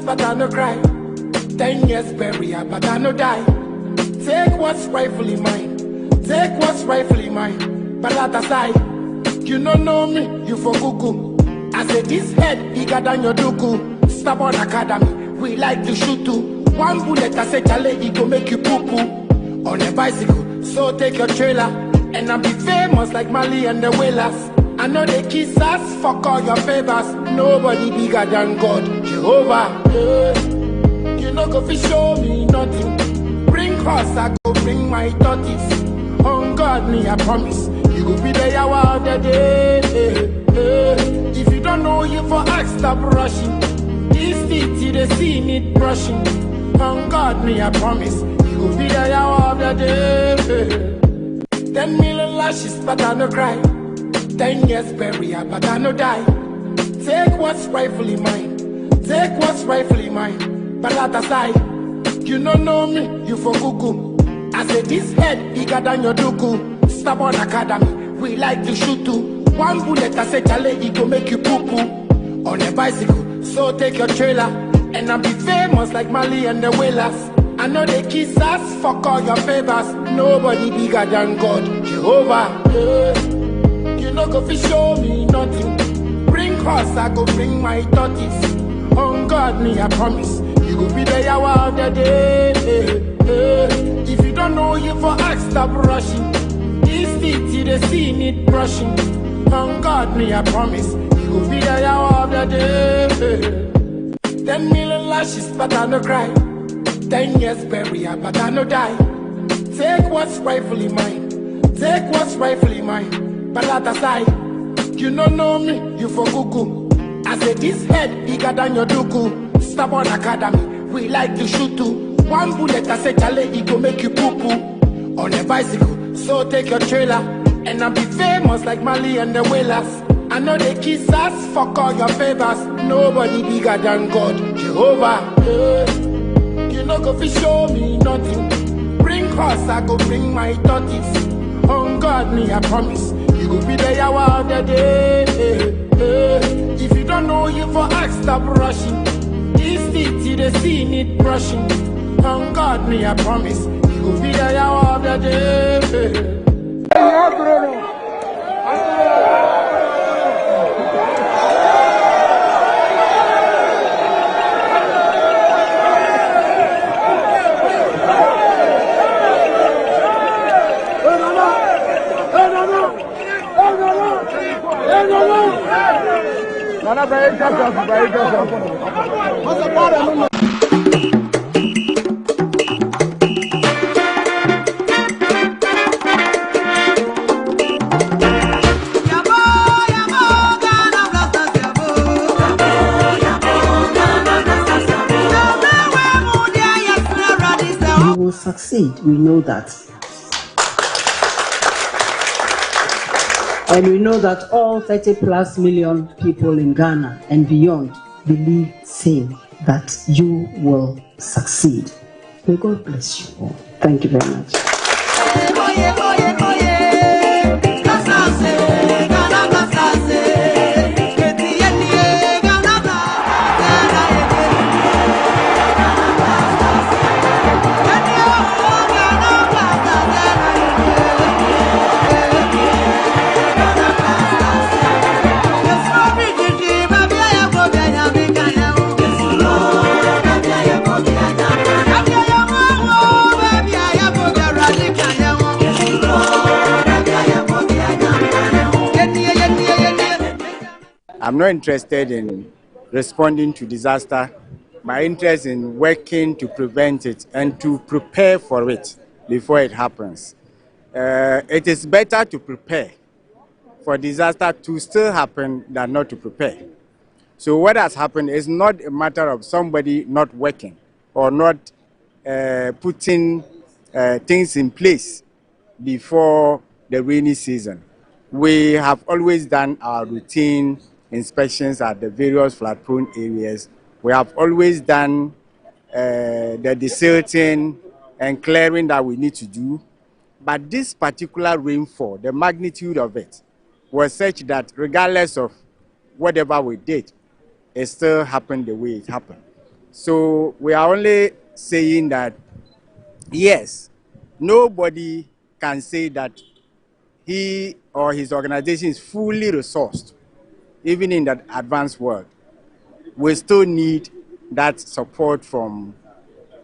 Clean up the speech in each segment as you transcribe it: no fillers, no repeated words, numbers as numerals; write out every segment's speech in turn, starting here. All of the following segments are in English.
But I no cry. 10 years burial, but I no die. Take what's rightfully mine. Take what's rightfully mine. But at aside, you don't know me, you for cuckoo. I say this head bigger than your duku. Stubborn academy, we like to shoot too. One bullet, I say chale, it go make you poo poo. On a bicycle, so take your trailer. And I'll be famous like Mali and the Whalers. I know they kiss us, fuck all your favors. Nobody bigger than God, Jehovah. You know go fi show me nothing. Bring cross, I go bring my tortoise. On God, me I promise. You go be the hour of the day. If you don't know, you for ask, stop rushing. This city, they see need brushing. On God, me I promise. You go be the hour of the day. 10 million lashes, but I no cry. 10 years burial, but I no die. Take what's rightfully mine. Take what's rightfully mine. But at aside, you don't know me, you for cuckoo. I say this head bigger than your duku. Stubborn academy, we like to shoot too. One bullet, I say chale, it go make you poo poo. On a bicycle, so take your trailer. And I'll be famous like Mali and the Whalers. I know they kiss us, fuck all your favors. Nobody bigger than God, Jehovah. You know go fi show me nothing. Bring cross, I go bring my tortoise. On God, me I promise. You go be the hour of the day. If you don't know, you for ask, stop rushing. This city, they see need brushing. On God, me I promise. You go be the hour of the day. 10 million lashes, but I no cry. 10 years burial, but I no die. Take what's rightfully mine. Take what's rightfully mine. But at aside, you don't know me, you for cuckoo. I say this head bigger than your duku. Stubborn academy, we like to shoot too. One bullet, I say chale, it go make you poo poo. On a bicycle, so take your trailer. And I'll be famous like Mali and the Whalers. I know they kiss us, fuck all your favors. Nobody bigger than God, Jehovah. You know go fi show me nothing. Bring cross, I go bring my tortoise. On God, me I promise. You go be the hour of the day. If you don't know, you for ask, stop rushing. This city, they see need brushing. On God, me I promise. You go be the hour of the day. You will succeed, we know that. And we know that all 30+ million people in Ghana and beyond believe same that you will succeed. May God bless you all. Thank you very much. I'm not interested in responding to disaster. My interest in working to prevent it and to prepare for it before it happens. It is better to prepare for disaster to still happen than not to prepare. So what has happened is not a matter of somebody not working or not putting things in place before the rainy season. We have always done our routine inspections at the various flood-prone areas. We have always done the desilting and clearing that we need to do. But this particular rainfall, the magnitude of it, was such that regardless of whatever we did, it still happened the way it happened. So we are only saying that, yes, nobody can say that he or his organization is fully resourced, even in that advanced world. We still need that support from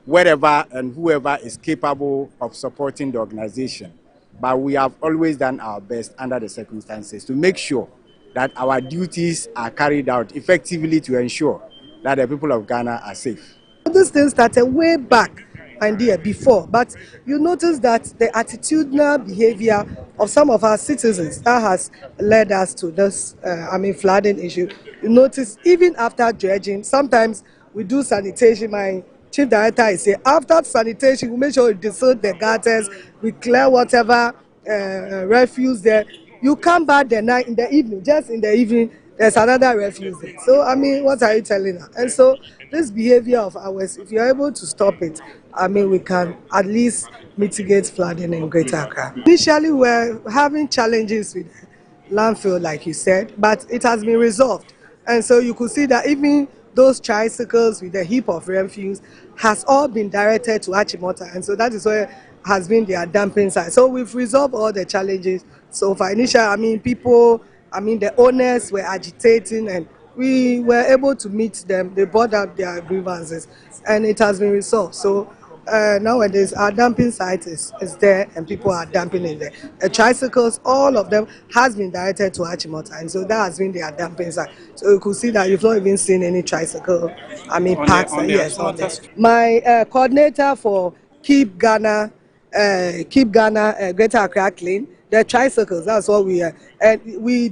wherever and whoever is capable of supporting the organization. But we have always done our best under the circumstances to make sure that our duties are carried out effectively to ensure that the people of Ghana are safe. This thing started way back and there before, but you notice that the attitudinal behavior of some of our citizens that has led us to this flooding issue. You notice even after dredging, sometimes we do sanitation. My chief director is saying after sanitation we make sure we desilt the gutters, we clear whatever refuse there. You come back the night in the evening, just in the evening there's another refuse there. So what are you telling her? And so this behavior of ours, if you're able to stop it, we can at least mitigate flooding in Greater Accra. Initially, we're having challenges with landfill, like you said, but it has been resolved. And so you could see that even those tricycles with the heap of refuse has all been directed to Achimota. And so that is where has been their dumping site. So we've resolved all the challenges. So for initial, the owners were agitating and we were able to meet them. They brought up their grievances and it has been resolved. So nowadays our dumping site is there and people are dumping in there. The tricycles, all of them has been directed to Achimota, and so that has been their dumping site. So you could see that you've not even seen any tricycle, parks. Yes, on there. My coordinator for Keep Ghana Greater Accra Clean, the tricycles, that's what we are. And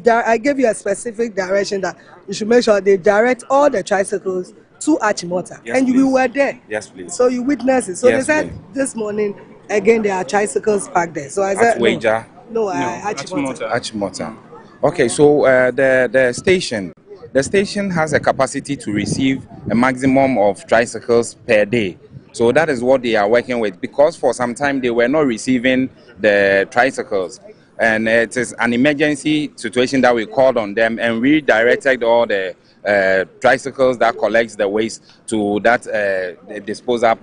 I gave you a specific direction that you should make sure they direct all the tricycles to Achimota. Yes, and please. you were there. Yes, please. So you witnessed it. So yes, they said please. This morning, again, there are tricycles parked there. So I said, Wager? No, Achimota. Achimota. Okay, so the station has a capacity to receive a maximum of tricycles per day. So that is what they are working with, because for some time they were not receiving the tricycles. And it is an emergency situation that we called on them and redirected all the tricycles that collects the waste to that disposal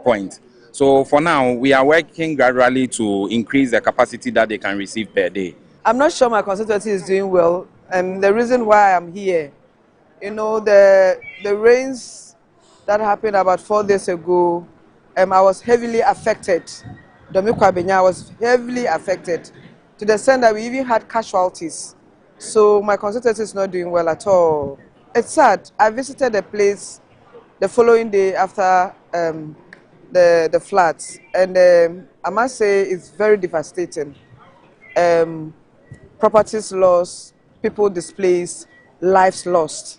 point. So for now, we are working gradually to increase the capacity that they can receive per day. I'm not sure my constituency is doing well, and the reason why I'm here, the rains that happened about 4 days ago, I was heavily affected. Domiko Abenya was heavily affected to the extent that we even had casualties. So my constituency is not doing well at all. It's sad. I visited the place the following day after the floods, and I must say it's very devastating. Properties lost, people displaced, lives lost.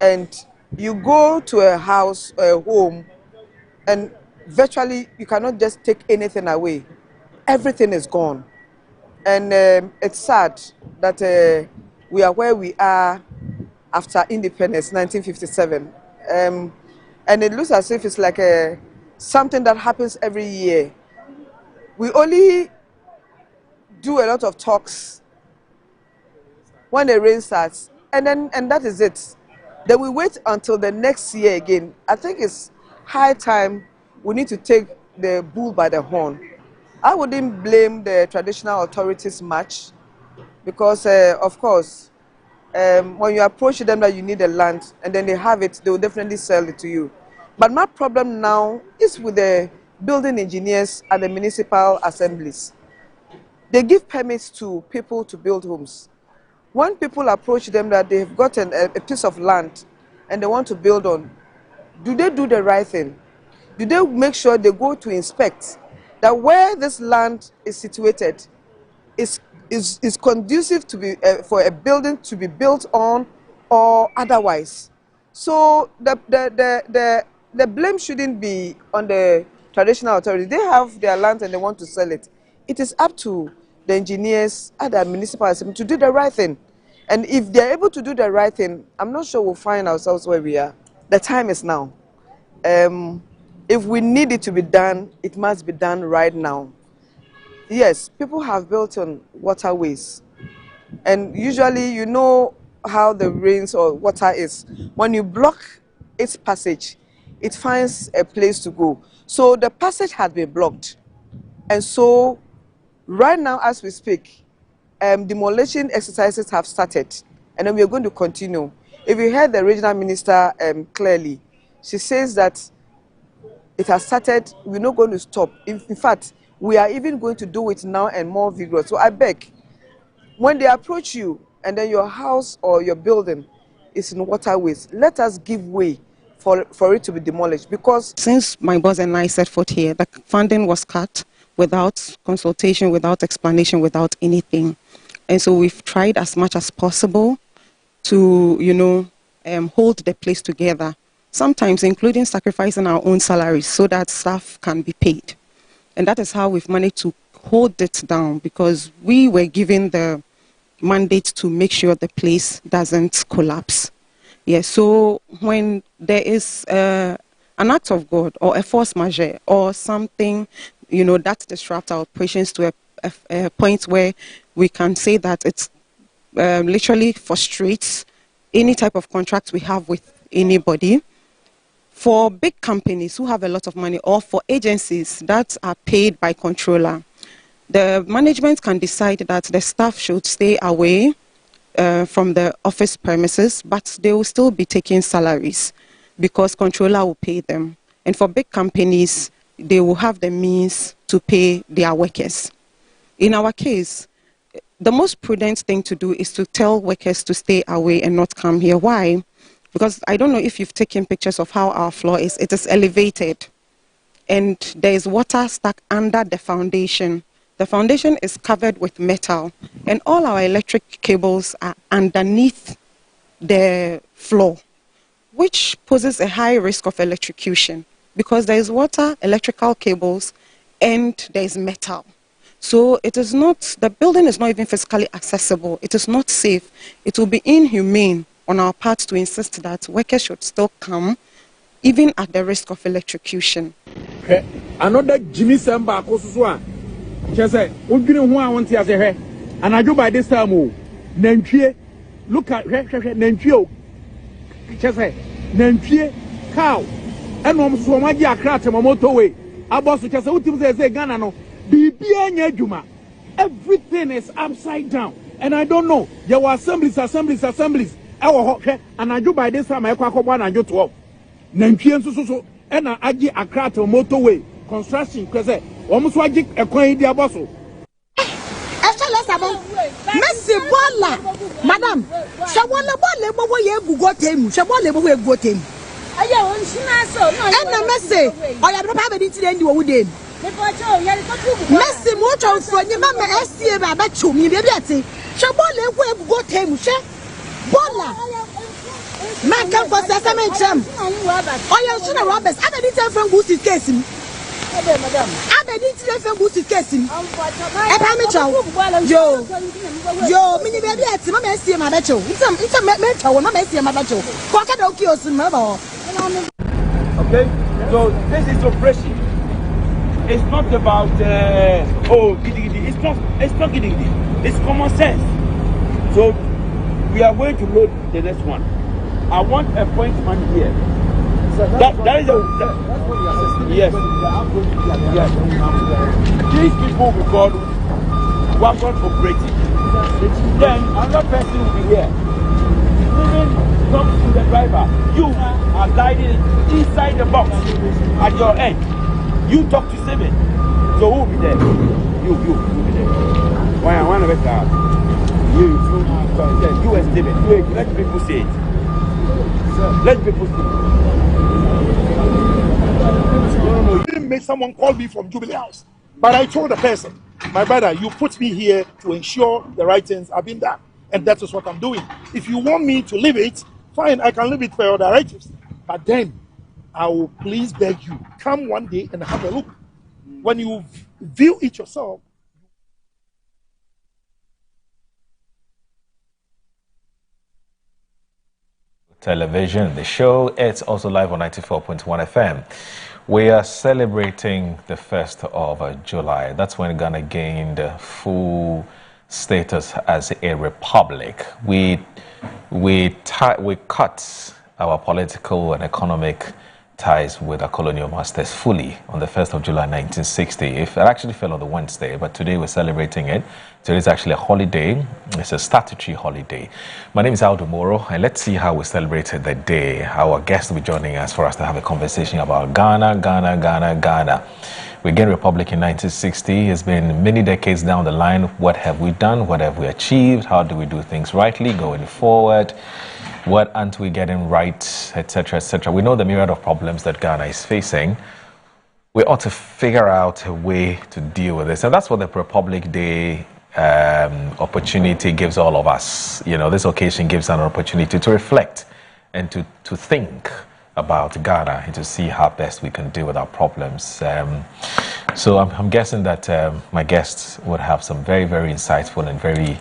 And you go to a house, a home, and virtually you cannot just take anything away. Everything is gone. And it's sad that we are where we are after independence, 1957. And it looks as if it's like something that happens every year. We only do a lot of talks when the rain starts, and that is it. Then we wait until the next year again. I think it's high time we need to take the bull by the horn. I wouldn't blame the traditional authorities much because, of course, when you approach them that you need the land and then they have it, they will definitely sell it to you. But my problem now is with the building engineers and the municipal assemblies. They give permits to people to build homes. When people approach them that they've gotten a piece of land and they want to build on, do they do the right thing? Do they make sure they go to inspect that where this land is situated is conducive to be for a building to be built on or otherwise? So the the blame shouldn't be on the traditional authorities. They have their land and they want to sell it. It is up to the engineers at the municipal assembly to do the right thing. And if they're able to do the right thing, I'm not sure we'll find ourselves where we are. The time is now. If we need it to be done, it must be done right now. Yes, people have built on waterways. And usually you know how the rains or water is. When you block its passage, it finds a place to go. So the passage has been blocked. And so right now as we speak, demolition exercises have started. And then we are going to continue. If you heard the regional minister clearly, she says that it has started, we're not going to stop. In fact, we are even going to do it now and more vigorous. So I beg, when they approach you and then your house or your building is in waterways, let us give way for it to be demolished. Because since my boss and I set foot here, the funding was cut without consultation, without explanation, without anything. And so we've tried as much as possible to, hold the place together, sometimes including sacrificing our own salaries so that staff can be paid. And that is how we've managed to hold it down, because we were given the mandate to make sure the place doesn't collapse. Yeah, so when there is an act of God or a force majeure or something, that disrupts our operations to a point where we can say that it's literally frustrates any type of contract we have with anybody. For big companies who have a lot of money, or for agencies that are paid by controller, the management can decide that the staff should stay away from the office premises, but they will still be taking salaries because controller will pay them. And for big companies, they will have the means to pay their workers. In our case, the most prudent thing to do is to tell workers to stay away and not come here. Why? Because I don't know if you've taken pictures of how our floor is. It is elevated and there is water stuck under the foundation. The foundation is covered with metal and all our electric cables are underneath the floor, which poses a high risk of electrocution because there is water, electrical cables, and there is metal. So it is not, the building is not even physically accessible. It is not safe. It will be inhumane on our part to insist that workers should still come, even at the risk of electrocution. Another Jimmy Samba, she said, who I want to say, and I do by this time, Nenchie, look at Nenchio, she said, Nenchie, cow, and Swamaji Akrat, Mamoto way. I was just say, Ghana, no, Juma. Everything is upside down, and I don't know. There were assemblies. And I do by this time, I can't go on and do 12. Nenchie, so, and I get Akrat motorway construction, because almost what you acquire the apostle. Messi Bola, Madam, Shawana Bola, what you got him, Shawana, we got him. And Messi, I have not had anything to do with him. Messi, what else for your mamma? I see about you, maybe I say, Shawana, we got him, Bola. Man can for Sesame Cham. I am sure Roberts, I didn't tell from Goosey Casing. I didn't tell from Goosey Casing. Yo, mini baby at some Messi, my battle. It's a mental, one Messi, my battle. Quackadokio, some mother. Okay, so this is oppression. It's not about it's not giddy. It's common sense. So we are going to load the next one. I want a point man here. So that is yes. Yes. These people we call weapon operating. Then another person will be here. Even talk to the driver. You are guiding inside the box at your end. You talk to Steven. So who will be there? You will be there. Why I want to make that? You and Steven. Let people say it. Let people see. No. You didn't make someone call me from Jubilee House. But I told the person, my brother, you put me here to ensure the right things have been done. And that is what I'm doing. If you want me to leave it, fine, I can leave it for your directives. But then, I will please beg you, come one day and have a look. When you view it yourself, television. The show, it's also live on 94.1 FM. We are celebrating the 1st of July. That's when Ghana gained full status as a republic. We cut our political and economic ties with our colonial masters fully on the 1st of July 1960. It actually fell on the Wednesday, but today we're celebrating it. Today is actually a holiday. It's a statutory holiday. My name is Aldo Moro, and let's see how we celebrated the day. Our guest will be joining us for us to have a conversation about Ghana. We gained republic in 1960. It's been many decades down the line. What have we done? What have we achieved? How do we do things rightly going forward? What aren't we getting right, etc., etc. We know the myriad of problems that Ghana is facing. We ought to figure out a way to deal with this, and that's what the Republic Day opportunity gives all of us. You know, this occasion gives an opportunity to reflect and to think about Ghana and to see how best we can deal with our problems. So I'm guessing that my guests would have some very, very insightful and very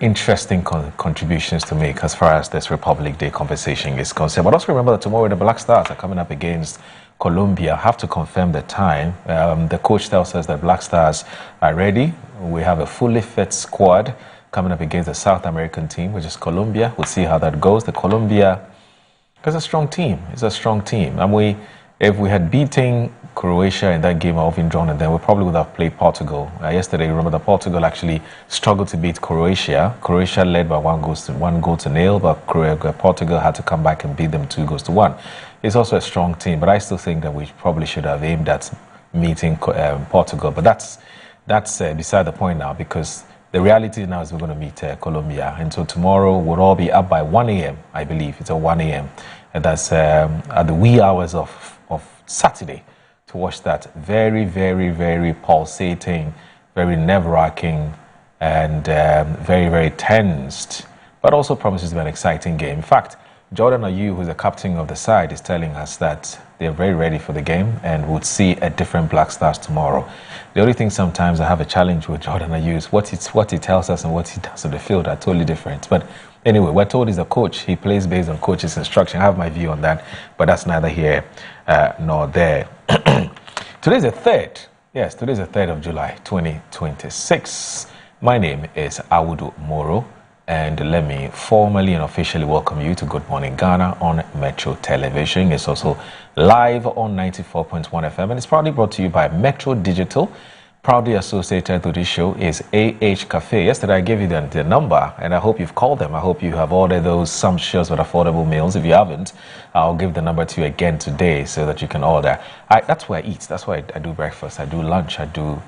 interesting contributions to make as far as this Republic Day conversation is concerned. But also remember that tomorrow the Black Stars are coming up against Colombia. I have to confirm the time. The coach tells us that Black Stars are ready. We have a fully fit squad coming up against the South American team, which is Colombia. We'll see how that goes. The Colombia is a strong team. It's a strong team. And if we had beaten Croatia in that game of drawn, and then we probably would have played Portugal. Yesterday, remember that Portugal actually struggled to beat Croatia. Croatia led by 1-0, but Portugal had to come back and beat them 2-1. It's also a strong team, but I still think that we probably should have aimed at meeting Portugal. But that's beside the point now, because the reality now is we're going to meet Colombia. And so tomorrow we'll all be up by 1 a.m., I believe. It's at 1 a.m. And that's at the wee hours of Saturday to watch that very, very, very pulsating, very nerve-wracking, and very, very tensed, but also promises to be an exciting game. In fact, Jordan Ayew, who's the captain of the side, is telling us that they're very ready for the game and would see a different Black Stars tomorrow. The only thing sometimes I have a challenge with Jordan Ayew is what he tells us and what he does on the field are totally different. But anyway, we're told he's a coach. He plays based on coach's instruction. I have my view on that, but that's neither here nor there. Today's the 3rd. Yes, today's the 3rd of July, 2026. My name is Audu Moro, and let me formally and officially welcome you to Good Morning Ghana on Metro Television. It's also live on 94.1 FM, and it's proudly brought to you by Metro Digital. Proudly associated with this show is AH Cafe. Yesterday I gave you the number, and I hope you've called them. I hope you have ordered those sumptuous but affordable meals. If you haven't, I'll give the number to you again today so that you can order. That's where I eat. That's why I do breakfast. I do lunch. I do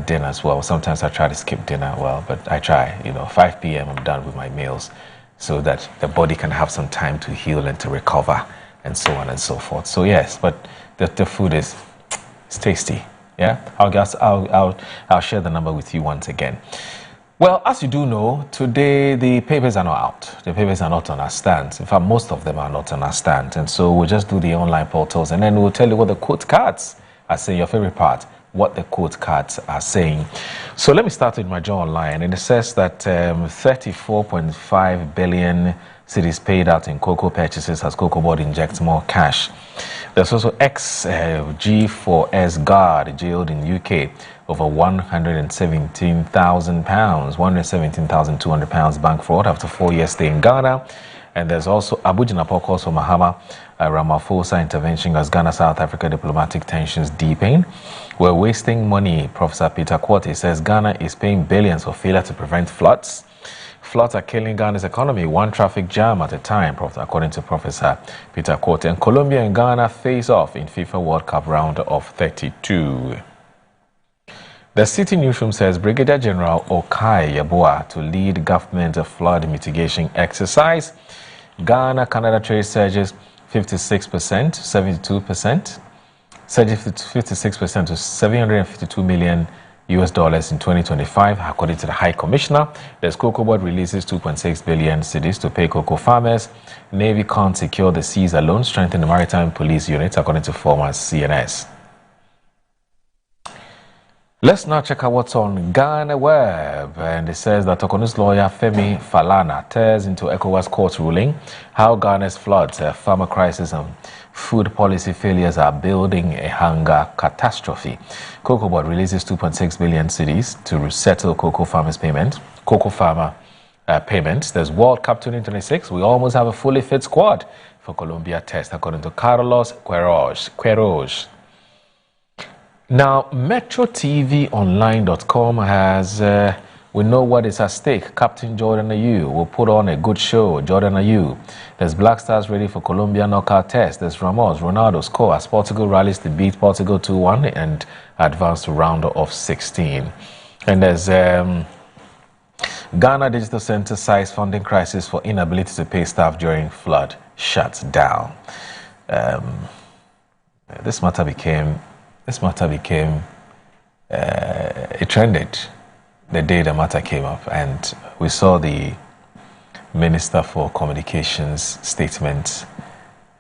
dinner as well. Sometimes I try to skip dinner, but I try. 5 p.m. I'm done with my meals so that the body can have some time to heal and to recover and so on and so forth. So yes, but the food is tasty. Yeah, I'll share the number with you once again. Well, as you do know, today the papers are not out. The papers are not on our stands. In fact, most of them are not on our stands. And so we'll just do the online portals, and then we'll tell you what the quote cards are saying, your favorite part, what the quote cards are saying. So let me start with my Joe Online, and it says that 34.5 billion cedis paid out in cocoa purchases as Cocoa Board injects more cash. There's also G4S guard jailed in UK over £117,000, £117,200 bank fraud after 4 years stay in Ghana. And there's also Abuja Napoko, so Mahama Ramaphosa intervention as Ghana-South Africa diplomatic tensions deepen. We're wasting money, Professor Peter Quartey says Ghana is paying billions for failure to prevent floods. Floods are killing Ghana's economy, one traffic jam at a time, according to Professor Peter Quartey. And Colombia and Ghana face off in FIFA World Cup round of 32. The City Newsroom says Brigadier General Okai Yeboah to lead government flood mitigation exercise. Ghana-Canada trade surges 56%, 72%, surges 56% to $752 million US dollars in 2025, according to the High Commissioner. The Cocoa Board releases 2.6 billion cedis to pay cocoa farmers. Navy can't secure the seas alone, strengthen the maritime police unit, according to former CNS. Let's now check out what's on Ghana Web. And it says that Tokonu's lawyer Femi Falana tears into ECOWAS court ruling how Ghana's floods, farmer crisis and food policy failures are building a hunger catastrophe. Cocoa Board releases 2.6 billion cedis to settle cocoa farmer payments. There's World Cup 2026. We almost have a fully fit squad for Colombia test, according to Carlos Queiroz. Now, MetroTVOnline.com has, we know what is at stake. Captain Jordan Ayew will put on a good show. Jordan Ayew. There's Black Stars ready for Colombia knockout test. There's Ronaldo score as Portugal rallies to beat Portugal 2-1 and advance to round of 16. And there's Ghana Digital Center size funding crisis for inability to pay staff during flood shuts down. This matter became it trended the day the matter came up, and we saw the Minister for Communications statement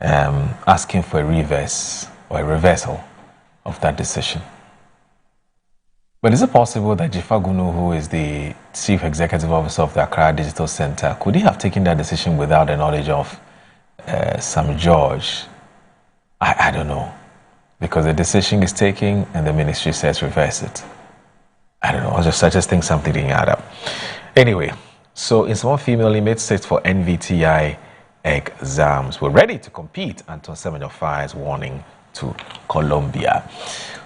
asking for a reversal of that decision. But is it possible that Jifa Gunu, who is the Chief Executive Officer of the Accra Digital Center, could he have taken that decision without the knowledge of Sam George? I don't know. Because the decision is taken and the ministry says reverse it. I don't know. I just think something didn't add up. Anyway, so in small female inmates sit for NVTI exams. We're ready to compete. Anton Semenyo's warning to Colombia.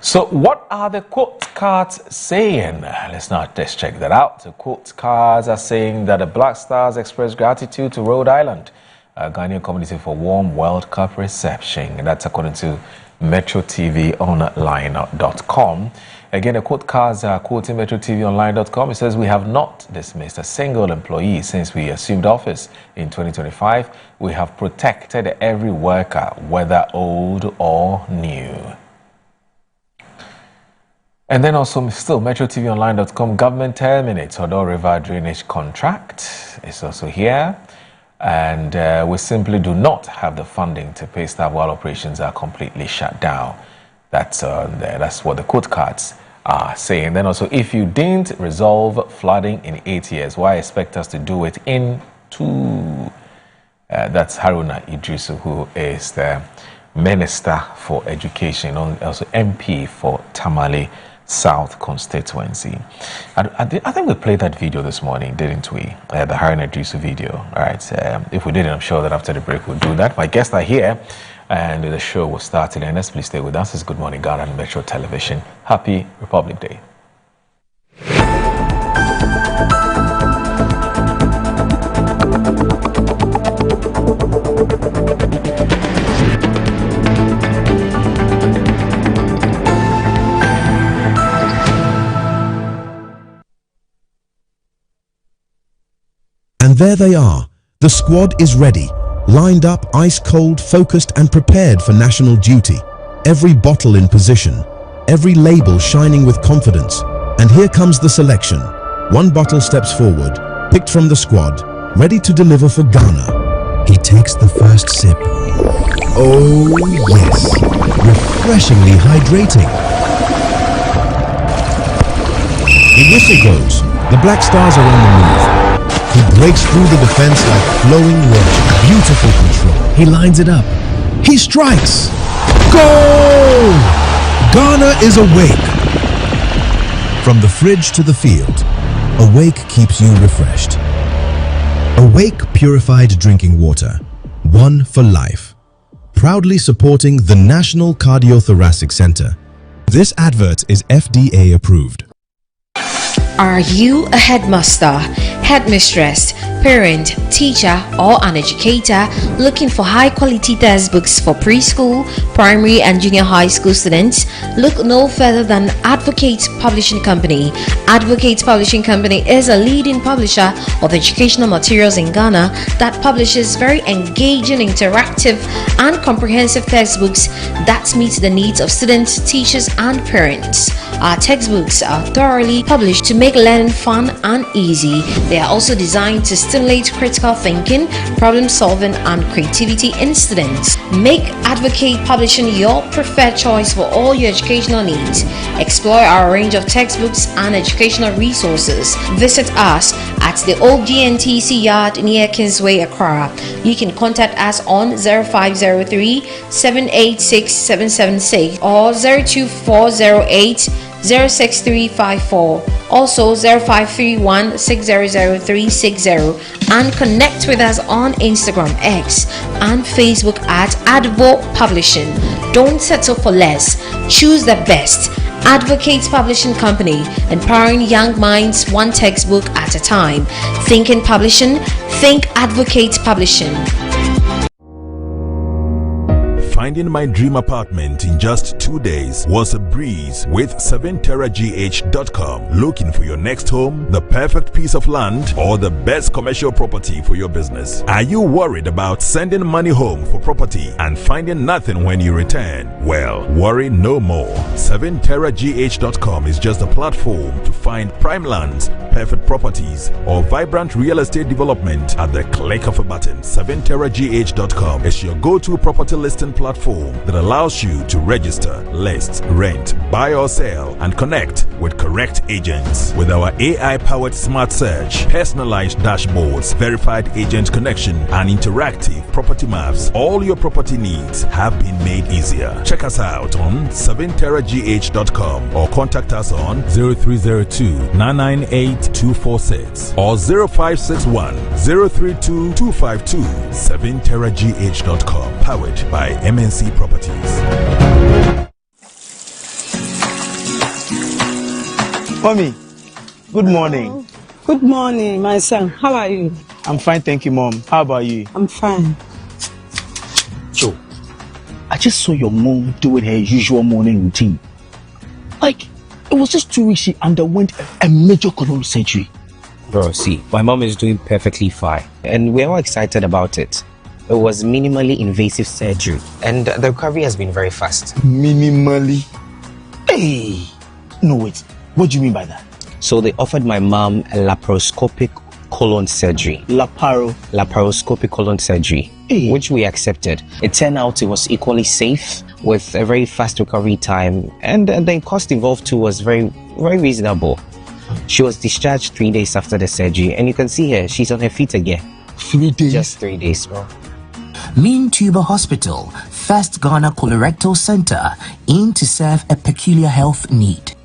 So what are the quote cards saying? Let's check that out. The quote cards are saying that the Black Stars express gratitude to Rhode Island, a Ghanaian community, for warm World Cup reception. And that's according to MetroTVOnline.com. Again, the quote cards are quoting MetroTVOnline.com. It says, we have not dismissed a single employee since we assumed office in 2025. We have protected every worker, whether old or new. And then also still MetroTVOnline.com, government terminates Odo River drainage contract. It's also here. And we simply do not have the funding to pay staff while operations are completely shut down. That's what the quote cards are saying. Then also, if you didn't resolve flooding in 8 years, why expect us to do it in 2? That's Haruna Idrisu, who is the Minister for Education, also MP for Tamale South constituency. I think we played that video this morning, didn't we? The Haruna Idrisu video. All right. If we didn't, I'm sure that after the break we'll do that. My guests are here, and the show will start in earnest. Please stay with us. It's Good Morning Ghana and Metro Television. Happy Republic Day. And there they are. The squad is ready, lined up, ice cold, focused and prepared for national duty. Every bottle in position, every label shining with confidence. And here comes the selection. One bottle steps forward, picked from the squad, ready to deliver for Ghana. He takes the first sip. Oh yes, refreshingly hydrating. The whistle goes. The Black Stars are on the move. He breaks through the defense like flowing water. Beautiful control. He lines it up. He strikes. Goal! Ghana is awake. From the fridge to the field, Awake keeps you refreshed. Awake purified drinking water. One for life. Proudly supporting the National Cardiothoracic Center. This advert is FDA approved. Are you a headmaster, headmistress, parent, teacher, or an educator looking for high-quality textbooks for preschool, primary, and junior high school students, look no further than Advocate Publishing Company. Advocate Publishing Company is a leading publisher of educational materials in Ghana that publishes very engaging, interactive, and comprehensive textbooks that meet the needs of students, teachers, and parents. Our textbooks are thoroughly published to make learning fun and easy. They are also designed to stimulate critical thinking, problem solving, and creativity in students. Make Advocate Publishing your preferred choice for all your educational needs. Explore our range of textbooks and educational resources. Visit us at the old GNTC yard near Kingsway, Accra. You can contact us on 0503 786 776 or 02408 06354, also 0531 600 and connect with us on Instagram, X, and Facebook at Advo Publishing. Don't settle for less. Choose the best. Advocate Publishing Company, empowering young minds one textbook at a time. Thinking publishing, think Advocate Publishing. Finding my dream apartment in just 2 days was a breeze with 7terragh.com. Looking for your next home, the perfect piece of land, or the best commercial property for your business? Are you worried about sending money home for property and finding nothing when you return? Well, worry no more. 7terragh.com is just a platform to find prime lands, perfect properties, or vibrant real estate development at the click of a button. 7terragh.com is your go-to property listing platform that allows you to register, list, rent, buy or sell, and connect with correct agents. With our AI-powered smart search, personalized dashboards, verified agent connection, and interactive property maps, all your property needs have been made easier. Check us out on 7terragh.com or contact us on 0302 998 246 or 0561 032 252. 7terragh.com, powered by MNC Properties. Mommy, good morning. Good morning, my son. How are you? I'm fine, thank you, Mom. How about you? I'm fine. Joe, I just saw your mom doing her usual morning routine. Like, it was just 2 weeks she underwent a major colon surgery. Bro, see, my mom is doing perfectly fine, and we're all excited about it. It was minimally invasive surgery, and the recovery has been very fast. Minimally? Hey! No, wait. What do you mean by that? So they offered my mom a laparoscopic colon surgery. Laparoscopic colon surgery, which we accepted. It turned out it was equally safe with a very fast recovery time, and the cost involved too was very, very reasonable. She was discharged 3 days after the surgery, and you can see her, she's on her feet again. 3 days? Just 3 days, bro. Mean Tuber Hospital, First Ghana Colorectal Center, aimed to serve a peculiar health need.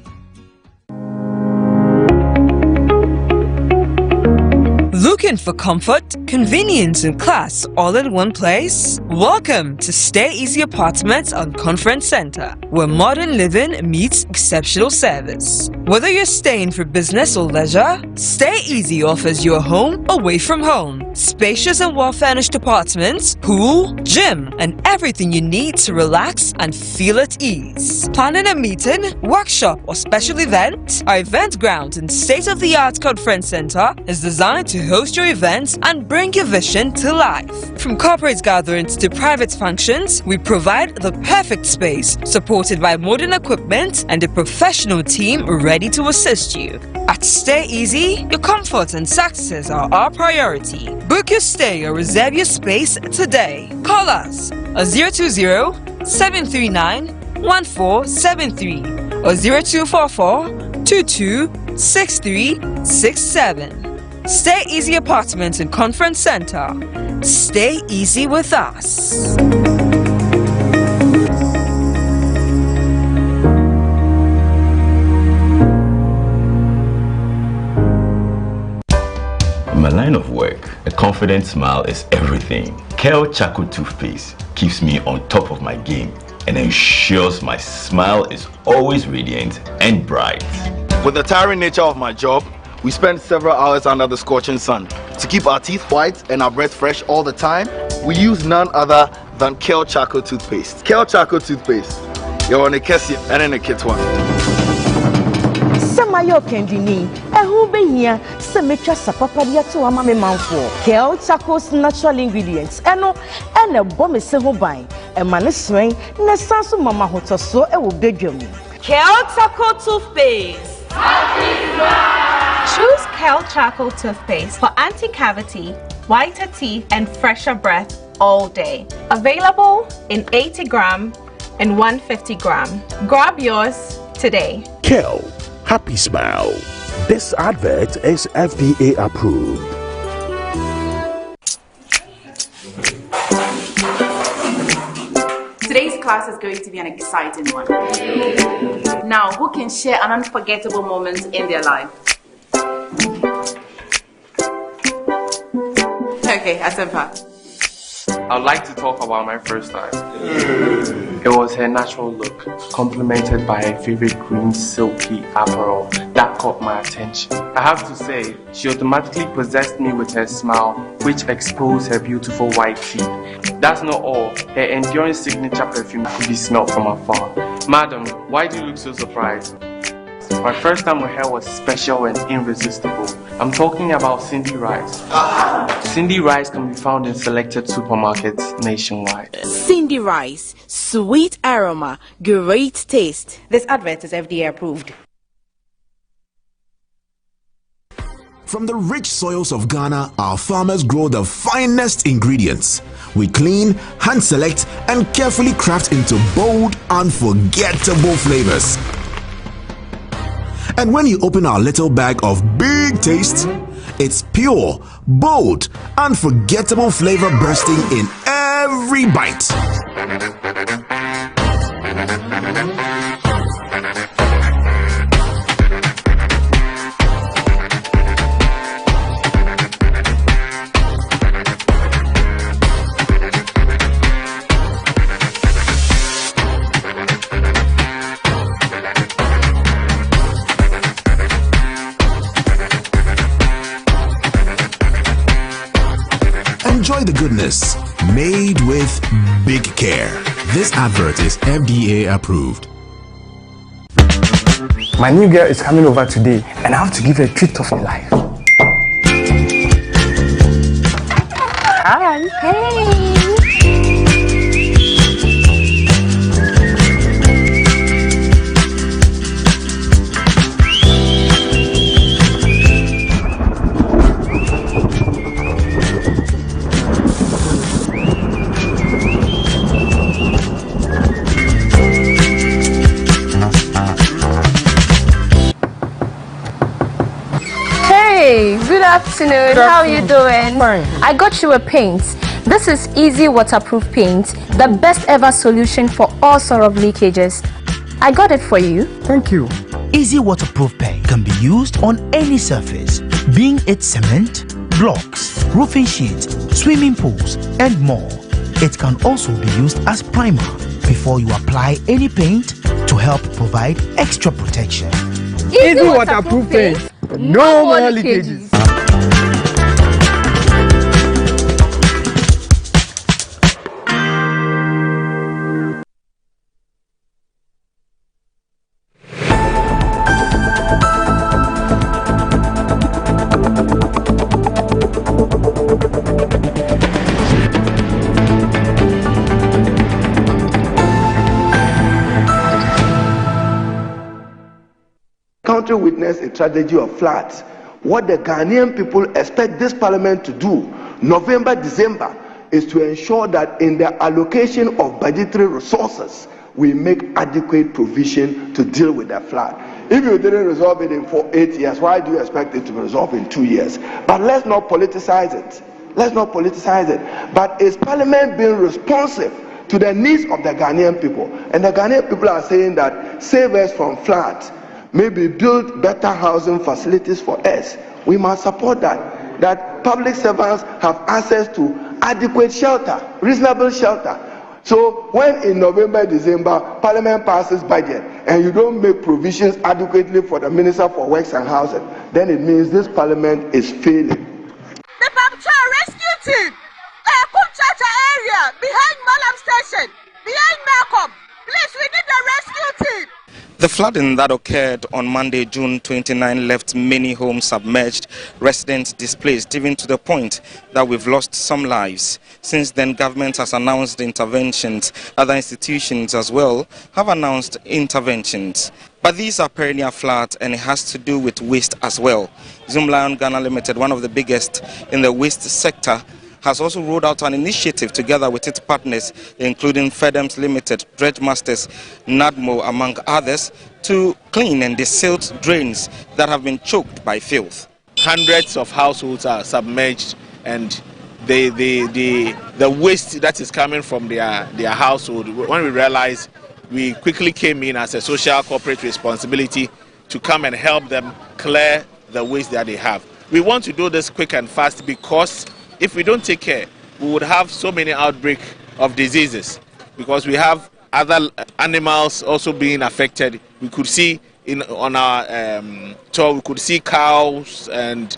Looking for comfort, convenience, and class all in one place? Welcome to Stay Easy Apartments on Conference Center, where modern living meets exceptional service. Whether you're staying for business or leisure, Stay Easy offers you a home away from home. Spacious and well-furnished apartments, pool, gym, and everything you need to relax and feel at ease. Planning a meeting, workshop, or special event? Our event ground and state-of-the-art conference center is designed to host your events and bring your vision to life. From corporate gatherings to private functions, we provide the perfect space, supported by modern equipment and a professional team ready to assist you. At Stay Easy, your comfort and success are our priority. Book your stay or reserve your space today. Call us at 020-739-1473 or 0244-226367. Stay Easy Apartments and Conference Center. Stay easy with us. In my line of work, a confident smile is everything. Kel Chaco toothpaste keeps me on top of my game and ensures my smile is always radiant and bright. With the tiring nature of my job, We spend several hours under the scorching sun. To keep our teeth white and our breath fresh all the time, we use none other than Kel Charcoal toothpaste. Kel Charcoal toothpaste. You're on a Kessie and in a kit one. Samayo Kendini, a who be here, Semetra Sapapadia to a mammy man for Kel Charcoal's natural ingredients, and a bomb is so by a man is swing, Nesansu Mama Hoto so a will beg you. Kel Charcoal toothpaste. Choose Kel Charcoal toothpaste for anti-cavity, whiter teeth, and fresher breath all day. Available in 80 gram and 150 gram. Grab yours today. Kel, happy smile. This advert is FDA approved. Today's class is going to be an exciting one. Now, who can share an unforgettable moment in their life? Okay, Asempa. I'd like to talk about my first time. It was her natural look, complemented by her favorite green silky apparel that caught my attention. I have to say, she automatically possessed me with her smile, which exposed her beautiful white teeth. That's not all, her enduring signature perfume could be smelled from afar. Madam, why do you look so surprised? My first time with her was special and irresistible. I'm talking about Cindy Rice. Cindy Rice can be found in selected supermarkets nationwide. Cindy Rice, sweet aroma, great taste. This advert is FDA approved. From the rich soils of Ghana, our farmers grow the finest ingredients. We clean, hand select, and carefully craft into bold, unforgettable flavors. And when you open our little bag of big taste, it's pure, bold, unforgettable flavor bursting in every bite. Enjoy the goodness, made with big care. This advert is FDA approved. My new girl is coming over today, and I have to give her a treat of her life. Hi. Hey. Good afternoon. How are you doing? Fine. I got you a paint. This is Easy Waterproof Paint, the best ever solution for all sort of leakages. I got it for you. Thank you. Easy Waterproof Paint can be used on any surface, being it cement, blocks, roofing sheets, swimming pools, and more. It can also be used as primer before you apply any paint to help provide extra protection. Easy Waterproof Paint. No more leakages. Country witnessed a tragedy of floods. What the Ghanaian people expect this parliament to do, November, December, is to ensure that in the allocation of budgetary resources, we make adequate provision to deal with the flood. If you didn't resolve it in 8 years, why do you expect it to be resolved in 2 years? But let's not politicize it. Let's not politicize it. But is Parliament being responsive to the needs of the Ghanaian people? And the Ghanaian people are saying that save us from floods, maybe build better housing facilities for us. We must support that. That public servants have access to adequate shelter, reasonable shelter. So when in November, December, Parliament passes budget and you don't make provisions adequately for the Minister for Works and Housing, then it means this parliament is failing. The Babcha rescue team, Kumchacha area, behind Malam Station, behind Malcolm. Please, we need the rescue team. The flooding that occurred on Monday, June 29, left many homes submerged, residents displaced, even to the point that we've lost some lives. Since then, government has announced interventions. Other institutions as well have announced interventions. But these are perennial floods, and it has to do with waste as well. Zoomlion Ghana Limited, one of the biggest in the waste sector, has also rolled out an initiative together with its partners, including FEDEMS Limited, Dredge Masters, NADMO, among others, to clean and desilt drains that have been choked by filth. Hundreds of households are submerged, and the waste that is coming from their household, when we realized, we quickly came in as a social corporate responsibility to come and help them clear the waste that they have. We want to do this quick and fast because if we don't take care, we would have so many outbreaks of diseases, because we have other animals also being affected. We could see on our tour, we could see cows and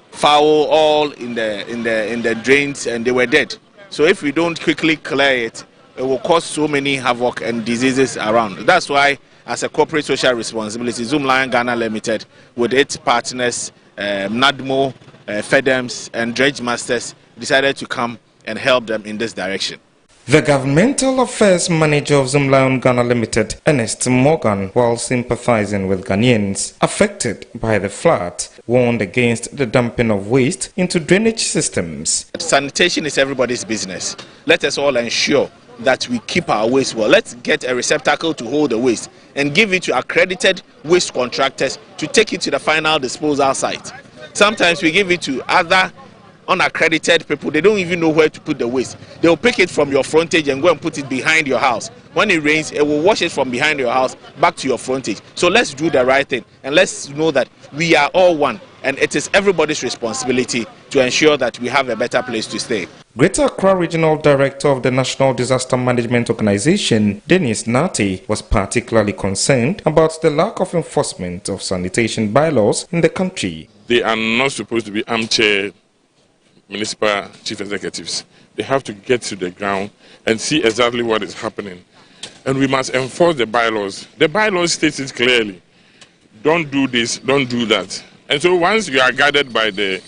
fowl all in the drains, and they were dead. So if we don't quickly clear it, it will cause so many havoc and diseases around. That's why, as a corporate social responsibility, Zoomlion Ghana Limited, with its partners, NADMO, FEDEMS and Dredge Masters, decided to come and help them in this direction. The Governmental Affairs Manager of Zoomlion Ghana Limited, Ernest Morgan, while sympathizing with Ghanaians affected by the flood, warned against the dumping of waste into drainage systems. Sanitation is everybody's business. Let us all ensure that we keep our waste well. Let's get a receptacle to hold the waste and give it to accredited waste contractors to take it to the final disposal site. Sometimes we give it to other unaccredited people. They don't even know where to put the waste. They'll pick it from your frontage and go and put it behind your house. When it rains, it will wash it from behind your house back to your frontage. So let's do the right thing, and let's know that we are all one, and it is everybody's responsibility to ensure that we have a better place to stay. Greater Accra Regional Director of the National Disaster Management Organization, Dennis Nati, was particularly concerned about the lack of enforcement of sanitation bylaws in the country. They are not supposed to be armchair municipal chief executives. They have to get to the ground and see exactly what is happening. And we must enforce the bylaws. The bylaws states it clearly. Don't do this, don't do that. And so once you are guided by the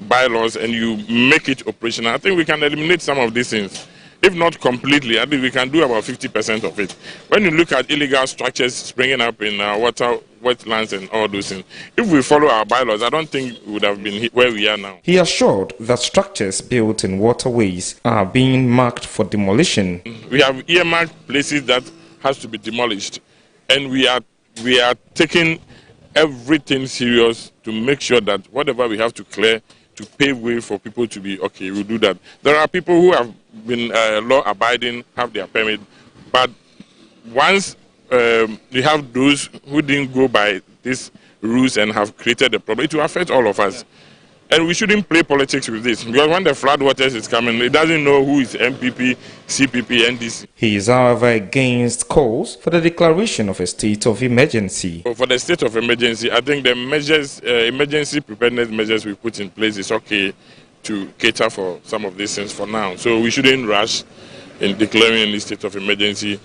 bylaws and you make it operational, I think we can eliminate some of these things. If not completely, I think we can do about 50% of it. When you look at illegal structures springing up in water, wetlands and all those things, if we follow our bylaws, I don't think we would have been where we are now. He assured that structures built in waterways are being marked for demolition. We have earmarked places that has to be demolished, and we are taking everything serious to make sure that whatever we have to clear to pave way for people to be okay, we'll do that. There are people who have been law-abiding, have their permit, but once you have those who didn't go by these rules and have created a problem, it will affect all of us. And we shouldn't play politics with this, because when the flood waters is coming, it doesn't know who is MPP, CPP, NDC. He is, however, against calls for the declaration of a state of emergency. For the state of emergency, I think the measures, emergency preparedness measures we put in place is okay to cater for some of these things for now. So we shouldn't rush in declaring any state of emergency.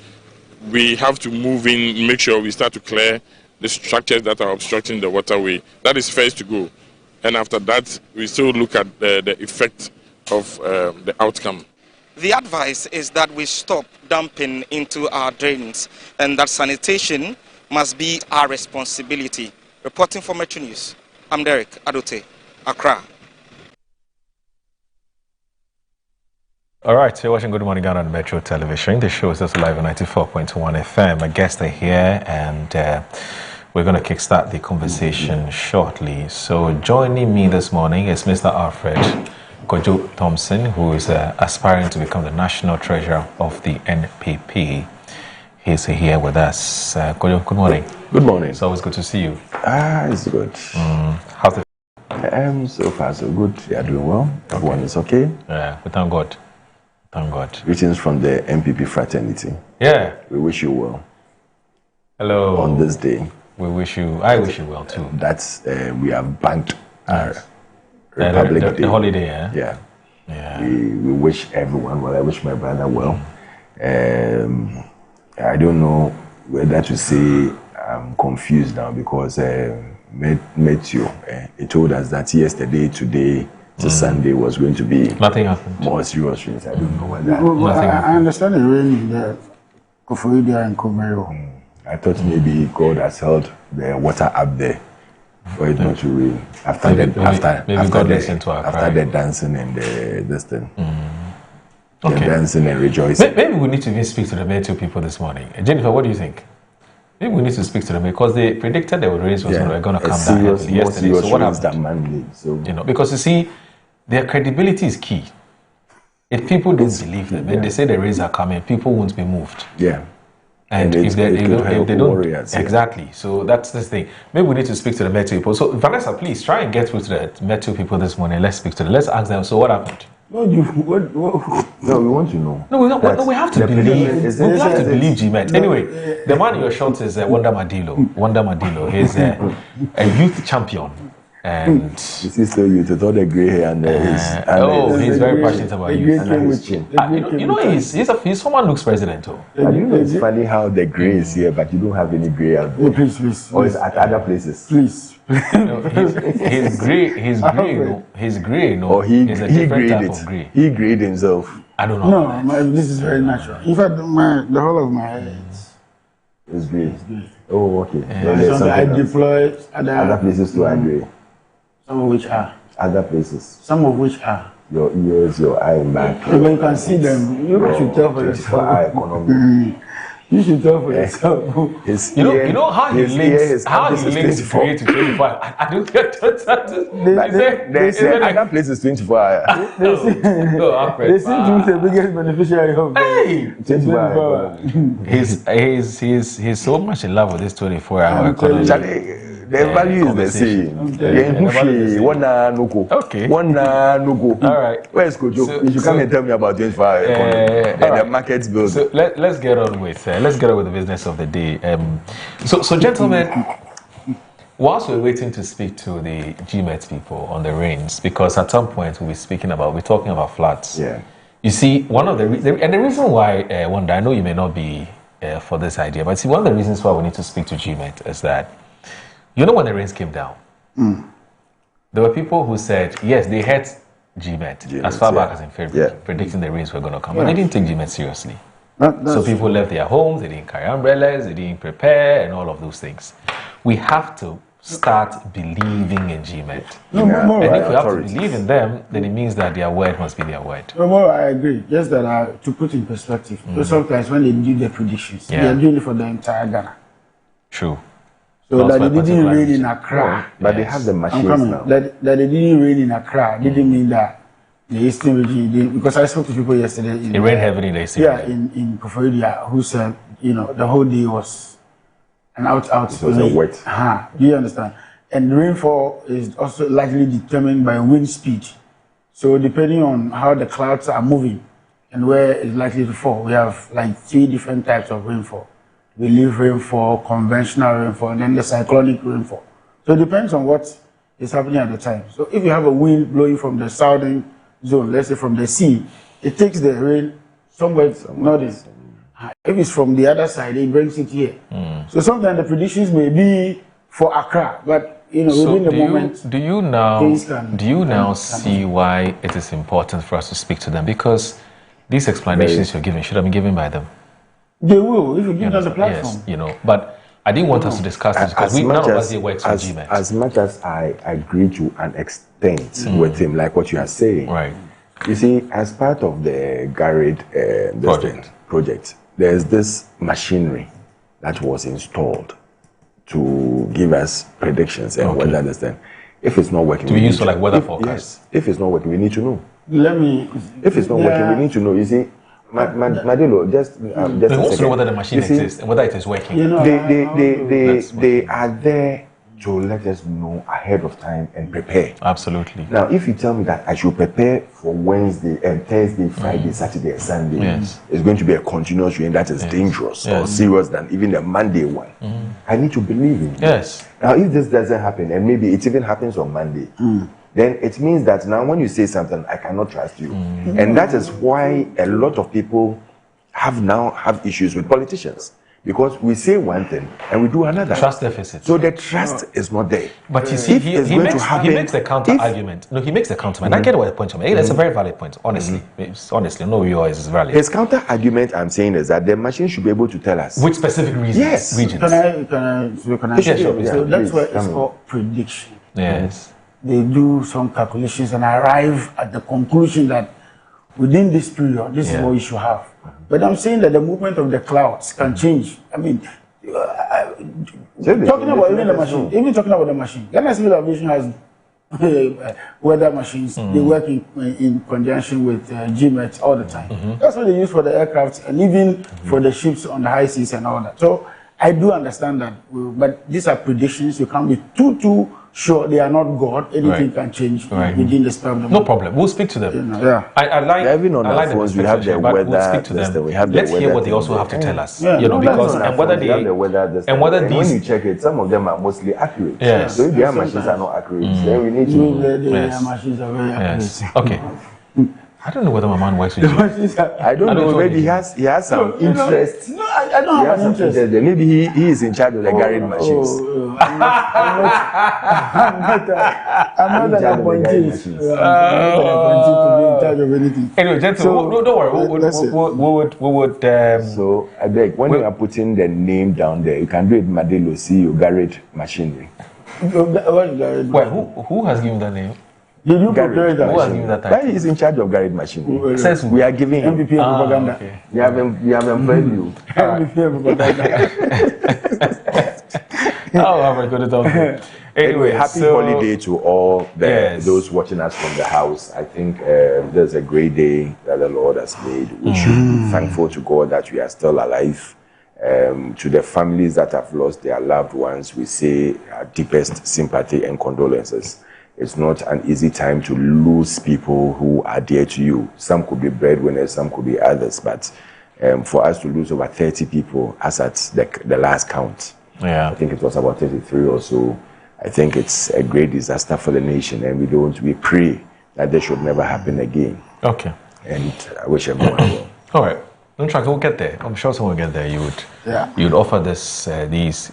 We have to move in, make sure we start to clear the structures that are obstructing the waterway. That is first to go. And after that, we still look at the effect of the outcome. The advice is that we stop dumping into our drains and that sanitation must be our responsibility. Reporting for Metro News, I'm Derek Adote, Accra. All right, you're watching Good Morning Ghana on Metro Television. The show is also live on 94.1 FM. My guests are here, and we're going to kickstart the conversation shortly. So joining me this morning is Mr. Alfred Kojo Thompson, who is aspiring to become the National Treasurer of the NPP. He's here with us. Kojo, good morning. Good morning. It's always good to see you. It's good. How's it? So far so good. You are doing well. Everyone is okay. Yeah, we thank God. Thank God. Greetings from the NPP fraternity. Yeah. We wish you well. Hello. On this day. I wish you well too. That's, we have banked our Republic Day. The holiday, eh? Yeah. We wish everyone well. I wish my brother well. I don't know whether to say I'm confused now because Matthew, he told us that yesterday, today, to Sunday was going to be nothing happened. More serious rains. I don't know what that. I understand the rain in the Koforidua and Komero. I thought maybe God has held the water up there for it not to rain after the dancing and this thing. The dancing and rejoicing. Maybe we need to even speak to the Metu people this morning. Jennifer, what do you think? Maybe we need to speak to them because they predicted the rains were going to come down yesterday. So what happened? Because you see, their credibility is key. If people don't believe them, and they say the rains are coming, people won't be moved. Yeah. And if they don't, exactly. So that's the thing. Maybe we need to speak to the Metu people. So Vanessa, please try and get through to the Metu people this morning. Let's speak to them. Let's ask them. So what happened? No, we want to know. No, we have to believe. We have to believe GMET. Anyway, the man in your shot is Wanda Madilo. Wanda Madilo. He's a youth champion. And he's still youth with all the grey hair and he's very passionate about youth. He's someone looks president. It's funny how the grey is here, but you don't have any grey out there. Please. Or it's at other places. Please. He's grey. No, or he greyed it. He greyed himself. I don't know. No, this is very natural. In fact, the whole of my hair is grey. Oh, okay. So I deploy other places to grey. Some of which are other places. Some of which are your ears, your eye, back. You can see them. You should tell for yourself. Eye economy. You should tell for yourself. You know how he links grey to 24. I don't get that. They say other places 24 hours. They seem to be the biggest beneficiary of 24 hours. He's so much in love with this 24-hour economy. The value is the same. Okay. All right. Where's Kojo? You should come and tell me about 24-hour economy and the markets build. So let's get on with the business of the day. So gentlemen, whilst we're waiting to speak to the GMET people on the rains, because at some point we're talking about floods. Yeah. You see, one of the reason why Wanda, I know you may not be for this idea, but see, one of the reasons why we need to speak to GMET is that. You know when the rains came down, there were people who said, yes, they had GMET as far back as in February, predicting the rains were going to come. But they didn't take GMET seriously. So people left their homes, they didn't carry umbrellas, they didn't prepare, and all of those things. We have to start believing in GMET. And if we have to believe in them, then it means that their word must be their word. I agree. Just that to put in perspective, sometimes when they do their predictions, they are doing it for the entire Ghana. True. So that they didn't rain in Accra. But they have the machines now. That they didn't rain in Accra didn't mean that the Eastern region didn't. Because I spoke to people yesterday. It rained heavily in the Eastern region. In Koforidua, who said, the whole day was an out. It was wet. Do you understand? And rainfall is also likely determined by wind speed. So depending on how the clouds are moving and where it's likely to fall, we have like 3 different types of rainfall. Relief rainfall, conventional rainfall, and then the cyclonic rainfall. So it depends on what is happening at the time. So if you have a wind blowing from the southern zone, let's say from the sea, it takes the rain somewhere northern. If it's from the other side, it brings it here. So sometimes the predictions may be for Accra, but within the moment. Do you now see why it is important for us to speak to them? Because these explanations you're giving should have been given by them. They will, if you give them the platform. Yes, but I didn't want us to discuss this because none of us here works with GMET. As much as I agree to an extent with him, like what you are saying, right? You see, as part of the Garrett project, there's this machinery that was installed to give us predictions and weather understand. If it's not working, to be used for like weather forecasts. Yes. If it's not working, we need to know. If it's not working, we need to know. You see. Madilo, just we want to know whether the machine exists and whether it is working. They are there to let us know ahead of time and prepare. Absolutely. Now, if you tell me that I should prepare for Wednesday and Thursday, Friday, Saturday, and Sunday, it's going to be a continuous rain that is dangerous or serious than even the Monday one. I need to believe in it. Yes. Now, if this doesn't happen, and maybe it even happens on Monday, then it means that now when you say something, I cannot trust you. And that is why a lot of people have issues with politicians. Because we say one thing and we do another. Trust deficit. So the trust is not there. But you see, he makes the counter argument. No, he makes the counter argument. I get what the point you're making. It's a very valid point, honestly. Honestly, no, yours is valid. His counter argument I'm saying is that the machine should be able to tell us. Which specific reasons? Yes. Regions. Can I Yes, sure, so that's why it's called prediction. Yes. They do some calculations and arrive at the conclusion that within this period, this is what we should have. But I'm saying that the movement of the clouds can change. I mean, talking about even the machine, Ghana Civil Aviation has weather machines. They work in conjunction with GMET all the time. That's what they use for the aircraft and even for the ships on the high seas and all that. So I do understand that, but these are predictions. You can't be too sure. They are not God. Anything can change within the span of the No problem. We'll speak to them. I like. Even on our phones, we have the weather. We'll speak to them. Let's hear what they also have to tell us. You know, because and whether they have the weather. And whether these, when you check it, some of them are mostly accurate. Yes. So if their machines are not accurate, then we need to. The machines are very accurate. Okay. I don't know whether my man works with you. I don't know. Maybe he has some interest. No, I don't have an interest. Maybe he is in charge of the garage machines. I'm not an appointee. I'm not an appointee to be in charge of anything. Anyway, gentlemen, don't worry. We would. So I beg, when you are putting the name down there, you can do it Madelo CEO Garage Machinery. Well, who has given that name? Did you prepare that? Who has given that title? He is in charge of garage machinery. Says we are giving him MVP propaganda. Okay. We have employed you. MVP propaganda. Oh, I'm going to talk. Anyway, happy holiday to all those watching us from the house. I think there's a great day that the Lord has made. We should be thankful to God that we are still alive. To the families that have lost their loved ones, we say our deepest sympathy and condolences. It's not an easy time to lose people who are dear to you. Some could be breadwinners, some could be others. But for us to lose over 30 people, as at the last count, I think it was about 33 or so. I think it's a great disaster for the nation, and we pray that this should never happen again. Okay. And I wish everyone well. All right. Don't try. We'll get there. I'm sure someone will get there. You'd offer these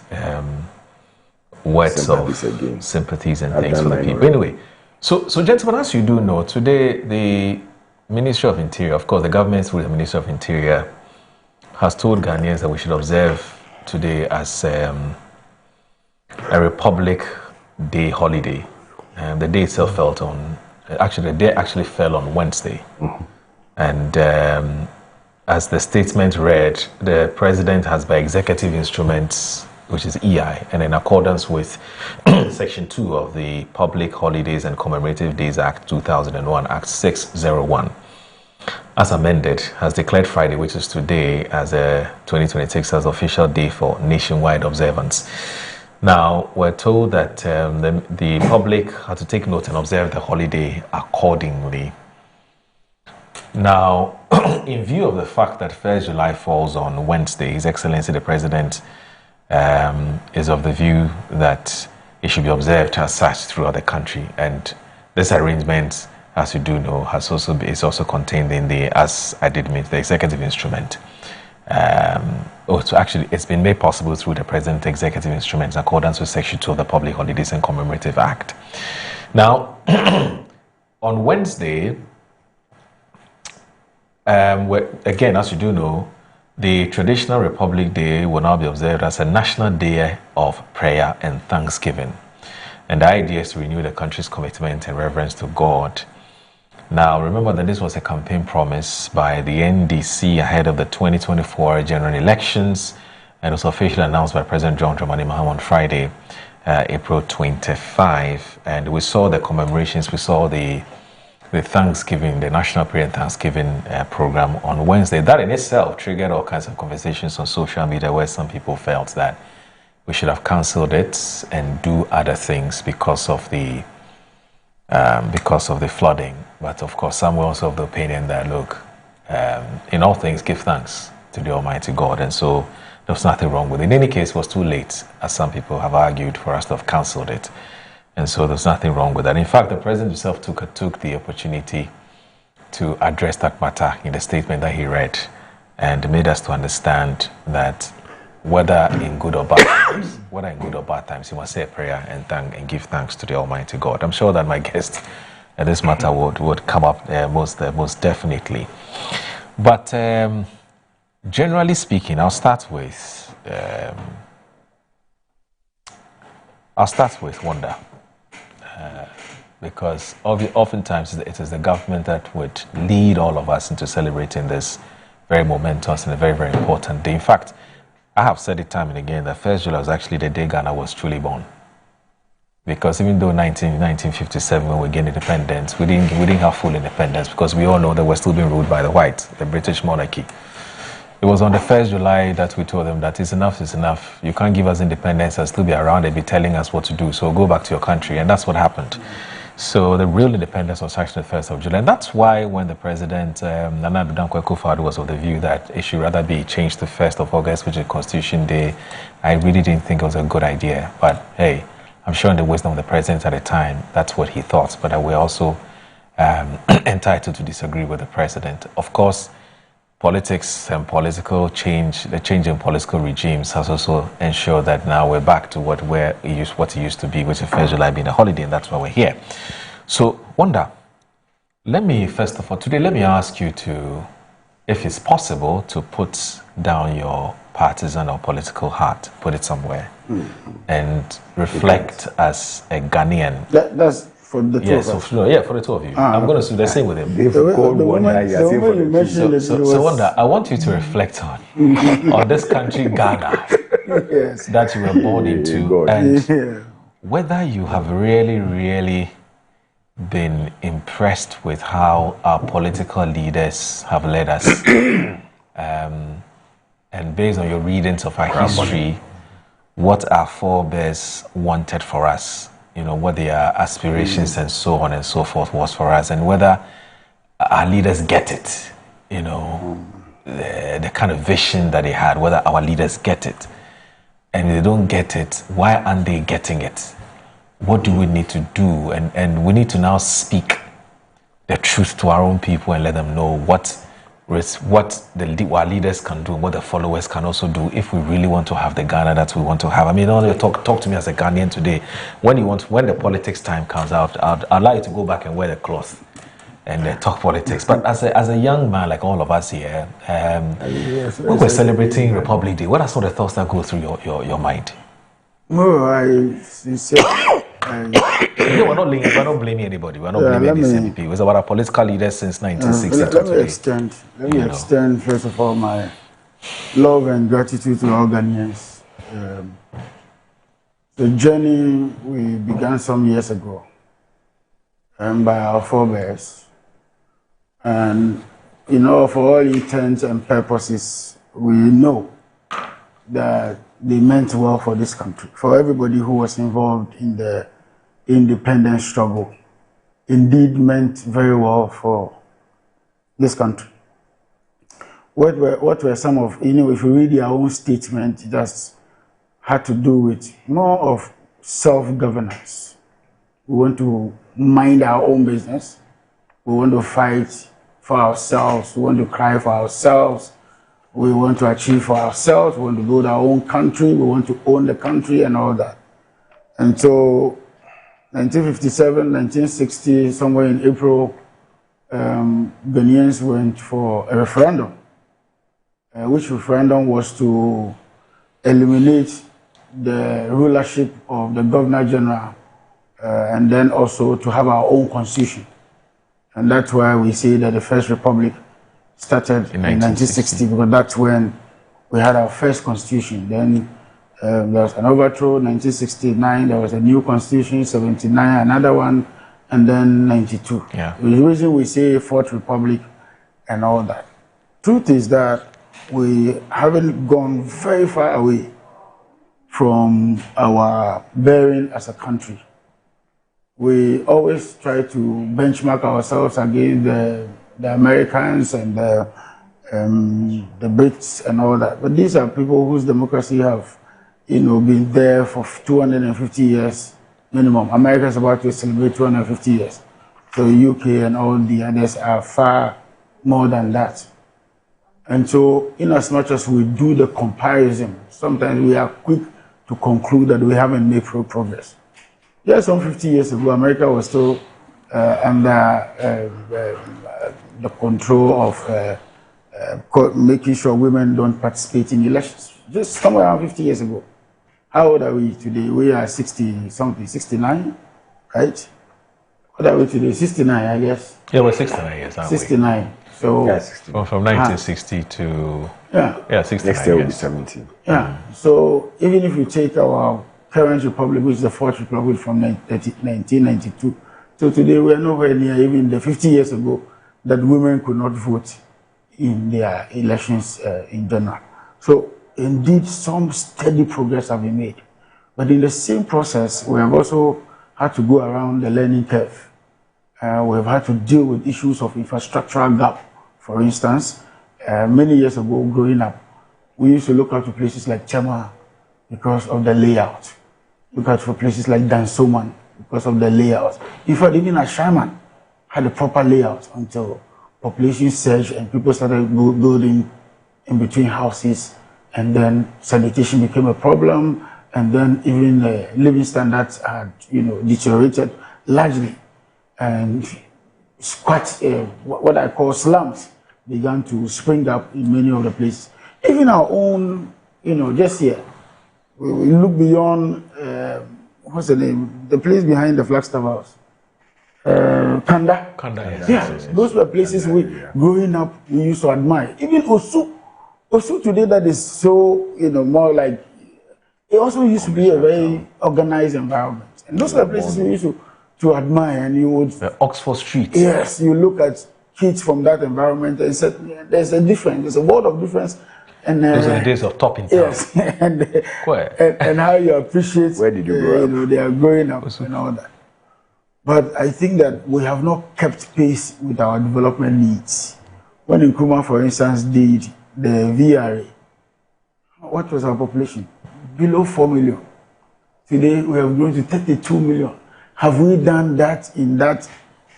words of sympathies and things for the people. Anyway, so gentlemen, as you do know, today the Ministry of Interior, of course, the government through the Ministry of Interior, has told Ghanaians that we should observe today as a Republic Day holiday. The day itself fell on, the day actually fell on Wednesday. And as the statement read, the President has by executive instruments, which is EI, and in accordance with Section 2 of the Public Holidays and Commemorative Days Act 2001, Act 601, as amended, has declared Friday, which is today, as a 2026 as official day for nationwide observance. Now, we're told that the public had to take note and observe the holiday accordingly. Now, in view of the fact that 1st July falls on Wednesday, His Excellency the President is of the view that it should be observed as such throughout the country. And this arrangement, as you do know, is also contained in the, as I did mention, the executive instrument. It's been made possible through the President executive instruments in accordance with Section 2 of the Public Holidays and Commemorative Act. Now, on Wednesday, again, as you do know, the traditional Republic Day will now be observed as a national day of prayer and thanksgiving. And the idea is to renew the country's commitment and reverence to God. Now, remember that this was a campaign promise by the NDC ahead of the 2024 general elections, and was officially announced by President John Dramani Mahama on Friday, April 25. And we saw the commemorations, we saw the Thanksgiving, the National Prayer and Thanksgiving program on Wednesday. That in itself triggered all kinds of conversations on social media where some people felt that we should have cancelled it and do other things because of the flooding. But of course, some were also of the opinion that, look, in all things, give thanks to the Almighty God. And so there was nothing wrong with it. In any case, it was too late, as some people have argued, for us to have cancelled it. And so there's nothing wrong with that. In fact, the President himself took the opportunity to address that matter in the statement that he read, and made us to understand that whether in good or bad times, you must say a prayer and give thanks to the Almighty God. I'm sure that my guest in this matter would come up most definitely. But generally speaking, I'll start with Wonder. Because oftentimes it is the government that would lead all of us into celebrating this very momentous and a very, very important day. In fact, I have said it time and again that 1st July was actually the day Ghana was truly born. Because even though 1957, when we gained independence, we didn't have full independence, because we all know that we're still being ruled by the whites, the British monarchy. It was on the 1st July that we told them that it's enough is enough. You can't give us independence and still be around and be telling us what to do. So go back to your country. And that's what happened. So the real independence was actually the 1st of July. And that's why when the President, Nana Addo Dankwa Akufo-Addo, was of the view that it should rather be changed to 1st of August, which is Constitution Day, I really didn't think it was a good idea. But hey, I'm sure in the wisdom of the President at the time, that's what he thought. But we're also entitled to disagree with the President. Of course, politics and political change, the change in political regimes has also ensured that now we're back to what it used to be, which is 1st July being a holiday, and that's why we're here. So, Wanda, let me ask you to, if it's possible, to put down your partisan or political hat, put it somewhere, and reflect as a Ghanaian. That's for the two of us. For the two of you. I'm going to do the same with him. So Wanda, I want you to reflect on this country, Ghana, that you were born into, and whether you have really, really been impressed with how our political leaders have led us, and based on your readings of our history, what our forebears wanted for us, what their aspirations and so on and so forth was for us, and whether our leaders get it, the kind of vision that they had, whether our leaders get it. And if they don't get it, why aren't they getting it? What do we need to do? And we need to now speak the truth to our own people and let them know what our leaders can do, what the followers can also do, if we really want to have the Ghana that we want to have. I mean, talk to me as a Ghanaian today. When the politics time comes out, I'd allow you to go back and wear the cloth and talk politics. But as a young man like all of us here, when we're celebrating Republic Day, what are some of the thoughts that go through your mind? No, I sincerely. We're not blaming anybody. We're not blaming the CPP. It's about our political leaders since 1960. Let me extend, first of all, my love and gratitude to all Ghanaians. The journey we began some years ago by our forebears. And, for all intents and purposes, we know that they meant well for this country, for everybody who was involved in the independence struggle. Indeed meant very well for this country. What were some of, if you read their own statement, it just had to do with more of self-governance. We want to mind our own business. We want to fight for ourselves. We want to cry for ourselves. We want to achieve for ourselves. We want to build our own country. We want to own the country and all that. And so 1957, 1960, somewhere in April, Ghanaians went for a referendum, which referendum was to eliminate the rulership of the Governor General and then also to have our own constitution. And that's why we say that the First Republic started in 1960, because that's when we had our first constitution. Then there was an overthrow, 1969, there was a new constitution, 79, another one, and then 92. The reason we say Fourth Republic and all that. Truth is that we haven't gone very far away from our bearing as a country. We always try to benchmark ourselves against the Americans and the Brits and all that. But these are people whose democracy have, been there for 250 years minimum. America is about to celebrate 250 years. So UK and all the others are far more than that. And so, in as much as we do the comparison, sometimes we are quick to conclude that we haven't made progress. Just some 50 years ago, America was still under the control of making sure women don't participate in elections. Just somewhere around 50 years ago. How old are we today? We are 60-something, 69, right? What are we today? 69, I guess. Yeah, we're 69 years, aren't 69. we? So, yeah, well, from 1960 to 69. Next year will be 70. Yeah. So even if you take our current republic, which is the fourth republic from 1992, so today we are nowhere near even the 50 years ago that women could not vote in their elections in general. So indeed, some steady progress have been made. But in the same process, we have also had to go around the learning curve. We have had to deal with issues of infrastructural gap. For instance, many years ago, growing up, we used to look out to places like Chema because of the layout. Look out for places like Dansoman because of the layout. In fact, even Ashaman had a proper layout until population surged and people started building in between houses, and then sanitation became a problem, and then even living standards had, deteriorated largely, and what I call slums began to spring up in many of the places. Even our own, just here, we look beyond, what's the name? The place behind the Flagstaff House. Kanda. Kanda, yes. Those were places growing up, we used to admire. Even Osu today, that is so, more like, it also used to be a very organized environment. And those were places we used to admire, and you would... Oxford Street. Yes, you look at kids from that environment and said, there's a difference, there's a world of difference. And, those are the days of top in town. Yes, and how you appreciate where did you grow up? They are growing up and all that. But I think that we have not kept pace with our development needs. When Nkrumah, for instance, did the VRA, what was our population? Below 4 million. Today we have grown to 32 million. Have we done that in that?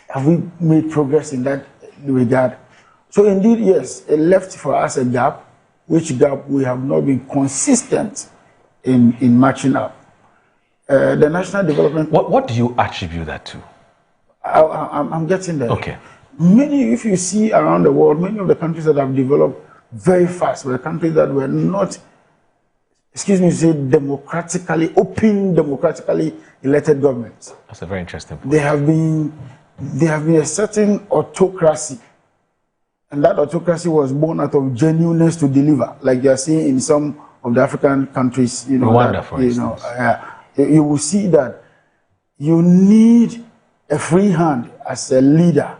Have we made progress in that regard? So indeed, yes, it left for us a gap, which gap we have not been consistent in matching up. The national development... What do you attribute that to? I'm getting there. Okay. If you see around the world, many of the countries that have developed very fast were countries that were not, democratically elected governments. That's a very interesting point. There have been a certain autocracy, and that autocracy was born out of genuineness to deliver, like you are seeing in some of the African countries. Rwanda, for instance. You will see that you need a free hand as a leader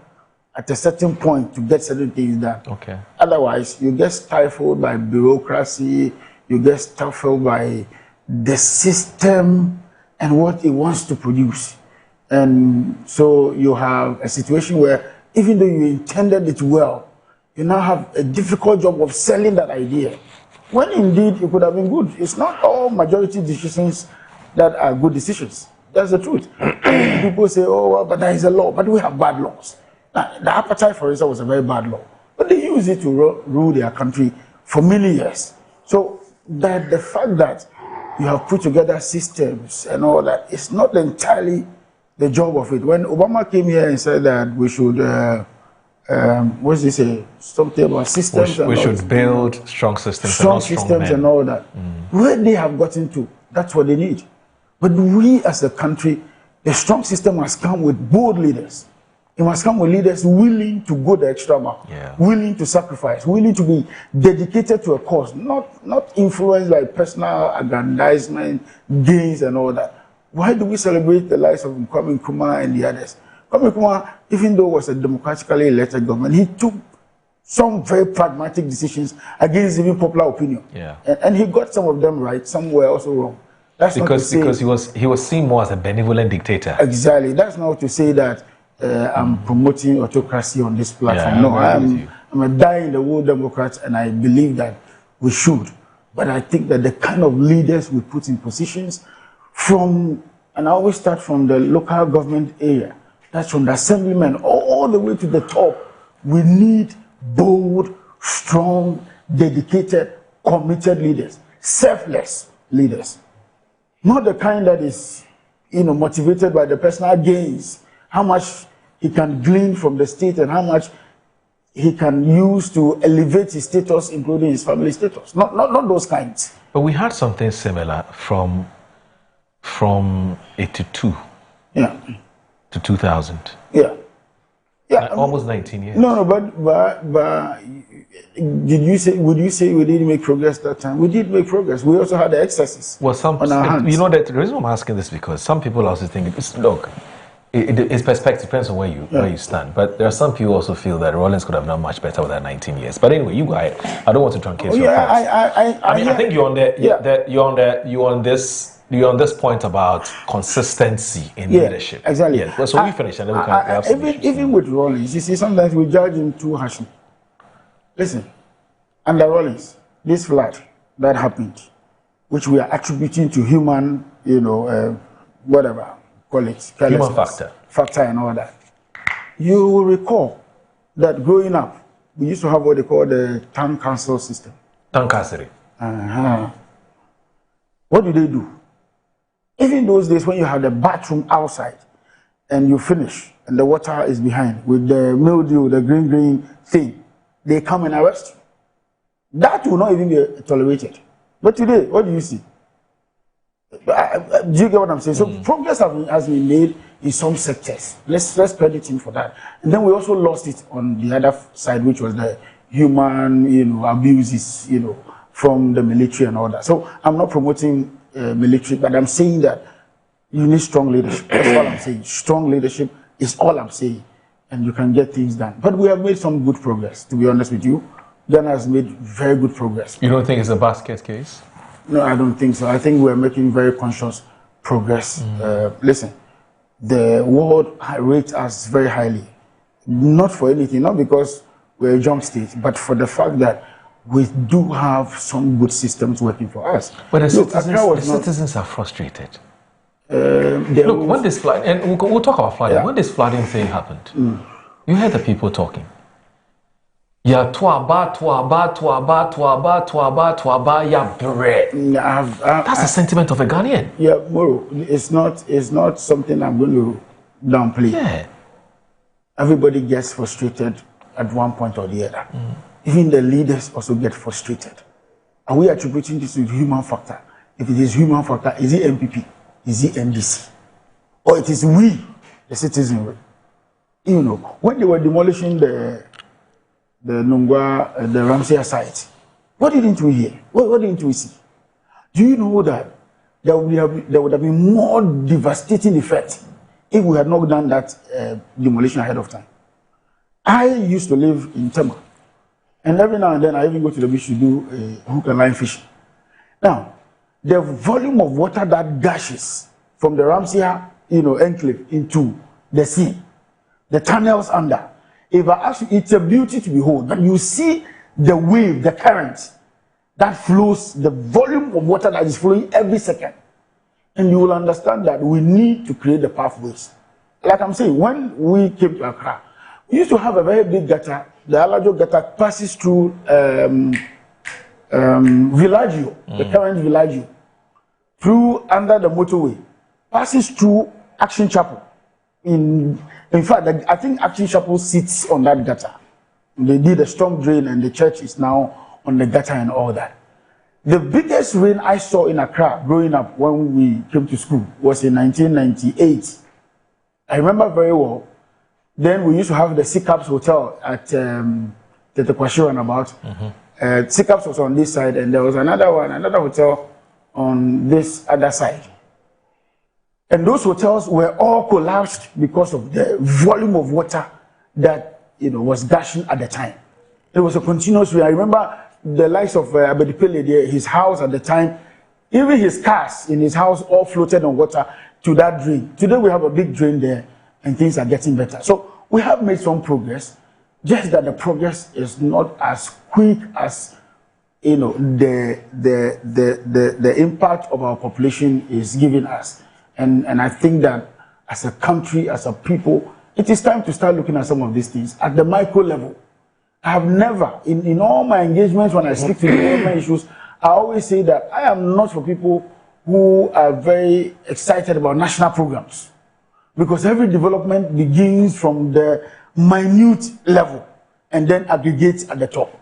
at a certain point to get certain things done. Okay. Otherwise, you get stifled by bureaucracy, you get stifled by the system and what it wants to produce. And so you have a situation where even though you intended it well, you now have a difficult job of selling that idea. When indeed it could have been good. It's not all majority decisions that are good decisions. That's the truth. People say, oh, well, but there is a law, but we have bad laws. Now, the appetite, for instance, was a very bad law. But they used it to rule their country for many years. So that the fact that you have put together systems and all that, it's not entirely the job of it. When Obama came here and said that we should, what's this say? Something about systems. We should build strong systems and all that. Where they have gotten to, that's what they need. But we as a country, the strong system must come with bold leaders. It must come with leaders willing to go the extra mile, willing to sacrifice, willing to be dedicated to a cause, not influenced by personal aggrandizement, gains and all that. Why do we celebrate the lives of Kwame Nkrumah and the others? Kwame Nkrumah, even though it was a democratically elected government, he took some very pragmatic decisions against even popular opinion. Yeah. And he got some of them right, some were also wrong. That's because he was seen more as a benevolent dictator. Exactly. That's not to say that I'm promoting autocracy on this platform. Yeah, I'm a die-in-the-wool Democrat, and I believe that we should. But I think that the kind of leaders we put in positions and I always start from the local government area, that's from the assemblyman all the way to the top. We need bold, strong, dedicated, committed leaders, selfless leaders. Not the kind that is, motivated by the personal gains, how much he can glean from the state and how much he can use to elevate his status, including his family status. Not those kinds. But we had something similar from 82 to 2000. Yeah. Almost 19 years. No, but would you say we didn't make progress that time? We did make progress. We also had the excesses on our hands. You know, that the reason I'm asking this because some people also think, look, it's perspective, depends on where you stand. But there are some people also feel that Rawlings could have done much better with that 19 years. But anyway, you guys, I don't want to truncate your points. I think you're on this point about consistency in leadership. Exactly. Yeah. So we finish and then we can have some even with Rawlings, you see, sometimes we judge him too harshly. Listen, under Rawlings, this flood that happened, which we are attributing to human, whatever, call it, human factor and all that. You will recall that growing up, we used to have what they call the town council system. Town council. What do they do? Even those days when you have the bathroom outside and you finish and the water is behind with the mildew, the green thing, they come and arrest you. That will not even be tolerated. But today, what do you see? Do you get what I'm saying? So progress has been made in some sectors. Let's credit him for that. And then we also lost it on the other side, which was the human, abuses, from the military and all that. So I'm not promoting military, but I'm saying that you need strong leadership. That's all I'm saying. Strong leadership is all I'm saying, and you can get things done. But we have made some good progress, to be honest with you. Ghana has made very good progress. You don't think it's a basket case? No, I don't think so. I think we're making very conscious progress. Listen, the world rates us very highly. Not for anything, not because we're a jump state, but for the fact that we do have some good systems working for us. But the citizens are frustrated. Look, when this flood, and we'll talk about flooding. When this flooding thing happened, you heard the people talking. Yeah, tuaba, yeah, bread. That's the sentiment of a Ghanaian. Yeah, Moro, it's not something I'm going to downplay. Yeah. Everybody gets frustrated at one point or the other. Even the leaders also get frustrated. Are we attributing this to the human factor? If it is human factor, is it MPP? Is it NDC? Or it is we, the citizenry? When they were demolishing the Nungwa, the Ramsey site, what didn't we hear? What didn't we see? Do you know that there would have been more devastating effect if we had not done that demolition ahead of time? I used to live in Tema, and every now and then I even go to the beach to do hook and line fishing. Now, the volume of water that gushes from the Ramsey, enclave into the sea, the tunnels under. If I ask you, it's a beauty to behold. But you see the wave, the current that flows, the volume of water that is flowing every second. And you will understand that we need to create the pathways. Like I'm saying, when we came to Accra, we used to have a very big gutter. The Alajo gutter passes through Villaggio, the current Villaggio, through under the motorway, passes through Action Chapel. In fact, I think Action Chapel sits on that gutter. They did a storm drain and the church is now on the gutter and all that. The biggest rain I saw in Accra growing up when we came to school was in 1998. I remember very well. Then we used to have the Sikaps Hotel at Tetequashi Runabout. Sikaps was on this side and there was another hotel on this other side. And those hotels were all collapsed because of the volume of water that was gushing at the time. It was a continuous way. I remember the likes of Abedi Pele there, his house at the time, even his cars in his house all floated on water to that drain. Today we have a big drain there and things are getting better. So we have made some progress, just that the progress is not as quick as the impact of our population is giving us. And I think that as a country, as a people, it is time to start looking at some of these things at the micro level. I have never, in all my engagements when I speak to development issues, I always say that I am not for people who are very excited about national programs. Because every development begins from the minute level and then aggregates at the top.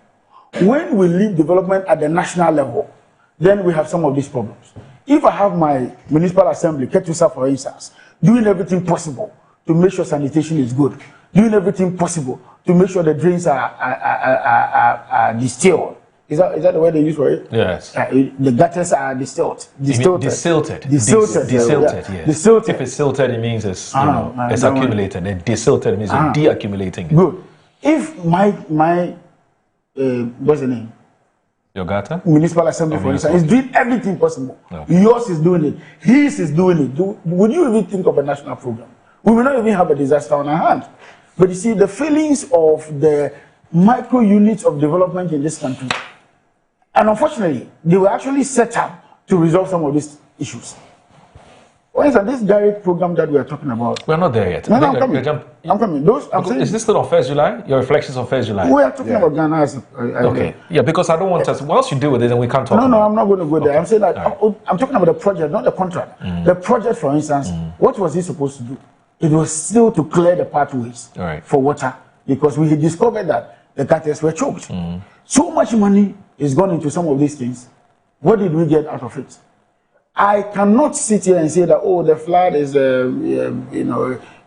When we leave development at the national level, then we have some of these problems. If I have my municipal assembly, Ketusa for instance, doing everything possible to make sure sanitation is good, doing everything possible to make sure the drains are distilled. Is that the word they use for it? Yes. The gutters are distilled. Desilted. Desilted. Yes. Desilted. If it's silted, it means it's it's accumulated. And desilted means you're deaccumulating. Good. If my what's the name? Your gutter? Municipal assembly, for instance, is doing everything possible. Okay. Yours is doing it. His is doing it. Would you even think of a national program? We will not even have a disaster on our hands. But you see, the feelings of the micro units of development in this country, and unfortunately, they were actually set up to resolve some of these issues. For instance, this direct program that we are talking about. We're not there yet. No, I'm coming. Is this still on 1st July? Your reflections on 1st July? We are talking about Ghana as okay. Yeah, because I don't want us. Once you deal with it, then we can't talk. No, I'm not going to go there. I'm saying that I'm talking about the project, not the contract. The project, for instance, what was he supposed to do? It was still to clear the pathways for water, because we had discovered that the gutters were choked. So much money is gone into some of these things. What did we get out of it? I cannot sit here and say that, oh, the flood is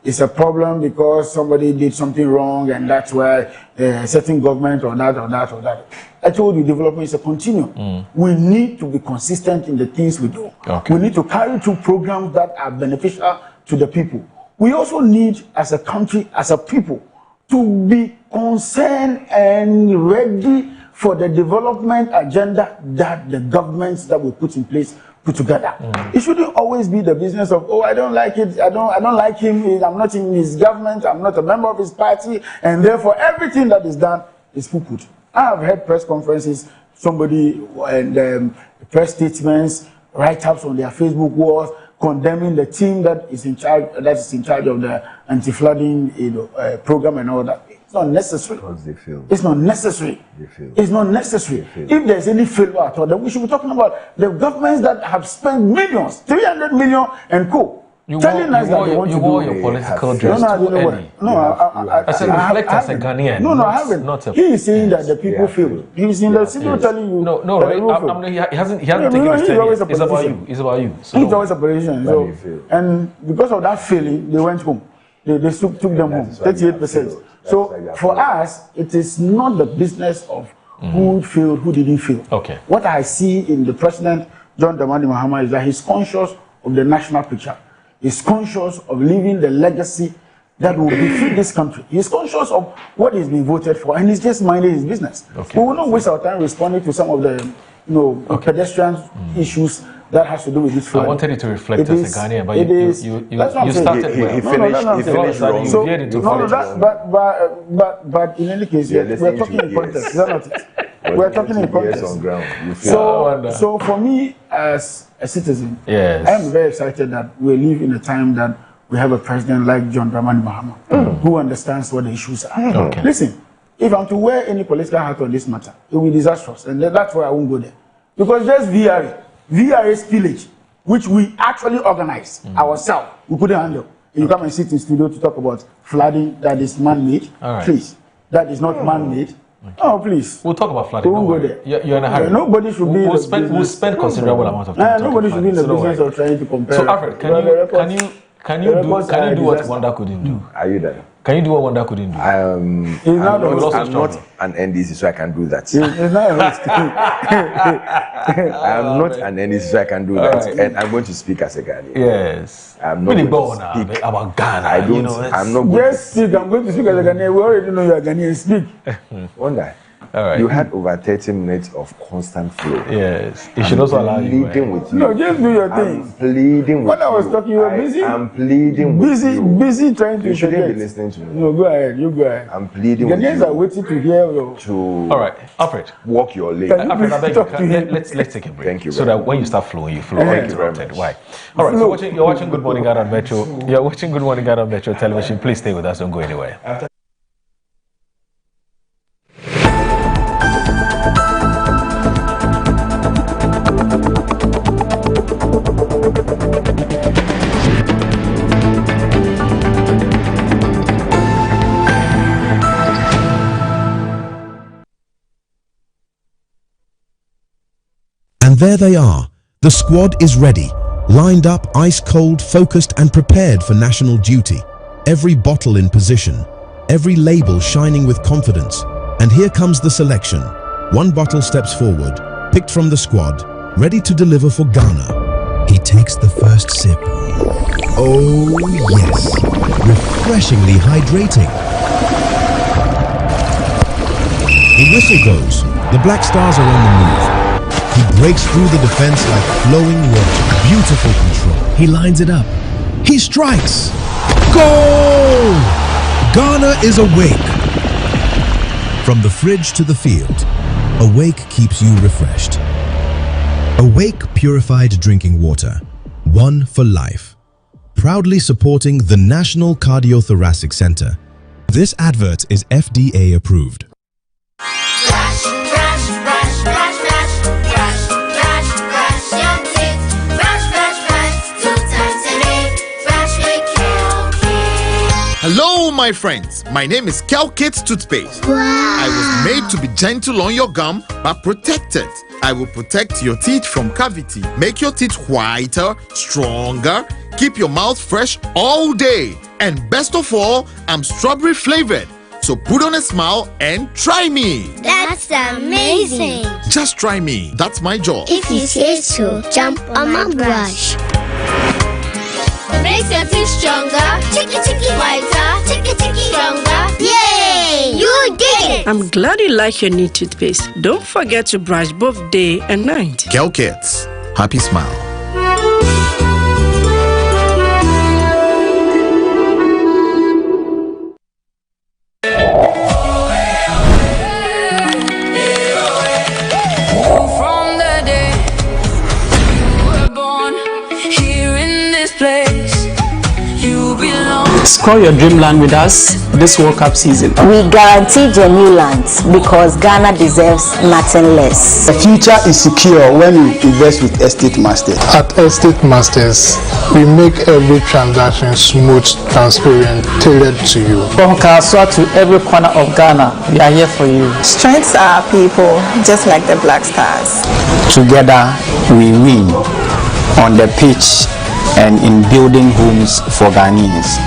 it's a problem because somebody did something wrong and that's why a certain government or that. I told you, development is a continuum. We need to be consistent in the things we do. We need to carry through programs that are beneficial to the people. We also need, as a country, as a people, to be concerned and ready for the development agenda that the governments that we put in place put together. It shouldn't always be the business of, oh, I don't like it, I don't like him, I'm not in his government, I'm not a member of his party, and therefore everything that is done is poo-pooed. I have heard press conferences, somebody and press statements, write-ups on their Facebook walls, condemning the team that is in charge of the anti-flooding program and all that. It's not necessary. It's not necessary. It's not necessary. If there's any failure at all, then we should be talking about the governments that have spent millions, 300 million and co. Telling us that they want to do your political dress too early. I said reflect as a Ghanaian. No, I haven't. He is saying that the people failed. He's in the city telling you. No, he hasn't taken his turn. It's about you. It's about you. He's always a politician. And because of that failing, they went home. They took them home, 38%. So for us, it is not the business of who failed, who didn't fail. Okay. What I see in the President, John Dramani Mahama, is that he's conscious of the national picture. He's conscious of leaving the legacy that will befit this country. He's conscious of what he's been voted for, and he's just minding his business. Okay. We will not waste our time responding to some of the pedestrian issues that has to do with this flood. I wanted you to reflect as a Ghanaian, but you started well. He finished wrong. You veered into politics. But in any case, we're talking in context. Is that not it? We're talking in context. So for me, as a citizen, I am very excited that we live in a time that we have a president like John Dramani Mahama, who understands what the issues are. Listen, if I'm to wear any political hat on this matter, it will be disastrous, and that's why I won't go there. Because there's VRA spillage, which we actually organized ourselves, we couldn't handle. You come and sit in studio to talk about flooding that is man-made. Please, that is not man-made. Oh, please. We'll talk about flooding. We won't go there. You're in a hurry. Nobody should be. We'll spend considerable amount of time. Nobody should be in the business of trying to compare. So, Alfred, can you do what Wanda couldn't do? Are you there? Can you do what Wanda couldn't do? I'm not an NDC, so I can do that. I'm not an NDC, so I can do that. And I'm going to speak as a Ghanaian. Yes. I'm not going to speak about Ghana. I'm not going to speak. I'm going to speak as a Ghanaian. We already know you are Ghanaian. Speak. Wanda, All right. You had over 30 minutes of constant flow. Yes. It should also allow you. With you. No, just do your thing. I'm pleading with when I was talking, you were busy. I'm pleading with you. Busy trying to. You shouldn't be listening to me. No, go ahead. You go ahead. I'm pleading with you. The are waiting to hear you. All right, Alfred. Walk your lane. Alfred, I beg let's take a break. Thank you. So that when you start flowing, you flow. Thank you very much. Why? All right. So you're watching Good Morning Ghana on Metro. You're watching Good Morning Ghana on Metro Television. Please stay with us. Don't go anywhere. And there they are. The squad is ready, lined up, ice cold, focused and prepared for national duty. Every bottle in position, every label shining with confidence. And here comes the selection. One bottle steps forward, picked from the squad, ready to deliver for Ghana. He takes the first sip. Oh yes, refreshingly hydrating. The whistle goes. The Black Stars are on the move. He breaks through the defense like flowing water. Beautiful control. He lines it up. He strikes. Goal! Ghana is awake. From the fridge to the field, Awake keeps you refreshed. Awake purified drinking water. One for life. Proudly supporting the National Cardiothoracic Center. This advert is FDA approved. Hello, my friends. My name is Kelkit Toothpaste. Wow. I was made to be gentle on your gum, but protected. I will protect your teeth from cavity, make your teeth whiter, stronger, keep your mouth fresh all day. And best of all, I'm strawberry flavored. So put on a smile and try me. That's amazing. Just try me. That's my job. If you say so, jump on my brush. Makes your teeth stronger, chicky whiter, chicky stronger. Yay! You did it! I'm glad you like your new toothpaste. Don't forget to brush both day and night. Kelkits, happy smile. From the day you were born here in this place. Score your dreamland with us this World Cup season. We guarantee genuine lands because Ghana deserves nothing less. The future is secure when you invest with Estate Masters. At Estate Masters, we make every transaction smooth, transparent, tailored to you. From Kaswa to every corner of Ghana, we are here for you. Strengths are people, just like the Black Stars. Together, we win on the pitch and in building homes for Ghanaians.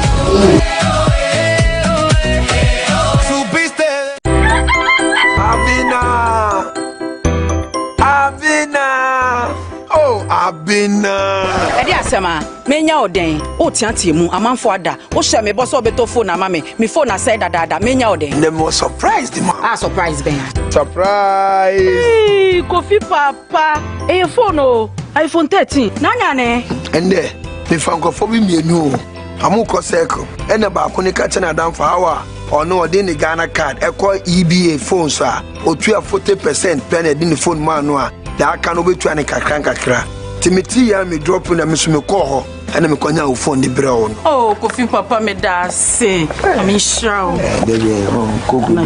Edi asema menya oden o tiantie mu amanfo ada o hye me boso beto phone na mame me phone na say dada menya oden the most surprised man. Surprise ben Surprise. Hey, Kofi papa phone o iPhone 13 nanya ne ende me fankofo bi mienu amuko circle ene ba ko ne ka chena dan for hour ono odi ni Ghana card eko EBA phone so a otua 40% pen edi ni phone man no a da aka no betua ne kakra timiti ya me drop na me so me call ho ene me konya wo phone di bre wo no. Oh Kofi papa me da say I'm sure ko good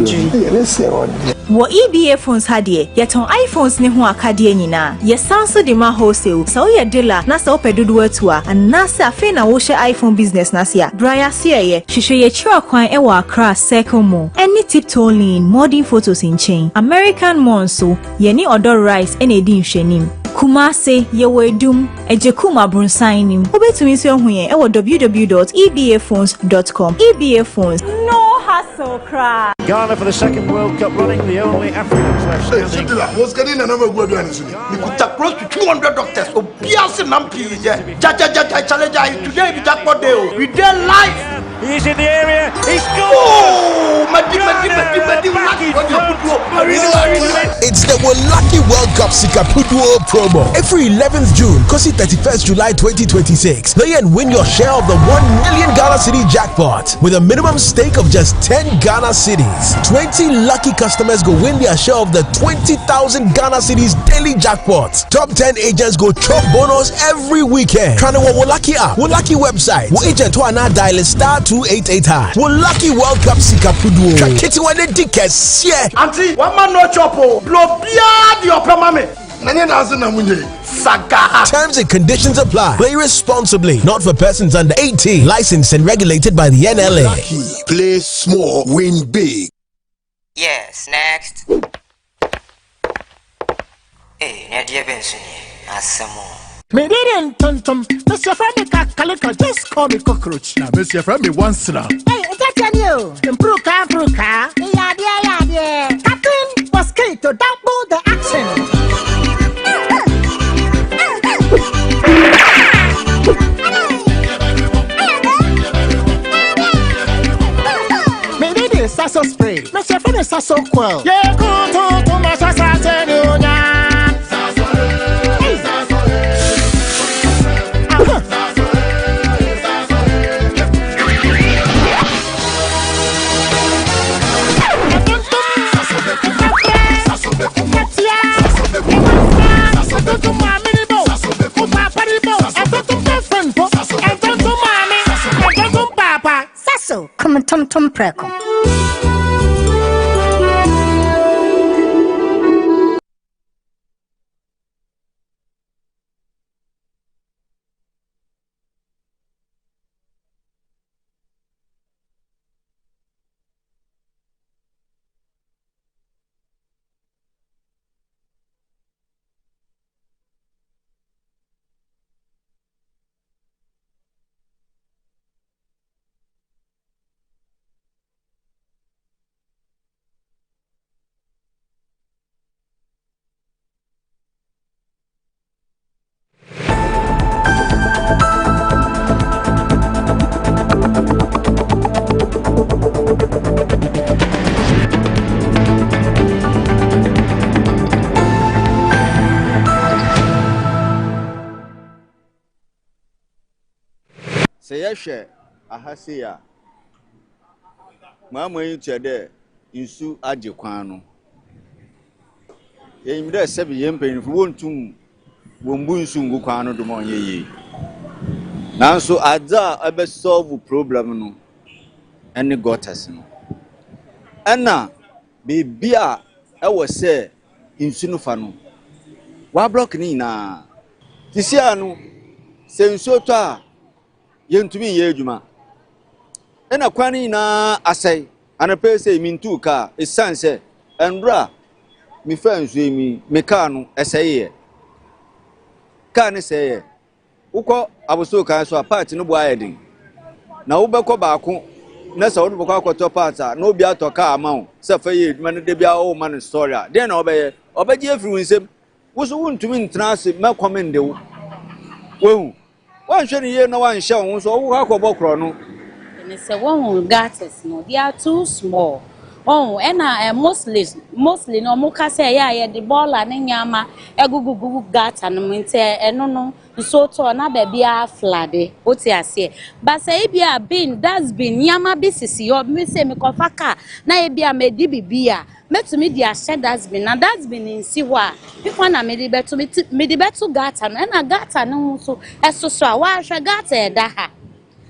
wo EBA phones hadie yeton iPhones ne ho akade nyina ye sanso de ma wholesale so ye dealer na so pedodo atua na se afi na wo hye iPhone business na se a braya se ye hwehwe ye chiro kwan e wa Accra Circle Mall any tiptoe lane modern photos in chain American Monso ye ni odor rice ene edi nhwenim Kumase ye wedum ejekuma brunsan nim obetumi so hu ye e wo www.ebaphones.com EBA phones no hassle cry. Ghana for the second World Cup running, the only Africans left standing. Was getting another good one. We could take close to 200 doctors. Today we jackpot day. We did live He's in the area. He's gone. Oh, It's the Wolaki World Cup Sikapuduo promo. Every 11th June, Kosi 31st July 2026. Play and win your share of the 1 million Ghana City jackpot with a minimum stake of just 10 Ghana Cities. 20 lucky customers go win their share of the 20,000 Ghana Cities daily jackpot. Top 10 agents go chop bonus every weekend. Trying to Wolaki app, Wolaki website. Wo agent to ana dial *288#. Wolaki World Cup Sikapuduo. Kakiti wane dikes, yeah. Auntie, one man no chopo. Blow beard your mame. Nanya doesn't know Saga. Terms and conditions apply. Play responsibly. Not for persons under 18. Licensed and regulated by the NLA. Lucky. Play small, win big. Yes, next. Hey, Nadia Benson. Asamo. Me didn't tum. Mr. Friendly Calico, just call me cockroach. Now, Mr. Friendly once now. Hey, that's you. Improve car. Yeah. Captain was key to double the action. Me did this sasso spray. Mr. Friendly sasso quell. Yeah, go to my sasso. Come on, Tom Preco. Sayashe Ahasia Mama you today insu aje kwano ye imde sebe yempen fu wontum wombu insu ngu kwano do mo yeye nanso adza abe solve problem no ene gutters no ana bibia ewo se insu no fa no wa block ni na tisia no se insu to a yentumi ye adwuma ena kwani na asai anape se mintu ka esanse endra mi fansu emi me ka no eseye ka ne seye ukọ aboso kan so apart no bo ayedin na wo bekọ baako na sa wo bekọ akoto part a na obi atoka amawo se fa ye adwuma no de bia o man story a den na obeye obeje afiri winsem wo so wontumi ntena ase me comment de wo one shouldn't hear no one show, so who have a bokrono. And it's a one gatters, no, they are too small. Oh, and I mostly no muka say, yeah, the ball and yama, a gugu gat and winter, and no, so to another be a fladdy, what I say. But say, be a bin, that's been yama business, your miss me kofaka, na be a medibi beer. Met to me, dear said that's been, and that's been in Siwa. If one I made it to me, the better gat and a gat and so as so why I got that.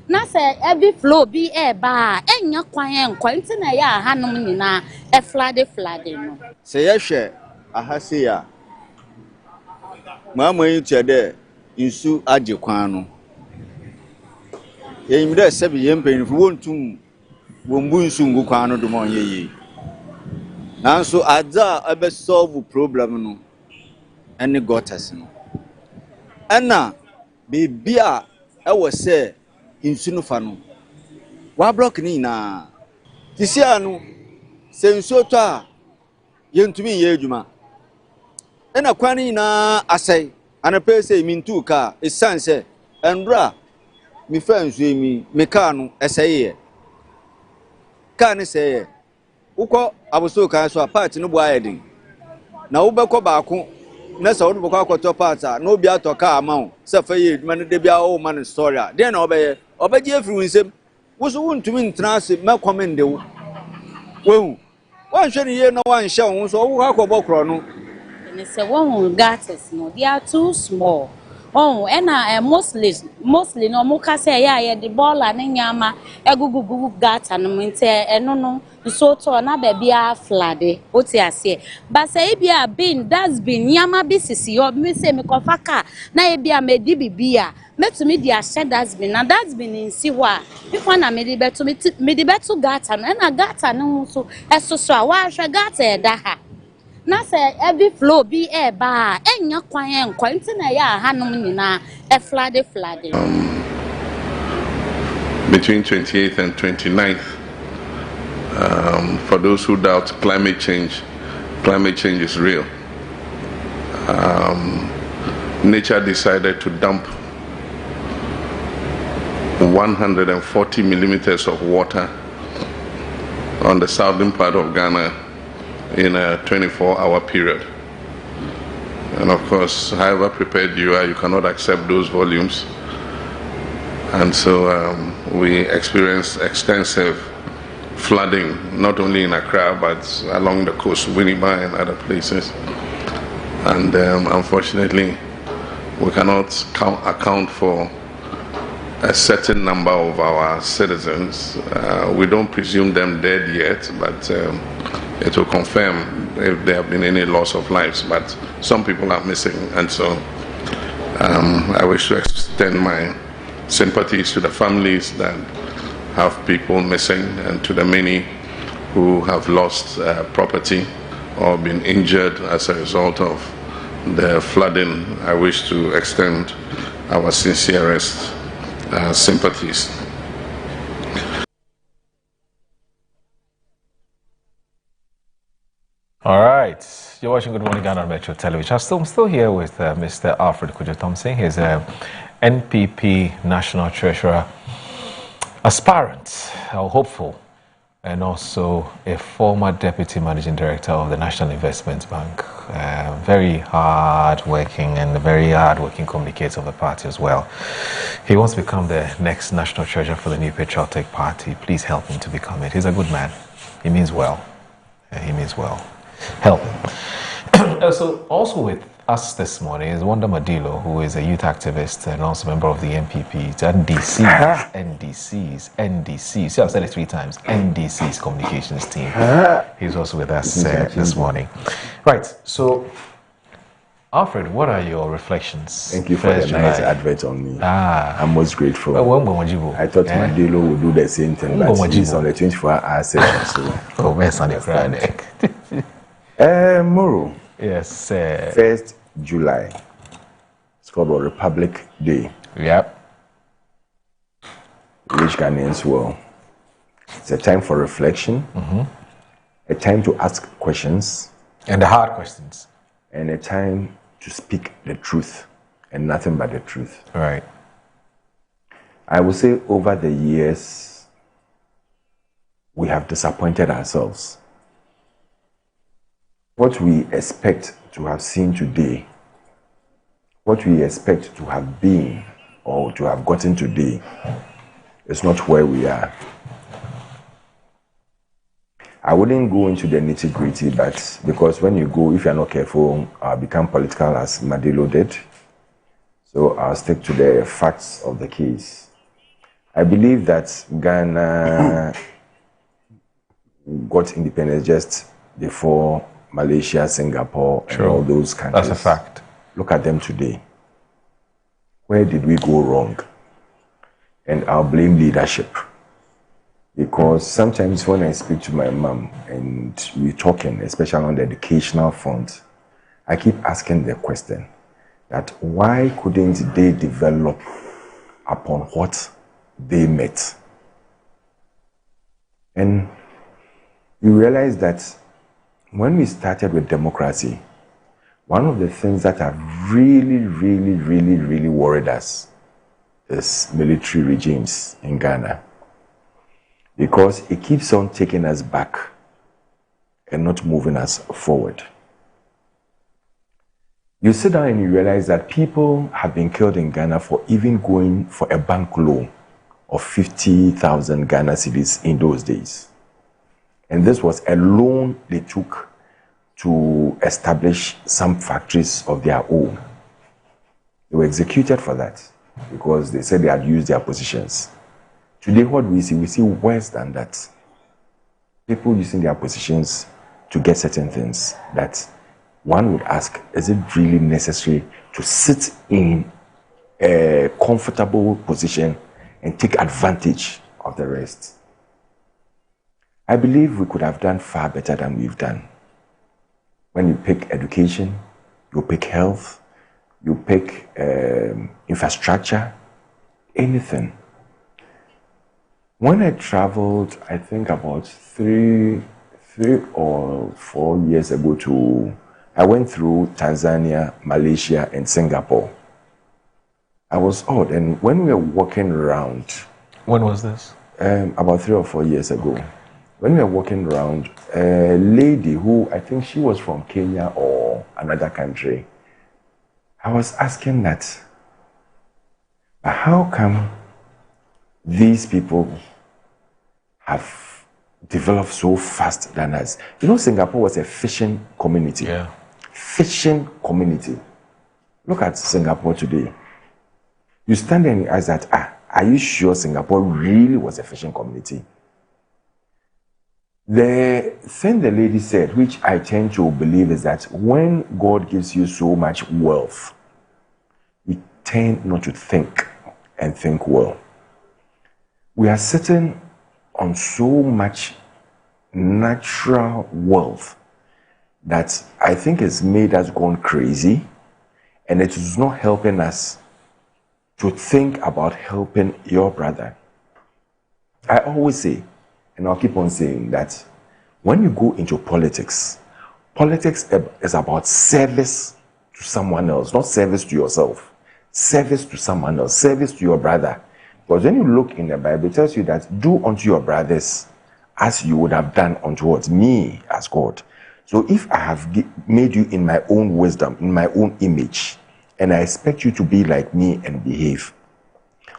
Na say every flow be a bar, and your quiet, quaintin a ya, Hanumina, a fladdy. No. Say, Yashe Ahasia Mama you today insu aje kwano. Ye imde sebe yempen fu wontum wombu insu ngu kwano do mo yeye. Nanso adza abe solve problem no ene gutters no. Ana bibia ewo se insu no fa no. Wa block ni na. Tisia no se insu to a yentumi ye adwuma. Ena kwani na asai anape se mintu ka esanse endra me friends we me car no ɛsɛyɛ car ne sɛyɛ wokɔ aboso kan so a part no bo ayɛden na wobɛkɔ baako na sɛ wode bɛkɔ akɔtɔ part a na obi atɔ car ama wo sɛ fa yɛ adwuma no de bia wo ma no story a deɛ na ɔbɛyɛ afiri wo nsɛm wo so wontumi ntena ase mɛkɔmende wo wohu wanhwɛ ne yie na wanhyɛ wo so wo akɔbɔ korɔ no ne sɛ wɔn gutters no they are too small. Oh, and mostly no more say yeah the ball and nyama egugugu gata no minte no so to na baby a flood what you say but say be a bin that's been nyama bisisi yo me say me kofa car na e bia me di bibia me to me dia shed that's been na that's been in siwa before na me di beto gata no na gata no so eso so a wa hwe gata e da ha na say every flow be air ba enya kwan enkwa nti na ya hanom nyina e flood between 28th and 29th. For those who doubt climate change is real. Nature decided to dump 140 millimeters of water on the southern part of Ghana in a 24-hour period. And of course, however prepared you are, you cannot accept those volumes. And so we experienced extensive flooding, not only in Accra, but along the coast, Winneba and other places. And unfortunately, we cannot account for a certain number of our citizens. We don't presume them dead yet, but it will confirm if there have been any loss of lives. But some people are missing, and so I wish to extend my sympathies to the families that have people missing and to the many who have lost property or been injured as a result of the flooding. I wish to extend our sincerest sympathies. All right, you're watching Good Morning Ghana on Metro Television. I'm still here with Mr. Alfred Kojo Thompson. He's a NPP National Treasurer aspirant, or hopeful, and also a former Deputy Managing Director of the National Investment Bank. Very hard-working and a very hard-working communicator of the party as well. He wants to become the next National Treasurer for the New Patriotic Party. Please help him to become it. He's a good man. He means well. He means well. Help. So also with us this morning is Wanda Madilo, who is a youth activist and also member of the NPP, NDC's. See, I've said it 3 times. NDC's communications team. He's also with us this morning. Right. So, Alfred, what are your reflections? Thank you for the nice advert on me. I'm most grateful. I thought Madilo would do the same thing, but he's on the 24-hour session. So. Tomorrow. Yes, 1st July. It's called Republic Day. Yep. Which Ghanaians will. It's a time for reflection, a time to ask questions. And the hard questions. And a time to speak the truth and nothing but the truth. Right. I would say over the years, we have disappointed ourselves. What we expect to have seen today, what we expect to have been or to have gotten today, is not where we are. I wouldn't go into the nitty-gritty, but because when you go, if you're not careful, I'll become political as Madilo did. So I'll stick to the facts of the case. I believe that Ghana got independence just before Malaysia, Singapore, and all those countries. That's a fact. Look at them today. Where did we go wrong? And I'll blame leadership. Because sometimes when I speak to my mom and we're talking, especially on the educational front, I keep asking the question that why couldn't they develop upon what they met? And you realize that when we started with democracy, one of the things that have really worried us is military regimes in Ghana, because it keeps on taking us back and not moving us forward. You sit down and you realize that people have been killed in Ghana for even going for a bank loan of 50,000 Ghana cedis in those days. And this was a loan they took to establish some factories of their own. They were executed for that because they said they had used their positions. Today, what we see worse than that. People using their positions to get certain things that one would ask, is it really necessary to sit in a comfortable position and take advantage of the rest? I believe we could have done far better than we've done. When you pick education, you pick health, you pick infrastructure, anything. When I traveled, I think about three or 4 years ago I went through Tanzania, Malaysia, and Singapore. I was odd, and when we were walking around... When was this? About 3 or 4 years ago. When we were walking around, a lady who, I think she was from Kenya or another country, I was asking that, but how come these people have developed so fast than us? You know, Singapore was a fishing community. Yeah. Fishing community. Look at Singapore today. You stand there and you ask that, are you sure Singapore really was a fishing community? The thing the lady said, which I tend to believe, is that when God gives you so much wealth, you tend not to think and think well. We are sitting on so much natural wealth that I think has made us gone crazy, and it is not helping us to think about helping your brother. I always say, and I'll keep on saying, that when you go into politics, politics is about service to someone else, not service to yourself. Service to someone else, service to your brother. Because when you look in the Bible, it tells you that do unto your brothers as you would have done unto me as God. So if I have made you in my own wisdom, in my own image, and I expect you to be like me and behave,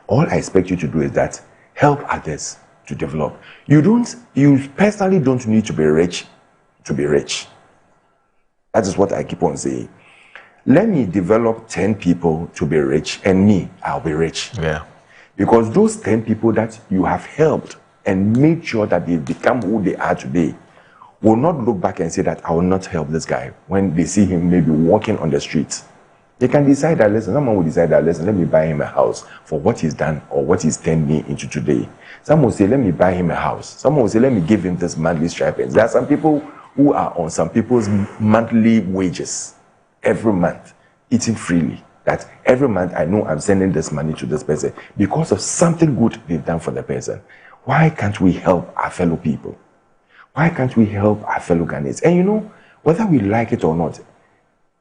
all I expect you to do is that help others to develop. You personally don't need to be rich to be rich. That is what I keep on saying. Let me develop 10 people to be rich, and me, I'll be rich. Yeah. Because those 10 people that you have helped and made sure that they become who they are today will not look back and say that I will not help this guy when they see him maybe walking on the streets. They can decide that, listen, someone will decide that, listen, let me buy him a house for what he's done or what he's turned me into today. Some will say, let me buy him a house. Someone will say, let me give him this monthly stipends. There are some people who are on some people's monthly wages every month, eating freely. That every month I know I'm sending this money to this person because of something good they've done for the person. Why can't we help our fellow people? Why can't we help our fellow Ghanaians? And you know, whether we like it or not,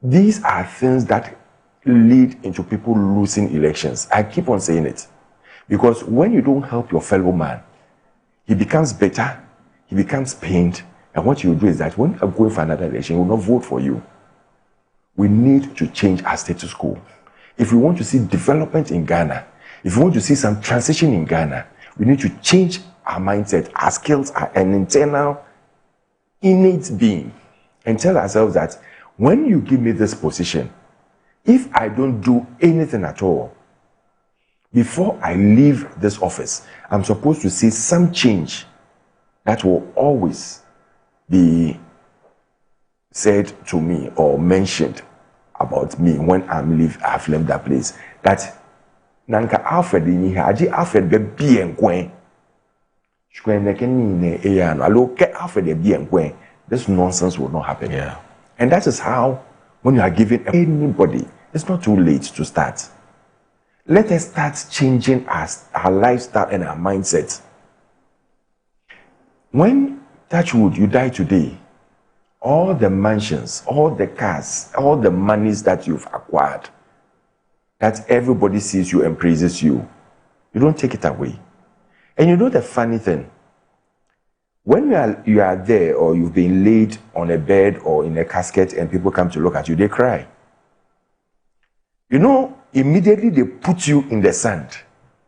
these are things that lead into people losing elections. I keep on saying it. Because when you don't help your fellow man, he becomes bitter, he becomes pained, and what you do is that when you are going for another election, he will not vote for you. We need to change our status quo. If we want to see development in Ghana, if we want to see some transition in Ghana, we need to change our mindset, our skills, an internal, innate being, and tell ourselves that when you give me this position, if I don't do anything at all, before I leave this office, I'm supposed to see some change that will always be said to me or mentioned about me when I've left that place. That Nanka Alfred in here, Aji Alfred be bien gwen. This nonsense will not happen. Yeah. And that is how, when you are giving anybody, it's not too late to start. Let us start changing our lifestyle and our mindset. When, touch wood, you die today, all the mansions, all the cars, all the monies that you've acquired, that everybody sees you and praises you, You don't take it away. And you know the funny thing? When you are there or you've been laid on a bed or in a casket and people come to look at you, they cry. You know, immediately they put you in the sand.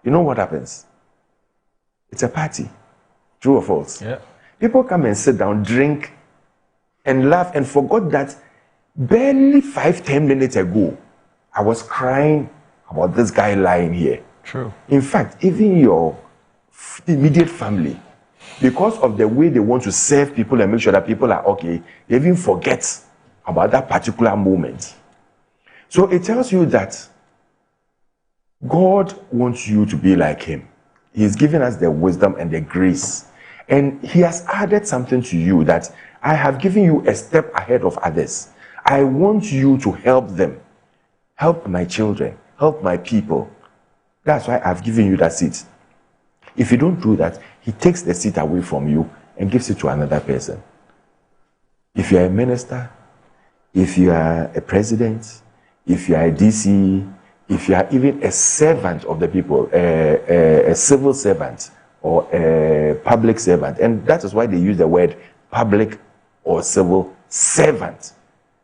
You know what happens? It's a party. True or false? Yeah. People come and sit down, drink, and laugh, and forgot that barely 5-10 minutes ago, I was crying about this guy lying here. True. In fact, even your immediate family, because of the way they want to serve people and make sure that people are okay, they even forget about that particular moment. So it tells you that God wants you to be like him. He's given us the wisdom and the grace. And he has added something to you that I have given you a step ahead of others. I want you to help them. Help my children. Help my people. That's why I've given you that seat. If you don't do that, he takes the seat away from you and gives it to another person. If you are a minister, if you are a president, if you are a DC, if you are even a servant of the people, a civil servant or a public servant, and that is why they use the word public or civil servant,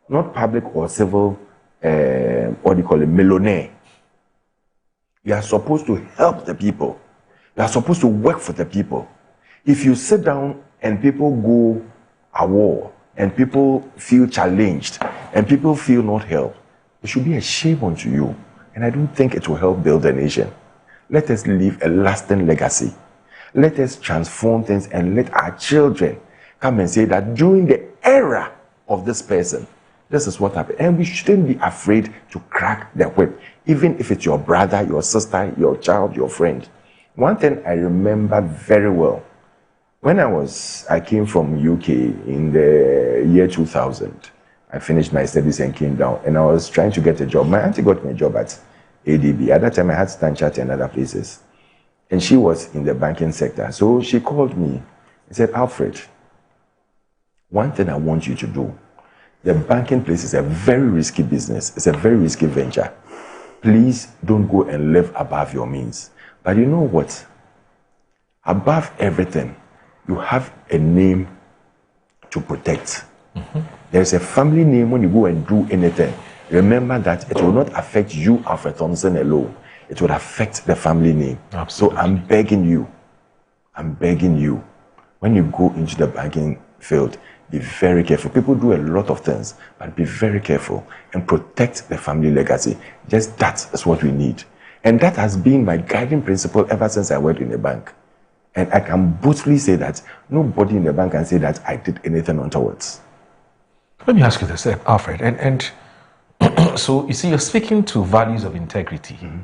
not public or civil, what do you call it, millionaire. You are supposed to help the people. You are supposed to work for the people. If you sit down and people go a war and people feel challenged and people feel not helped, it should be a shame unto you. And I don't think it will help build a nation. Let us leave a lasting legacy. Let us transform things and let our children come and say that during the era of this person, this is what happened. And we shouldn't be afraid to crack the whip, even if it's your brother, your sister, your child, your friend. One thing I remember very well, when I came from UK in the year 2000, I finished my studies and came down, and I was trying to get a job. My auntie got me a job at ADB. At that time, I had Stan Chartered and other places. And she was in the banking sector. So she called me and said, Alfred, one thing I want you to do. The banking place is a very risky business. It's a very risky venture. Please don't go and live above your means. But you know what? Above everything, you have a name to protect. Mm-hmm. There's a family name when you go and do anything. Remember that it will not affect you, Alfred Thompson, alone. It will affect the family name. Absolutely. So I'm begging you, when you go into the banking field, be very careful. People do a lot of things, but be very careful and protect the family legacy. Just that is what we need. And that has been my guiding principle ever since I worked in a bank. And I can boldly say that nobody in the bank can say that I did anything untowards. Let me ask you this, Alfred. And so you see, you're speaking to values of integrity, mm-hmm.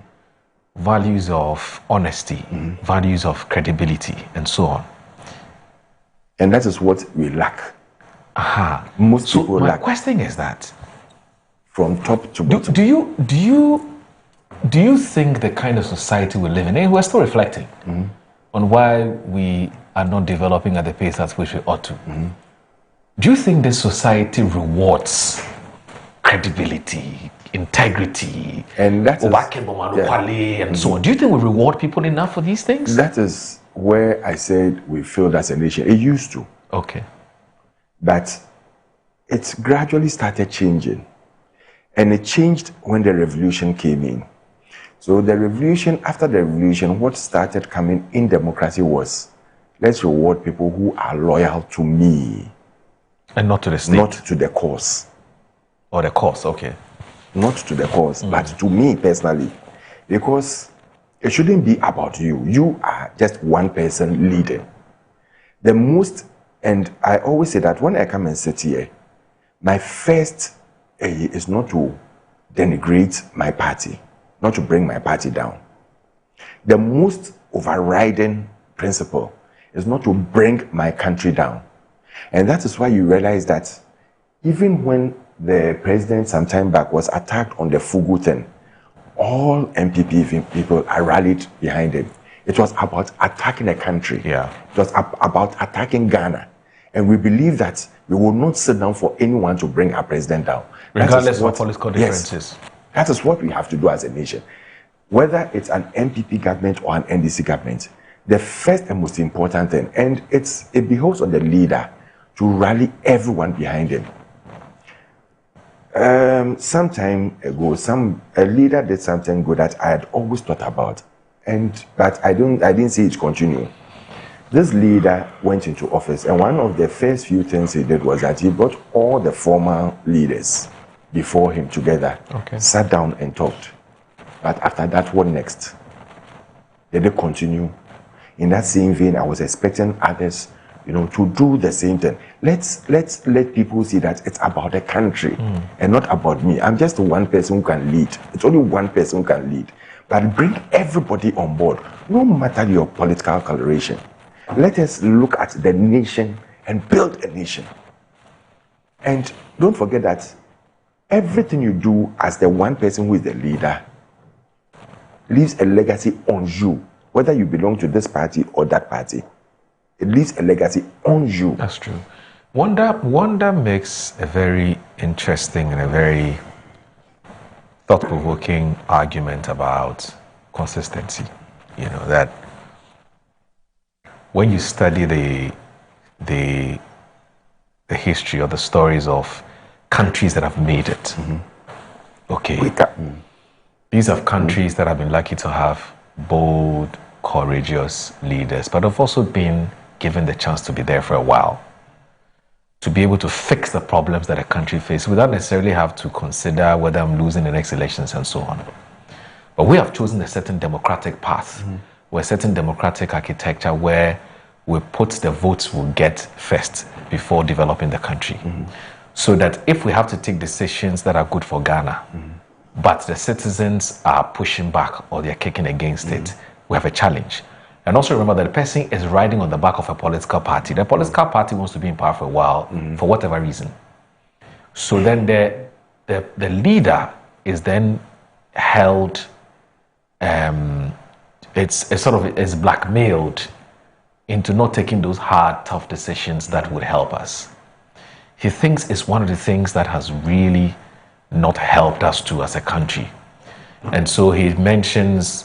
values of honesty, mm-hmm. values of credibility, and so on. And that is what we lack. Aha. Most people lack. My question is that from top to bottom. Do you think the kind of society we live in, and we're still reflecting mm-hmm. on why we are not developing at the pace at which we ought to? Mm-hmm. Do you think this society rewards credibility, integrity, and that is, and so on? Do you think we reward people enough for these things? That is where I said we failed as a nation. It used to. Okay. But it gradually started changing. And it changed when the revolution came in. So the revolution, after the revolution, what started coming in democracy was, let's reward people who are loyal to me. And not to the state? Not to the cause. Or the cause, okay. Not to the cause, but to me personally. Because it shouldn't be about you. You are just one person leading. The most, and I always say that when I come and sit here, my first is not to denigrate my party, not to bring my party down. The most overriding principle is not to bring my country down. And that is why you realize that even when the president some time back was attacked on the Fugu thing, all MPP people are rallied behind him. It was about attacking a country. Yeah. It was about attacking Ghana. And we believe that we will not sit down for anyone to bring our president down. Regardless of political differences. Yes, that is what we have to do as a nation. whether it's an MPP government or an NDC government, the first and most important thing, and it behoves on the leader to rally everyone behind him. Some time ago, a leader did something good that I had always thought about, but I didn't see it continue. This leader went into office, and one of the first few things he did was that he brought all the former leaders before him together, sat down and talked. But after that, what next? Did they continue? In that same vein, I was expecting others, to do the same thing. Let's let people see that it's about the country and not about me. I'm just one person who can lead. It's only one person who can lead. But bring everybody on board, no matter your political coloration. Let us look at the nation and build a nation. And don't forget that everything you do as the one person who is the leader leaves a legacy on you, whether you belong to this party or that party. It leaves a legacy on you. That's true. Wanda makes a very interesting and a very thought-provoking argument about consistency. That when you study the history or the stories of countries that have made it, these are countries that have been lucky to have bold, courageous leaders, but have also been given the chance to be there for a while, to be able to fix the problems that a country faces without necessarily have to consider whether I'm losing the next elections and so on. But we have chosen a certain democratic path, or a certain democratic architecture where we put the votes we'll get first before developing the country. So that if we have to take decisions that are good for Ghana, but the citizens are pushing back or they're kicking against it, we have a challenge. And also remember that the person is riding on the back of a political party. The political party wants to be in power for a while, for whatever reason. So then the leader is then held, it's blackmailed into not taking those hard, tough decisions that would help us. He thinks it's one of the things that has really not helped us too as a country. And so he mentions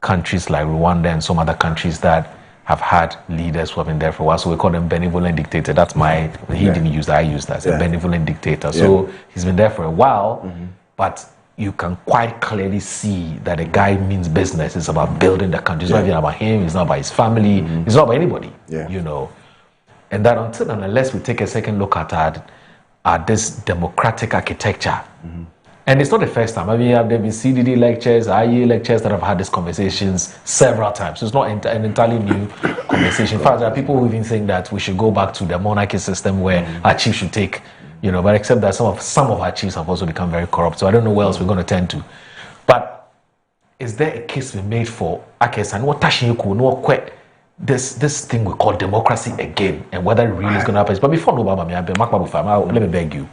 countries like Rwanda and some other countries that have had leaders who have been there for a while. So we call them benevolent dictator. That's he didn't use that, I used that. It's a benevolent dictator. So he's been there for a while, but you can quite clearly see that the guy means business. It's about building the country. It's not even about him. It's not about his family. It's not about anybody, And that until and unless we take a second look at this democratic architecture, and it's not the first time. I mean, there have been CDD lectures, IE lectures that have had these conversations several times. So it's not an entirely new conversation. In fact, there are people who even think that we should go back to the monarchy system where our chief should take, but except that some of our chiefs have also become very corrupt. So I don't know where else we're going to turn to. But is there a case we made for this thing we call democracy again, and whether it really is going to happen? But before let me beg you.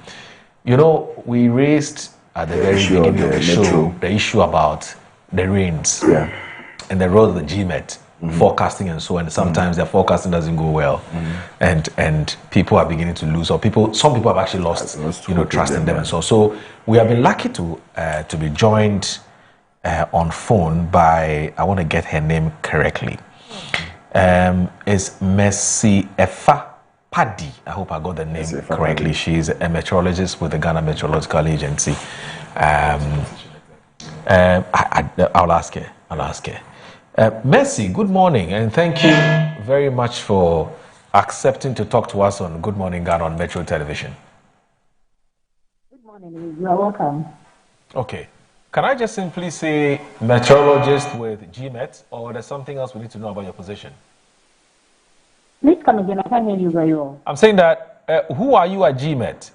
We raised at the very beginning of the show the issue about the rains and the role of the GMET, forecasting and so on. Sometimes their forecasting doesn't go well, and people are beginning to lose, or some people have actually lost trust in them and so on. So we have been lucky to be joined on phone by, I want to get her name correctly, is Mercy Efa Paddy. I hope I got the name correctly. She's a meteorologist with the Ghana Meteorological Agency. I'll ask her. Mercy, good morning, and thank you very much for accepting to talk to us on Good Morning Ghana on Metro Television. Good morning. You're welcome. Okay. Can I just simply say meteorologist with GMET, or there's something else we need to know about your position? Please come again. I can't hear you very well. I'm saying that, who are you at GMET?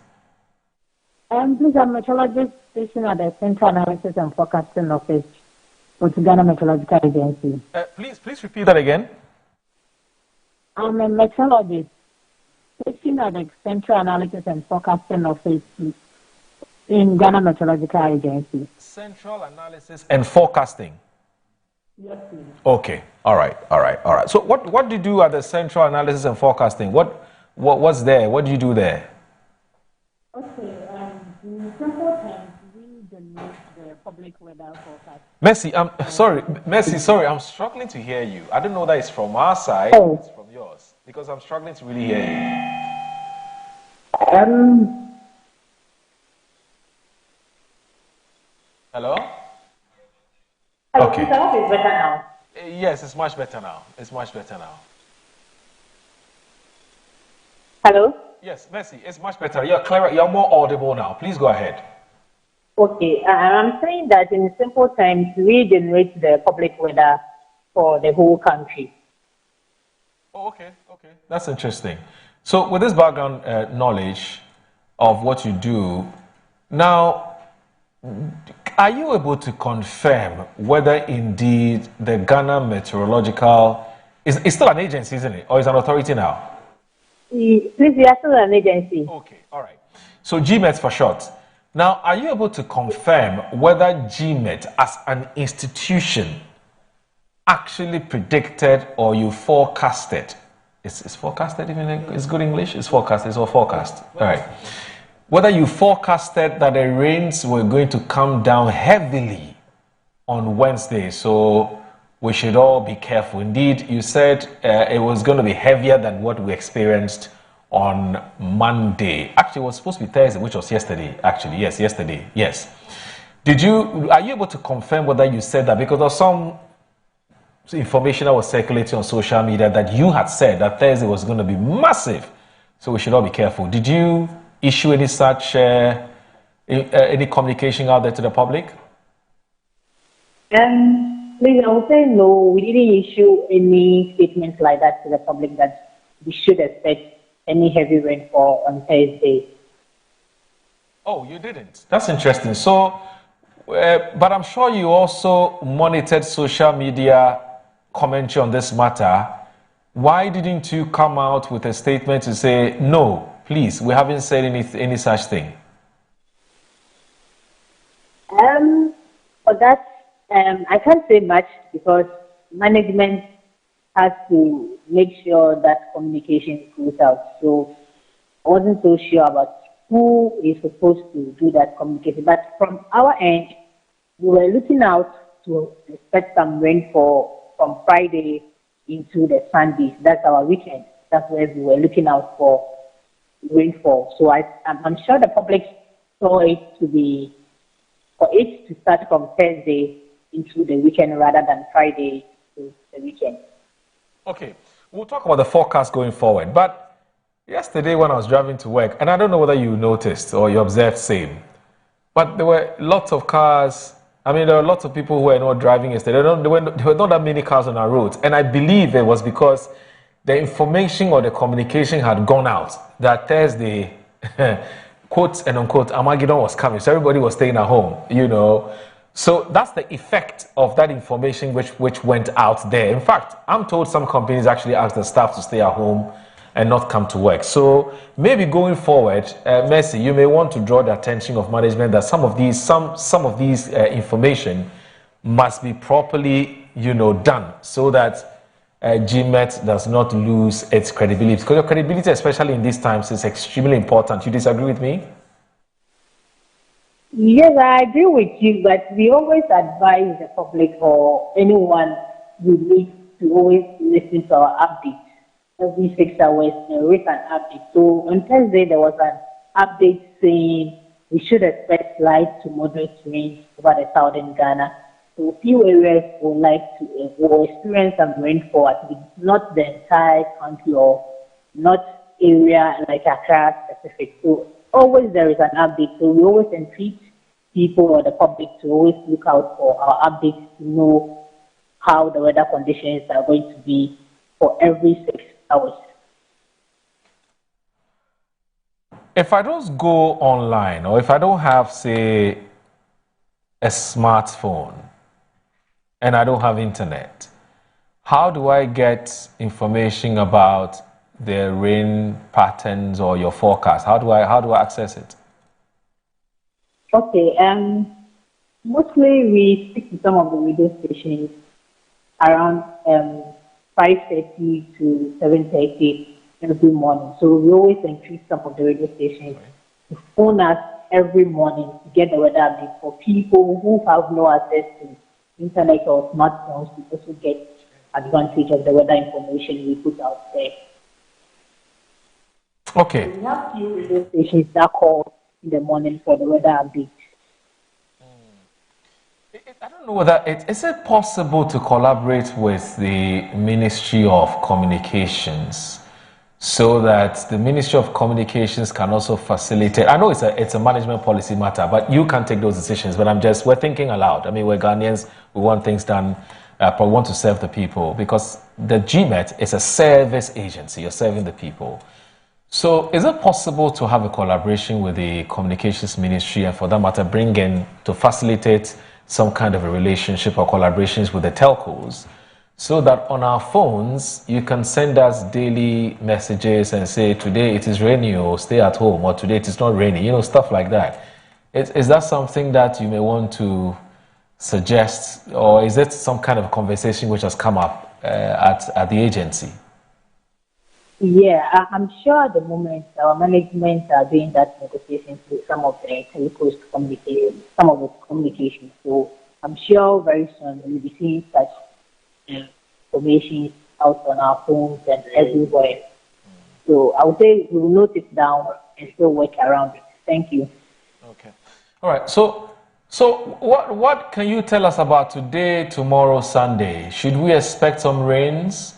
Please, I'm a meteorologist stationed at the Central Analysis and Forecasting Office with Ghana Meteorological Agency. Please repeat that again. I'm a meteorologist stationed at the Central Analysis and Forecasting Office in Ghana Meteorological Agency. Central Analysis and Forecasting? Yes, please. Okay. All right. So what do you do at the Central Analysis and Forecasting? What's there? What do you do there? Okay. In simple terms, we generate the public weather forecast Mercy, sorry, Mercy, sorry, I'm struggling to hear you. I don't know that it's from our side or it's from yours, because I'm struggling to really hear you. Hello? Okay. It's better now. Yes, it's much better now. It's much better now. Hello? Yes, Mercy, it's much better. You're clearer, you're more audible now. Please go ahead. Okay, I'm saying that in simple terms, we generate the public weather for the whole country. Oh, okay. That's interesting. So with this background knowledge of what you do, now, are you able to confirm whether indeed the Ghana Meteorological, is still an agency, isn't it? Or is an authority now? Please, we are still an agency. Okay, all right. So GMET for short. Now, are you able to confirm whether GMET as an institution actually predicted or you forecasted? Is forecasted even is good English? It's forecast, it's all forecast. All right. Whether you forecasted that the rains were going to come down heavily on Wednesday, so we should all be careful. Indeed, you said it was going to be heavier than what we experienced on Monday. Actually, it was supposed to be Thursday, which was yesterday. Actually, yes, yesterday. Yes. Are you able to confirm whether you said that? Because there's some information that was circulating on social media that you had said that Thursday was going to be massive. So we should all be careful. Did you issue any such any communication out there to the public? Please, I would say no. We didn't issue any statements like that to the public that we should expect any heavy rainfall on Thursday. Oh, you didn't? That's interesting. So, but I'm sure you also monitored social media commentary on this matter. Why didn't you come out with a statement to say, no, please, we haven't said any such thing? For that, I can't say much because management has to make sure that communication goes out. So I wasn't so sure about who is supposed to do that communication. But from our end, we were looking out to expect some rainfall from Friday into the Sunday. That's our weekend. That's where we were looking out for rainfall. So I'm sure the public saw it for it to start from Thursday into the weekend rather than Friday to the weekend. Okay, we'll talk about the forecast going forward. But yesterday when I was driving to work, and I don't know whether you noticed or you observed same, but there were lots of cars. I mean, there were lots of people who were not driving yesterday. There were not that many cars on our roads. And I believe it was because the information or the communication had gone out that Thursday, quote and unquote, Armageddon was coming. So everybody was staying at home, you know. So that's the effect of that information which went out there. In fact, I'm told some companies actually asked the staff to stay at home and not come to work. So maybe going forward, Mercy, you may want to draw the attention of management that some of these information must be properly, done so that GMET does not lose its credibility. Because your credibility, especially in these times, is extremely important. You disagree with me? Yes, I agree with you, but we always advise the public or anyone who needs to always listen to our updates. Every 6 hours, there is an update. So on Thursday, there was an update saying we should expect light to moderate rain over the southern Ghana. So a few areas will experience some rainfall, at least not the entire country or not area like Accra specific. So always there is an update. So we always entreat people or the public to always look out for our updates to know how the weather conditions are going to be for every 6 hours. If I don't go online or if I don't have, say, a smartphone and I don't have internet, how do I get information about the rain patterns or your forecast? How do I access it? Okay, mostly we speak to some of the radio stations around 5:30 to 7:30 every morning. So we always entreat some of the radio stations to phone us every morning to get the weather update for people who have no access to internet or smartphones to also get advantage of the weather information we put out there. Okay. We have few radio stations that call in the morning for the weather update. I don't know whether is it possible to collaborate with the Ministry of Communications so that the Ministry of Communications can also facilitate. I know it's a management policy matter, but you can take those decisions. But we're thinking aloud. I mean, we're Ghanaians. We want things done. But we want to serve the people because the GMET is a service agency. You're serving the people. So is it possible to have a collaboration with the Communications Ministry and for that matter bring in to facilitate some kind of a relationship or collaborations with the telcos so that on our phones you can send us daily messages and say today it is rainy or stay at home or today it is not rainy, stuff like that. Is that something that you may want to suggest, or is it some kind of conversation which has come up at the agency? Yeah, I'm sure at the moment our management are doing that negotiations with some of the telcos to communicate, some of the communications. So I'm sure very soon we'll be seeing such information out on our phones and everywhere. So I would say we will note it down and still work around it. Thank you. Okay. All right. So what can you tell us about today, tomorrow, Sunday? Should we expect some rains?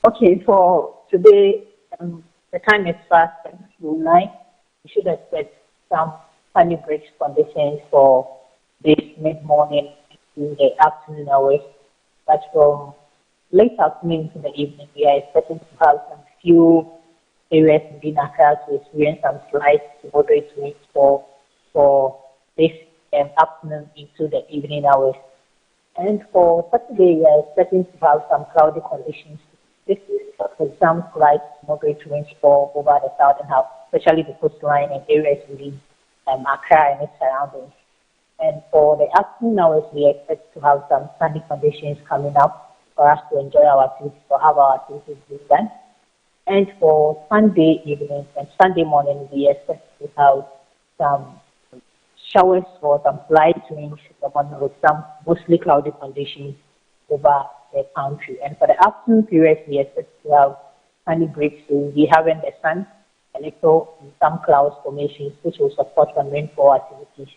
Okay, for today, the time is fast through 9. We should expect some sunny breaks conditions for this mid-morning to the afternoon hours. But from late afternoon to the evening, we are expecting to have some few areas within Accra to experience some slight to moderate winds for this afternoon into the evening hours. And for Saturday, we are expecting to have some cloudy conditions. This is for some slight moderate winds for over the southern half, especially the coastline and areas within Accra and its surroundings. And for the afternoon hours, we expect to have some sunny conditions coming up for us to enjoy our activities or have our activities being done. And for Sunday evening and Sunday morning, we expect to have some showers or some slight winds with some mostly cloudy conditions over the country. And for the afternoon period, we expect to have sunny breaks. So we'll be having the sun, a little, some clouds formations, which will support some rainfall activities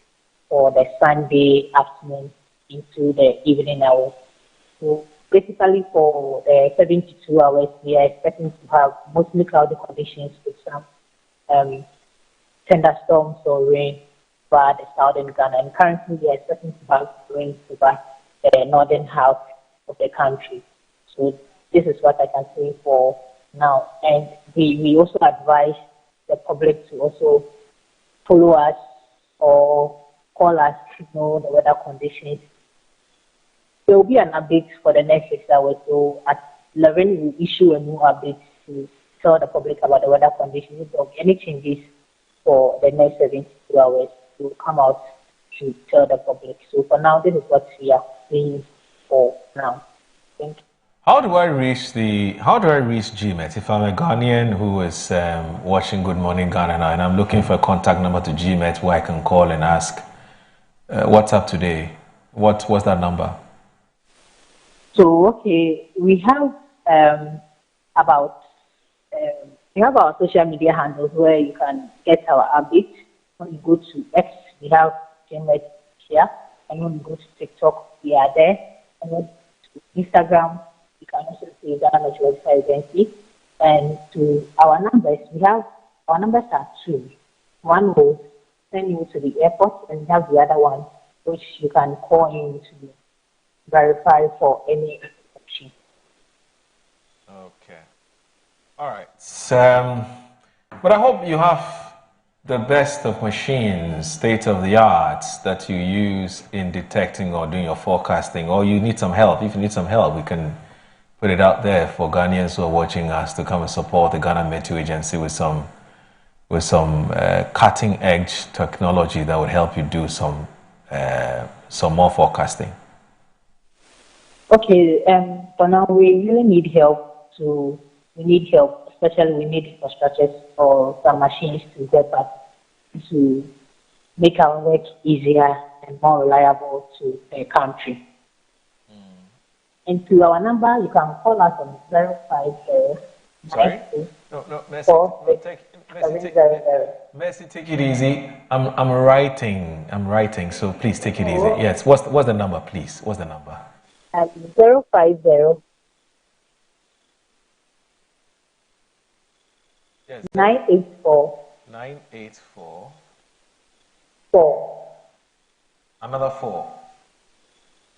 for the Sunday afternoon into the evening hours. So basically for the 72 hours, we are expecting to have mostly cloudy conditions with some thunderstorms or rain over the southern Ghana. And currently, we are expecting to have rain over the northern half of the country. So this is what I can say for now. And we also advise the public to also follow us or call us to know the weather conditions. There will be an update for the next 6 hours. So at 11, we'll issue a new update to tell the public about the weather conditions. If there will be any changes for the next 72 hours, we'll come out to tell the public. So for now, this is what we are doing for now. Thank you. How do I reach GMET if I'm a Ghanaian who is watching Good Morning Ghana now and I'm looking for a contact number to GMET where I can call and ask what's up today? What's that number? So okay, we have our social media handles where you can get our updates. When you go to X, we have GMET here, and when you go to TikTok, we are there, and then to Instagram, you can also see Ghana Meteorological Agency. And to our numbers, our numbers are 2. One will send you to the airport, and we have the other one, which you can call in to verify for any information. Okay. All right. But I hope you have the best of machines, state of the art that you use in detecting or doing your forecasting, or you need some help. If you need some help, we can put it out there for Ghanaians who are watching us to come and support the Ghana Meteo Agency with some cutting edge technology that would help you do some more forecasting. Okay, for now we really need help. Especially we need infrastructures or some machines to get us to make our work easier and more reliable to the country. And to our number, you can call us on 050. Sorry? No, Mercy. Mercy, take it easy. I'm writing, so please take it easy. Yes, what's the number, please? What's the number? 050. Yes. 984. 984. 4. Another 4.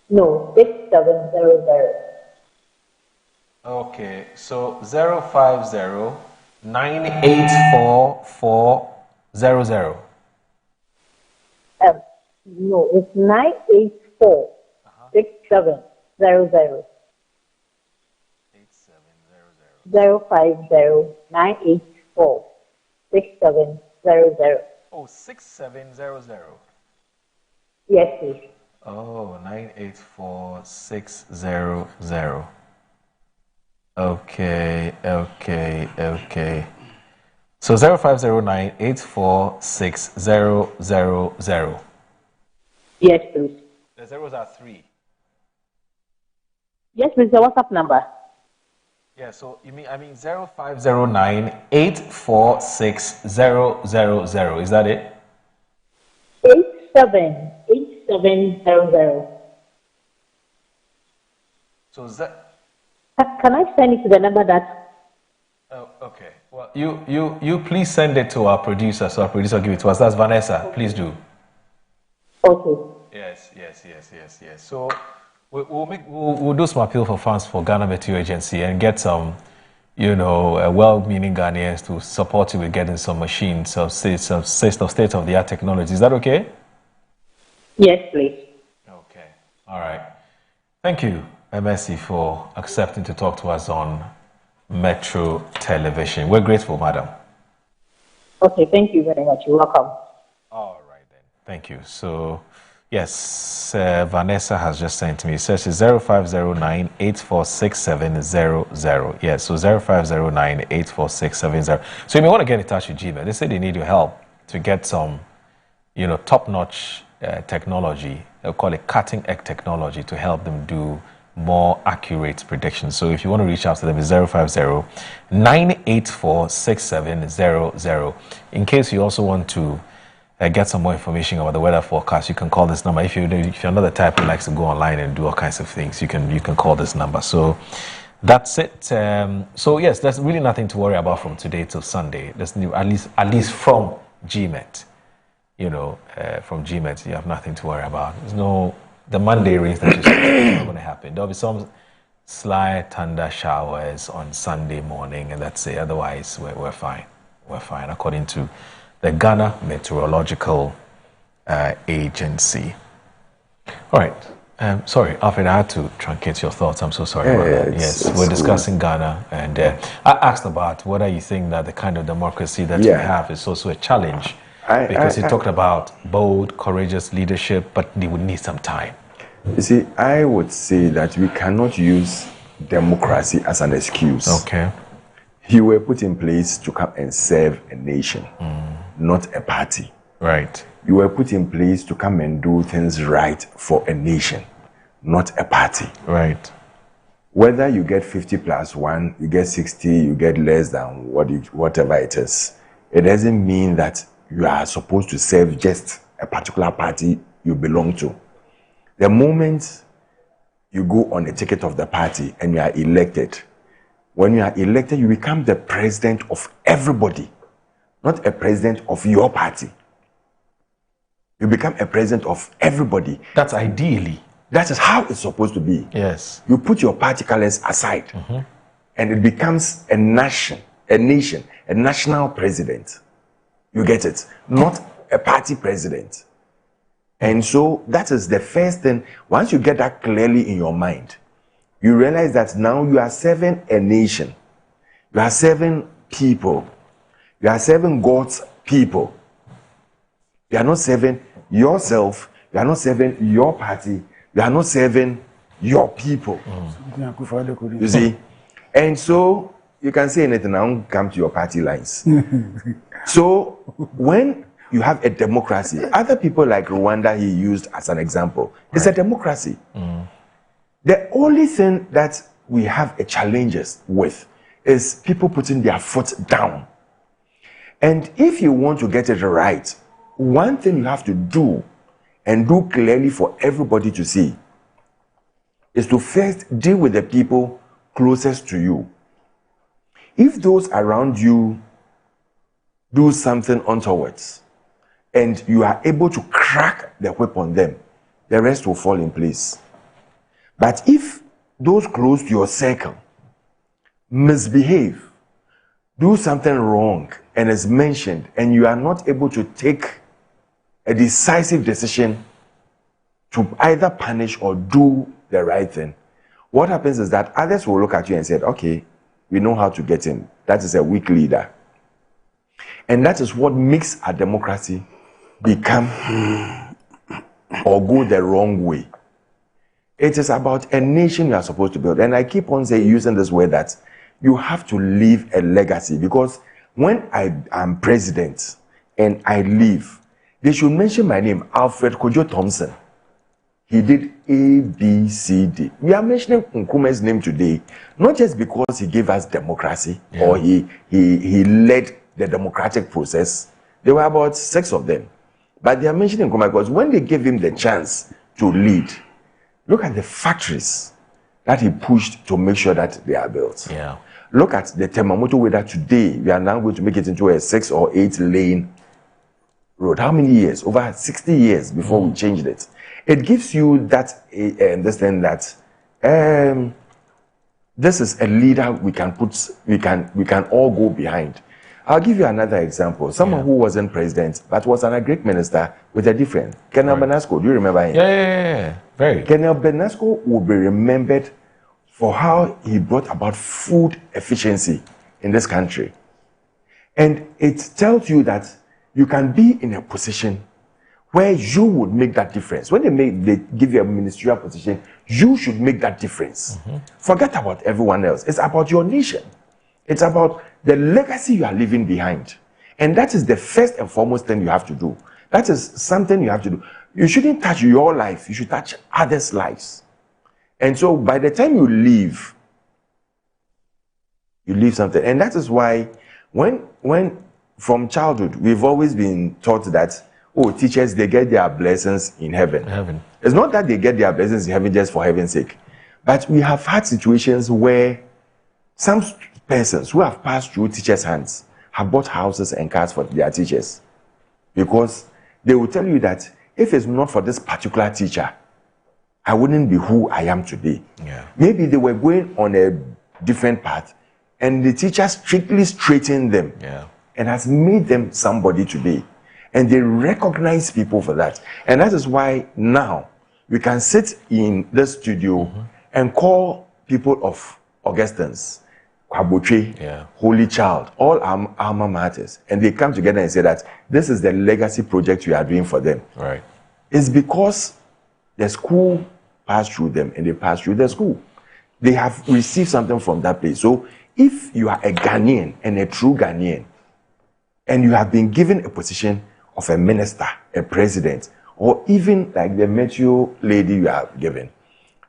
No, 6700. Okay, so 050 984 400. No, it's 984 6700. 050 984 6700. Oh, 6700. Yes, please. Oh, 984 600. Okay. So 0509 84 600. Yes, please. The zeros are 3. Yes, please. The WhatsApp number. Yeah, so I mean 0509 84 600. Is that it? 878700. So is that? Can I send it to the number that? Oh, okay. Well, you please send it to our producer, so our producer will give it to us. That's Vanessa. Please do. Okay. Yes. So we'll do some appeal for funds for Ghana Meteo Agency and get some, well-meaning Ghanaians to support you with getting some machines, some state-of-the-art technology. Is that okay? Yes, please. Okay. All right. Thank you, MSC, for accepting to talk to us on Metro Television. We're grateful, madam. Okay, thank you very much. You're welcome. All right, then. Thank you. So, yes, Vanessa has just sent me. It says it's 0509 846700. Yes, so 0509 846700. So you may want to get in touch with GMA. They say they need your help to get some, top-notch technology. They'll call it cutting-edge technology to help them do more accurate predictions. So if you want to reach out to them, it's 050 984 6700. In case you also want to get some more information about the weather forecast, you can call this number. If you're not the type who likes to go online and do all kinds of things, you can call this number. So that's it. So yes, there's really nothing to worry about from today till Sunday. There's at least from GMET. From GMET, you have nothing to worry about. The Monday rains that you see is not going to happen. There'll be some slight thunder showers on Sunday morning, and that's it. Otherwise, we're fine. We're fine, according to the Ghana Meteorological Agency. All right. Sorry, Alfred, I had to truncate your thoughts. I'm so sorry about that. Yes, we're discussing Ghana, and I asked about whether you think that the kind of democracy that we have is also a challenge. Because he talked about bold, courageous leadership, but they would need some time. You see, I would say that we cannot use democracy as an excuse. Okay. You were put in place to come and serve a nation, not a party. Right. You were put in place to come and do things right for a nation, not a party. Right. Whether you get 50 plus 1, you get 60, you get less than whatever it is, it doesn't mean that you are supposed to serve just a particular party you belong to. The moment you go on the ticket of the party and you are elected, when you are elected, you become the president of everybody, not a president of your party. You become a president of everybody. That's ideally. That is how it's supposed to be. Yes. You put your party colors aside, and it becomes a nation, a national president. You get it? Not a party president. And so that is the first thing. Once you get that clearly in your mind, you realize that now you are serving a nation. You are serving people. You are serving God's people. You are not serving yourself. You are not serving your party. You are not serving your people. You see? And so you can say anything. I won't come to your party lines. So when you have a democracy. Other people like Rwanda, he used as an example. It's a democracy. The only thing that we have a challenges with is people putting their foot down. And if you want to get it right, one thing you have to do, and do clearly for everybody to see, is to first deal with the people closest to you. If those around you do something untoward, and you are able to crack the whip on them, the rest will fall in place. But if those close to your circle misbehave, do something wrong, and is mentioned, and you are not able to take a decisive decision to either punish or do the right thing, what happens is that others will look at you and say, okay, we know how to get him. That is a weak leader. And that is what makes a democracy become or go the wrong way. It is about a nation you are supposed to build. And I keep on using this word that you have to leave a legacy, because when I am president and I leave, they should mention my name, Alfred Kojo Thompson. He did A, B, C, D. We are mentioning Nkrumah's name today, not just because he gave us democracy or he led the democratic process. There were about 6 of them. But they are mentioning Nkrumah because when they gave him the chance to lead, look at the factories that he pushed to make sure that they are built. Yeah. Look at the Temamoto way that today we are now going to make it into a 6 or 8 lane road. How many years? Over 60 years before we changed it. It gives you that understand that this is a leader we can all go behind. I'll give you another example. Someone who wasn't president but was a great minister with a different. Colonel Benasco, do you remember him? Yeah. Very. Colonel Benasco will be remembered for how he brought about food efficiency in this country. And it tells you that you can be in a position where you would make that difference. When they give you a ministerial position, you should make that difference. Forget about everyone else. It's about your nation. It's about the legacy you are leaving behind. And that is the first and foremost thing you have to do. That is something you have to do. You shouldn't touch your life. You should touch others' lives. And so by the time you leave something. And that is why when from childhood, we've always been taught that, teachers, they get their blessings in heaven. It's not that they get their blessings in heaven just for heaven's sake. But we have had situations where some persons who have passed through teachers' hands have bought houses and cars for their teachers. Because they will tell you that if it's not for this particular teacher, I wouldn't be who I am today. Maybe they were going on a different path and the teacher strictly straightened them and has made them somebody today. And they recognize people for that. And that is why now we can sit in the studio and call people of Augustins, Kwabotre, Holy Child, all alma maters. And they come together and say that this is the legacy project we are doing for them. Right. It's because the school passed through them and they passed through the school. They have received something from that place. So if you are a Ghanaian and a true Ghanaian, and you have been given a position of a minister, a president, or even like the metro lady you are given,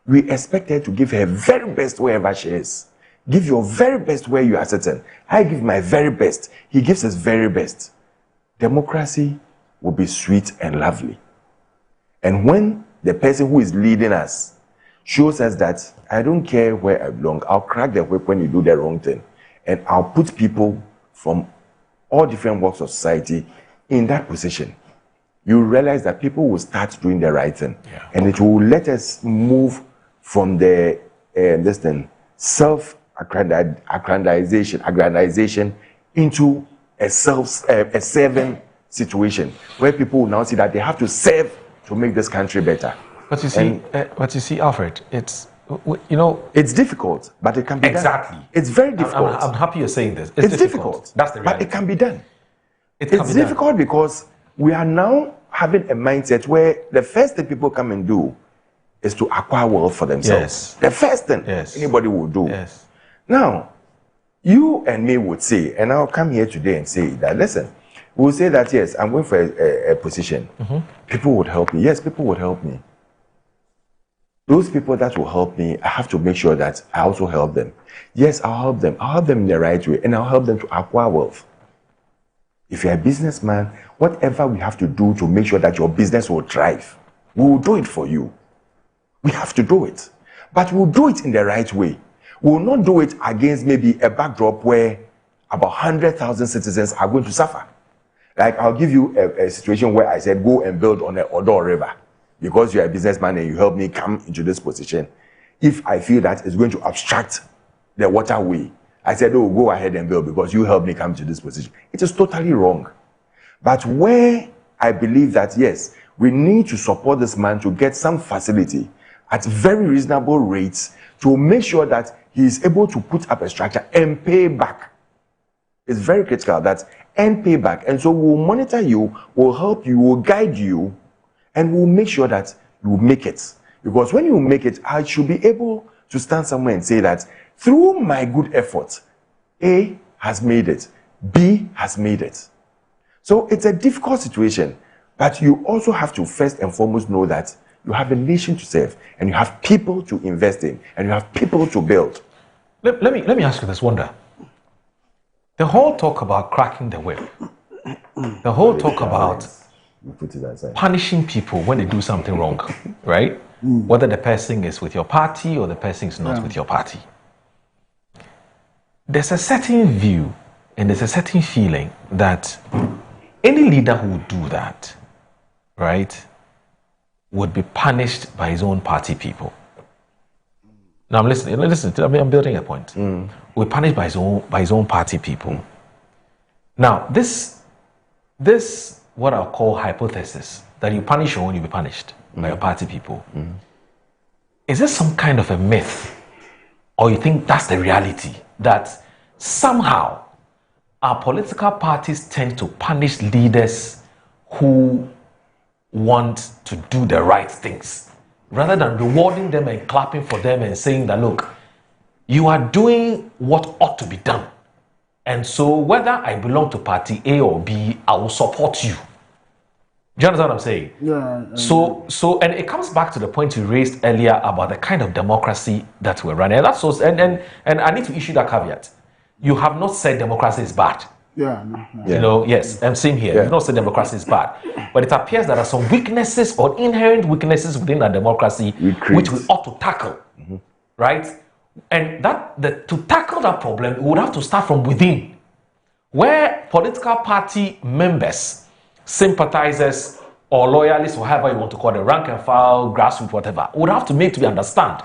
we expect her to give her very best wherever she is. Give your very best where you are sitting. I give my very best. He gives his very best. Democracy will be sweet and lovely. And when the person who is leading us shows us that I don't care where I belong, I'll crack the whip when you do the wrong thing. And I'll put people from all different walks of society in that position. You realize that people will start doing the right thing. And it will let us move from the self-aggrandization into a serving situation where people will now see that they have to serve to make this country better. But you see, Alfred, it's it's difficult, but it can be done. It's very difficult. I'm happy you're saying this. It's difficult. That's the reality. But it can be done. It's difficult because we are now having a mindset where the first thing people come and do is to acquire wealth for themselves. The first thing anybody will do. Now, you and me would say, and I'll come here today and say that, listen, we'll say that, yes, I'm going for a position. People would help me. Yes, people would help me. Those people that will help me, I have to make sure that I also help them. Yes, I'll help them. I'll help them in the right way, and I'll help them to acquire wealth. If you're a businessman, whatever we have to do to make sure that your business will thrive, we will do it for you. We have to do it. But we'll do it in the right way. We will not do it against maybe a backdrop where about 100,000 citizens are going to suffer. Like, I'll give you a situation where I said, go and build on the Odo River. Because you're a businessman and you help me come into this position. If I feel that it's going to obstruct the waterway, I said, oh, go ahead and build because you helped me come to this position. It is totally wrong. But where I believe that, yes, we need to support this man to get some facility at very reasonable rates to make sure that he is able to put up a structure and pay back. It's very critical that and pay back. And so we'll monitor you, we'll help you, we'll guide you, and we'll make sure that you make it. Because when you make it, I should be able to stand somewhere and say that through my good effort, A has made it, B has made it. So it's a difficult situation, but you also have to first and foremost know that you have a nation to serve, and you have people to invest in, and you have people to build. Let me ask you this, Wonder. The whole talk about cracking the whip, the whole talk about punishing people when they do something wrong, right? Whether the person is with your party or the person is not with your party. There's a certain view and there's a certain feeling that any leader who would do that, right, would be punished by his own party people. Now I'm listening. I'm building a point. We're punished by his own party people. Now this what I'll call hypothesis that you punish your own, you'll be punished by your party people. Is this some kind of a myth, or you think that's the reality that somehow our political parties tend to punish leaders who want to do the right things, rather than rewarding them and clapping for them and saying that, look, you are doing what ought to be done. And so whether I belong to party A or B, I will support you. Do you understand what I'm saying? Yeah. So, and it comes back to the point you raised earlier about the kind of democracy that we're running. And that's so, and I need to issue that caveat. You have not said democracy is bad. Yeah. You know, yes, I'm same here. You've not said democracy is bad. But it appears there are some weaknesses or inherent weaknesses within our democracy which we ought to tackle. Right? And to tackle that problem, we would have to start from within. Where political party members, sympathizers, or loyalists, or however you want to call it, rank and file, grassroots, whatever, would have to be made to understand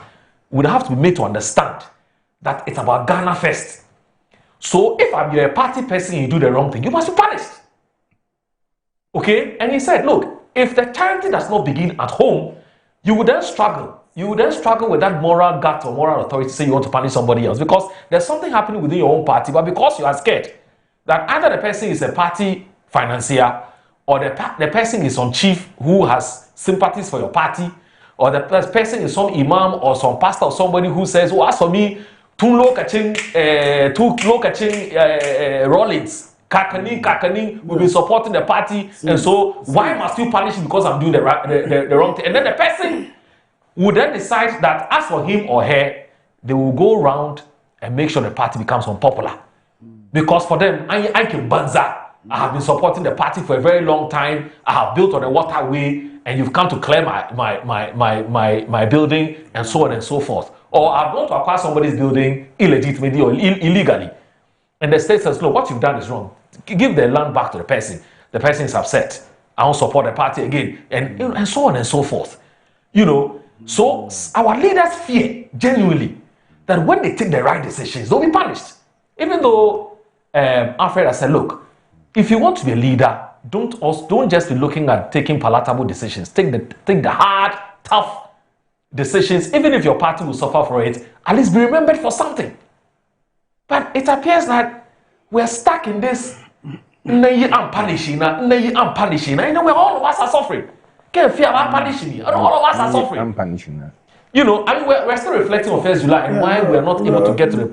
that it's about Ghana first. So if you're a party person and you do the wrong thing, you must be punished. Okay? And he said, look, if the charity does not begin at home, you would then struggle. You would then struggle with that moral gut or moral authority to say you want to punish somebody else, because there's something happening within your own party, but because you are scared that either the person is a party financier, or the person is some chief who has sympathies for your party, or the person is some imam or some pastor or somebody who says, oh, as for me, two low catching Rollins, Kakani will be supporting the party, and so why must you punish me because I'm doing the wrong thing? And then the person would then decide that as for him or her, they will go around and make sure the party becomes unpopular. Because for them, I can banza. I have been supporting the party for a very long time. I have built on the waterway, and you've come to clear my building, and so on and so forth. Or I've gone to acquire somebody's building illegitimately or illegally. And the state says, look, what you've done is wrong. Give the land back to the person. The person is upset. I won't support the party again. And so on and so forth. You know, so our leaders fear genuinely that when they take the right decisions, they'll be punished. Even though Alfred has said, look, if you want to be a leader, don't just be looking at taking palatable decisions. Take the hard, tough decisions, even if your party will suffer for it. At least be remembered for something. But it appears that we're stuck in this. I'm punishing. I know all of us are suffering. Can't fear about punishing you. All of us are suffering. I'm punishing. You know, I mean, we're still reflecting on 1st July and why we're not able to get to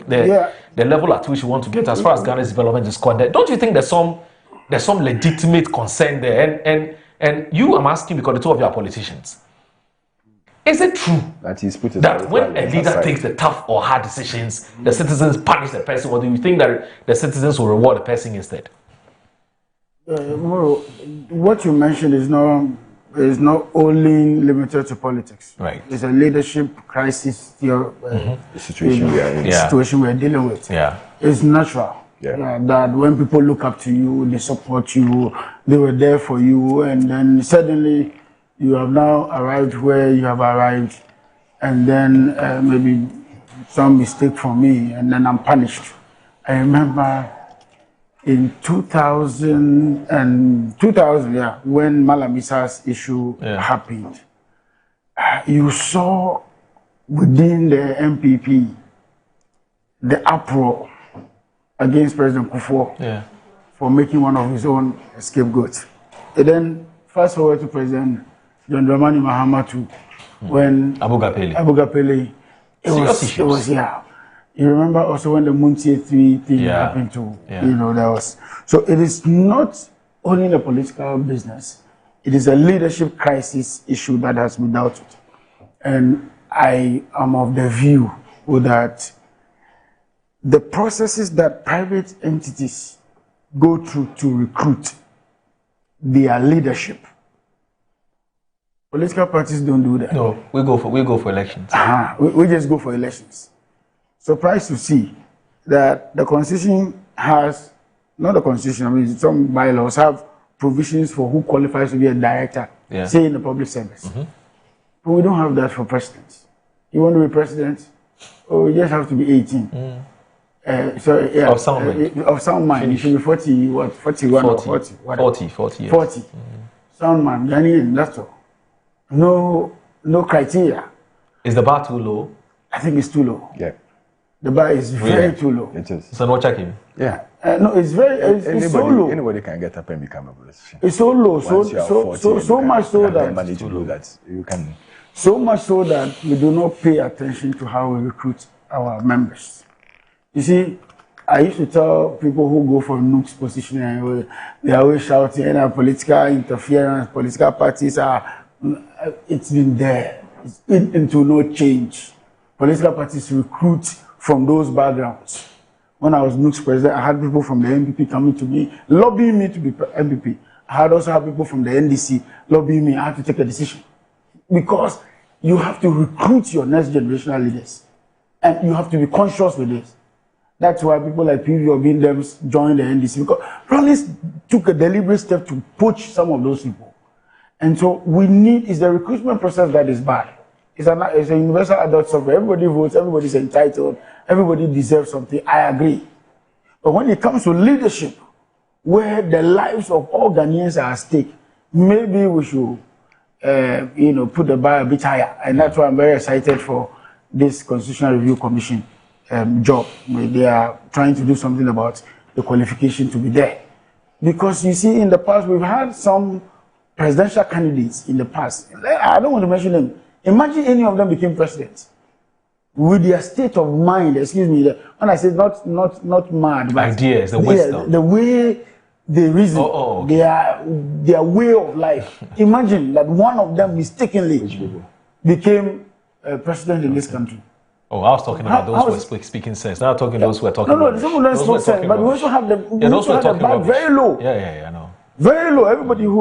the level at which we want to get as far as Ghana's development is concerned. Don't you think there's some there's some legitimate concern there. And you, I'm asking because the two of you are politicians. Is it true that when a leader takes the tough or hard decisions, the citizens punish the person, or do you think that the citizens will reward the person instead? Well, what you mentioned is not only limited to politics. Right. It's a leadership crisis situation we're dealing with. Yeah. It's natural. That when people look up to you, they support you, they were there for you, and then suddenly you have now arrived where you have arrived, and then maybe some mistake from me, and then I'm punished. I remember in 2000, when Malamisa's issue happened, you saw within the MPP the uproar against President Kufuor for making one of his own scapegoats. And then fast forward to President John Dramani Mahama too, when Abu Gapele, it was You remember also when the Muntie 3 thing happened too. There was. So it is not only a political business; it is a leadership crisis issue that has been dealt with. And I am of the view that the processes that private entities go through to recruit their leadership, political parties don't do that. No, we go for elections. We just go for elections. Surprised to see that the Constitution has, not the Constitution, I mean, some bylaws have provisions for who qualifies to be a director, say in the public service. But we don't have that for presidents. You want to be president, you just have to be 18. Of sound mind. You should be 41 or 40. 40 years. 40. Sound mind, Ghanaian, that's all. No criteria. Is the bar too low? I think it's too low. The bar is very too low. It is. So no checking? No, it's very, it's so low. Anybody can get up and become a politician. It's so low, so much so that manage to do that. You can. So much so that we do not pay attention to how we recruit our members. You see, I used to tell people who go for Nook's position, and they are always shouting, political interference, political parties are. It's been there. It's into no change. Political parties recruit from those backgrounds. When I was Nook's president, I had people from the NPP coming to me, lobbying me to be MPP. I had also had people from the NDC lobbying me. I had to take a decision. Because you have to recruit your next generational leaders. And you have to be conscious with this. That's why people like PV Obindems joined the NDC. Because Rawlings took a deliberate step to poach some of those people. And so it's the recruitment process that is bad. It's a universal adult software. Everybody votes, everybody's entitled, everybody deserves something. I agree. But when it comes to leadership, where the lives of all Ghanaians are at stake, maybe we should put the bar a bit higher. And that's why I'm very excited for this Constitutional Review Commission job. They are trying to do something about the qualification to be there. Because you see, in the past, we've had some presidential candidates in the past. I don't want to mention them. Imagine any of them became president. With their state of mind, excuse me, when I say not mad, but ideas, the wisdom. The way they reason, their way of life. Imagine that one of them mistakenly became president in this country. Oh, I was talking about those who were speaking sense. Now I'm talking those who are talking about. No, some of them spoke sense, but we also have them. Those who are talking about very low. Yeah, I know. Very low.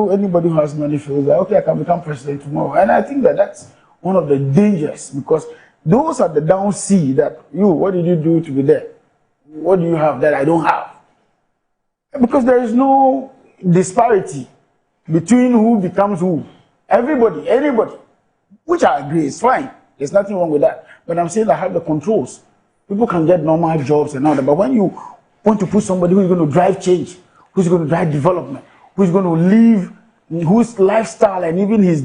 Anybody who has money feels like, okay, I can become president tomorrow. And I think that's one of the dangers, because those are the down sea that what did you do to be there? What do you have that I don't have? Because there is no disparity between who becomes who. Everybody, anybody, which I agree is fine. There's nothing wrong with that. But I'm saying I have the controls. People can get normal jobs and all that. But when you want to put somebody who is going to drive change, who's going to drive development, who's going to live, whose lifestyle and even his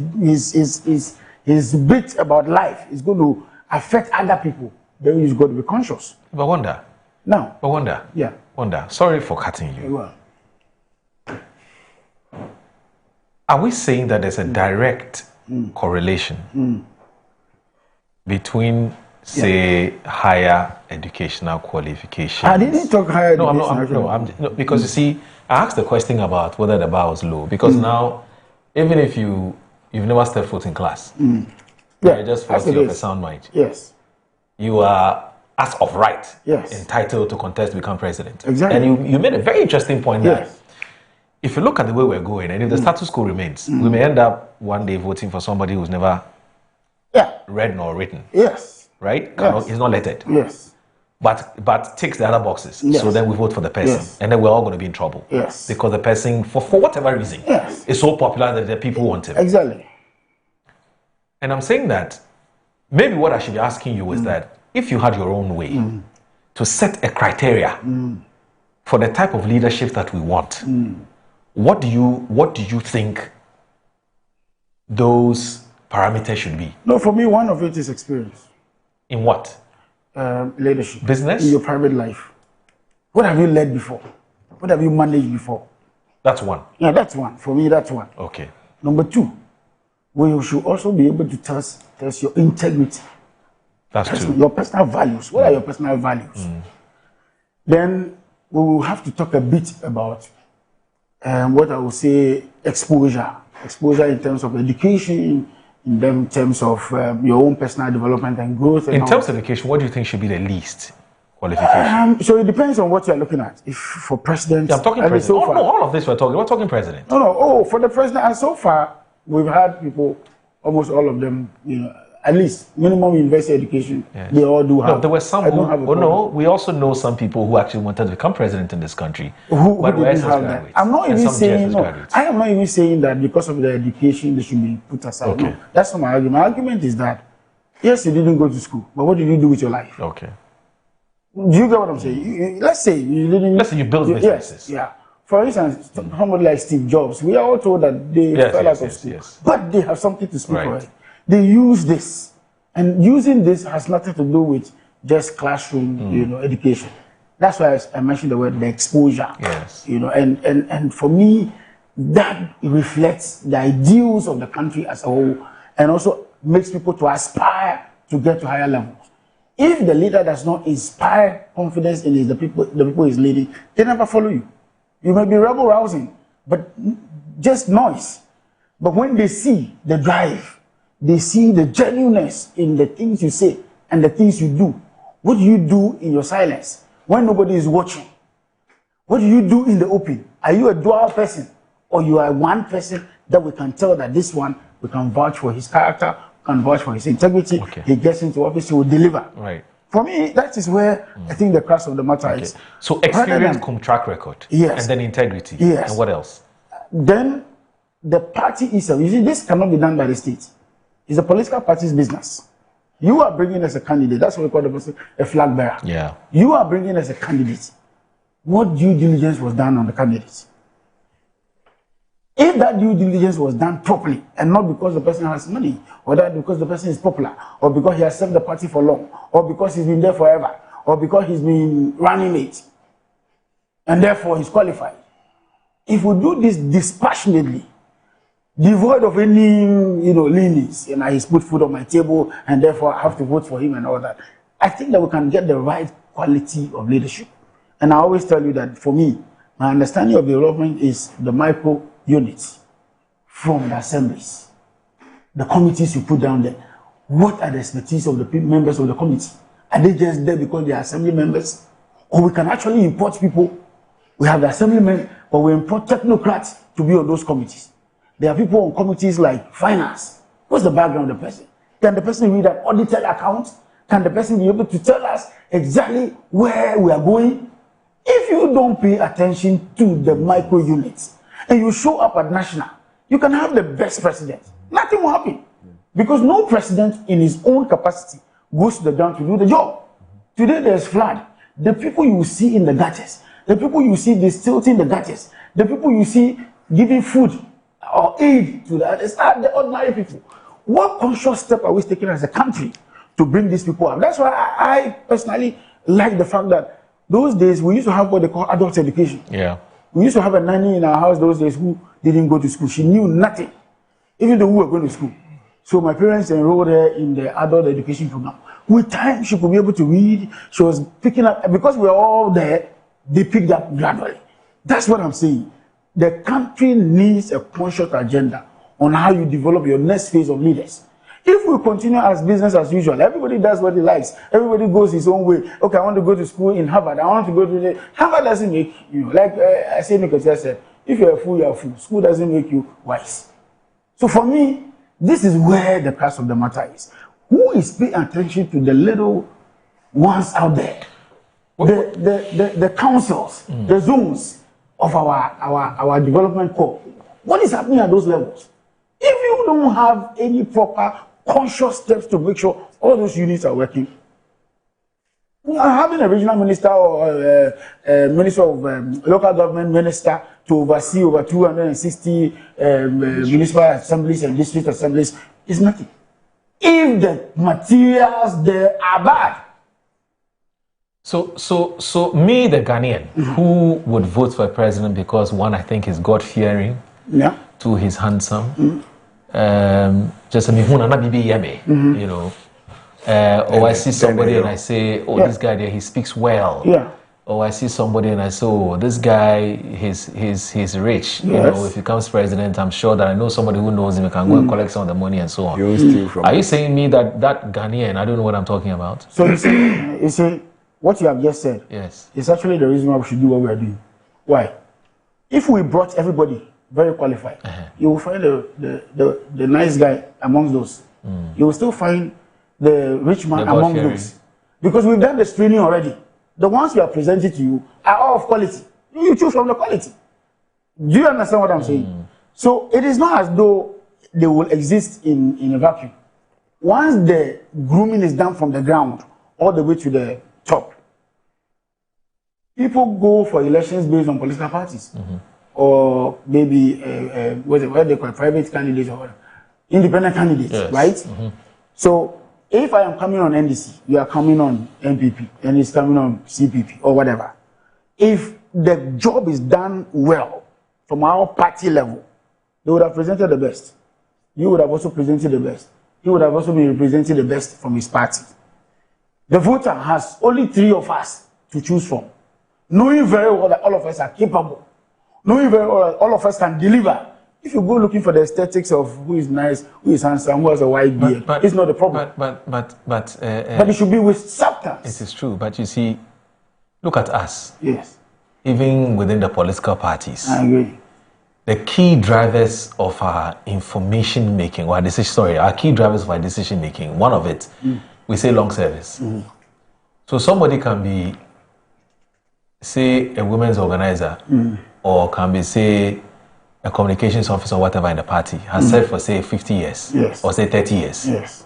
bit about life is going to affect other people, then you've got to be conscious. But Wanda. No. But Wanda. Yeah. Wanda, sorry for cutting you. Well. Are we saying that there's a direct correlation between say higher educational qualifications. I didn't talk higher education. No, because you see, I asked the question about whether the bar was low, because now, even if you've never stepped foot in class, you're just forced to have a sound mind. Yes. You are, as of right, entitled to contest to become president. Exactly. And you made a very interesting point that if you look at the way we're going, and if the status quo remains, we may end up one day voting for somebody who's never read nor written. Yes. Right? Yes. He's not lettered. Yes. But ticks the other boxes. Yes. So then we vote for the person. And then we're all going to be in trouble. Yes. Because the person, for whatever reason, is so popular that the people want him. Exactly. And I'm saying that maybe what I should be asking you is that if you had your own way to set a criteria for the type of leadership that we want, what do you think those parameters should be? No, for me, one of it is experience. In what? Leadership. Business? In your private life. What have you led before? What have you managed before? That's one. Yeah, that's one. For me, that's one. Okay. Number two, you should also be able to test your integrity. That's two. Your personal values. What are your personal values? Then we will have to talk a bit about what I would say exposure. Exposure in terms of education, in terms of your own personal development and growth. In terms of education, what do you think should be the least qualification? So it depends on what you're looking at. If for president, I'm talking president. No, all of this we're talking president. No. For the president, and so far we've had people, almost all of them, at least minimum university education. Yes. They all do have. No, there were some we also know some people who actually wanted to become president in this country. Who didn't have that. I'm not even saying I am not even saying that because of their education they should be put aside. Okay. No, that's not my argument. My argument is that yes, you didn't go to school, but what did you do with your life? Okay. Do you get what I'm saying? Let's say you didn't. Let's say you build businesses. Yes. Yeah. For instance, somebody like Steve Jobs, we are all told that they fell out of school, but they have something to speak for. They use this, and using this has nothing to do with just classroom, education. That's why I mentioned the word the exposure. Yes. And for me, that reflects the ideals of the country as a whole, and also makes people to aspire to get to higher levels. If the leader does not inspire confidence in the people he's leading, they never follow you. You may be rebel rousing, but just noise. But when they see the drive, they see the genuineness in the things you say and the things you do. What do you do in your silence when nobody is watching? What do you do in the open? Are you a dual person, or you are one person that we can tell that this one, we can vouch for his character, can vouch for his integrity, he gets into office, he will deliver. Right. For me, that is where I think the crux of the matter is. So experience, track record, and then integrity, and what else? Then the party itself. You see, this cannot be done by the state. It's a political party's business. You are bringing as a candidate. That's what we call the person a flag bearer. Yeah. You are bringing as a candidate. What due diligence was done on the candidates? If that due diligence was done properly, and not because the person has money, or that because the person is popular, or because he has served the party for long, or because he's been there forever, or because he's been running it, and therefore he's qualified. If we do this dispassionately, devoid of any, leanings, and he's put food on my table, and therefore I have to vote for him and all that, I think that we can get the right quality of leadership. And I always tell you that for me, my understanding of development is the micro units from the assemblies, the committees you put down there. What are the expertise of the members of the committee? Are they just there because they are assembly members? Or we can actually import people. We have the assemblymen, but we import technocrats to be on those committees. There are people on committees like finance. What's the background of the person? Can the person read an audited account? Can the person be able to tell us exactly where we are going? If you don't pay attention to the micro units, and you show up at national, you can have the best president. Nothing will happen. Because no president in his own capacity goes to the ground to do the job. Today there's flood. The people you see in the gutters, the people you see distilling the gutters, the people you see giving food or aid to the others are the ordinary people. What conscious step are we taking as a country to bring these people up? That's why I personally like the fact that those days we used to have what they call adult education. Yeah. We used to have a nanny in our house those days who didn't go to school. She knew nothing, even though we were going to school. So my parents enrolled her in the adult education program. With time, she could be able to read. She was picking up, because we're all there, they picked up gradually. That's what I'm saying. The country needs a conscious agenda on how you develop your next phase of leaders. If we continue as business as usual, everybody does what he likes. Everybody goes his own way. Okay, I want to go to school in Harvard. I want to go to the... Harvard doesn't make you... Like I said, Nicholas said, if you're a fool, you're a fool. School doesn't make you wise. So for me, this is where the crux of the matter is. Who is paying attention to the little ones out there? The councils, the zones of our development corps. What is happening at those levels? If you don't have any proper conscious steps to make sure all those units are working, having a regional minister or a minister of local government minister to oversee over 260 municipal assemblies and district assemblies is nothing. If the materials there are bad. So me, the Ghanaian, who would vote for a president because one, I think is God-fearing, two, he's handsome, just a you know, or I see somebody and I say, oh, this guy there, he speaks well. Or I see somebody and I say, oh, this guy, he's rich. You know, if he becomes president, I'm sure that I know somebody who knows him, can go and collect some of the money and so on. Are you saying me that Ghanaian, I don't know what I'm talking about? So you see, what you have just said, is actually the reason why we should do what we are doing. Why? If we brought everybody very qualified, you will find the nice guy amongst those. You will still find the rich man among those. Because we've done the screening already. The ones we are presenting to you are all of quality. You choose from the quality. Do you understand what I'm saying? So it is not as though they will exist in a vacuum. Once the grooming is done from the ground all the way to the top, people go for elections based on political parties. Or maybe what they call private candidates or independent candidates, right? So if I am coming on NDC, you are coming on NPP, and it's coming on CPP or whatever. If the job is done well from our party level, they would have presented the best. You would have also presented the best. He would have also been representing the best from his party. The voter has only 3 of us to choose from, knowing very well that all of us are capable, knowing very well that all of us can deliver. If you go looking for the aesthetics of who is nice, who is handsome, who has a white beard, it's not the problem. But it should be with substance. It is true, but you see, look at us. Yes. Even within the political parties. I agree. The key drivers of our information making, or our key drivers of our decision making, one of it, we say long service. So somebody can be, say, a women's organizer, or can be, say, a communications officer or whatever in the party, has served for, say, 50 years, or say 30 years.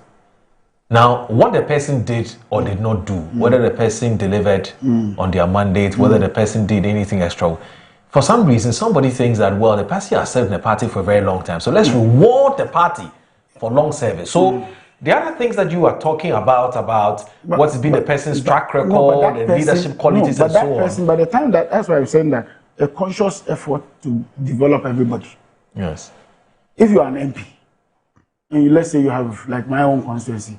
Now, what the person did or did not do, whether the person delivered on their mandate, whether the person did anything extra, for some reason, somebody thinks that, well, the person has served in the party for a very long time, so let's reward the party for long service. So the other things that you are talking about what's been the person's track record and leadership qualities and so on. By the time that's why I'm saying that a conscious effort to develop everybody. Yes. If you are an MP, and let's say you have, like my own constituency,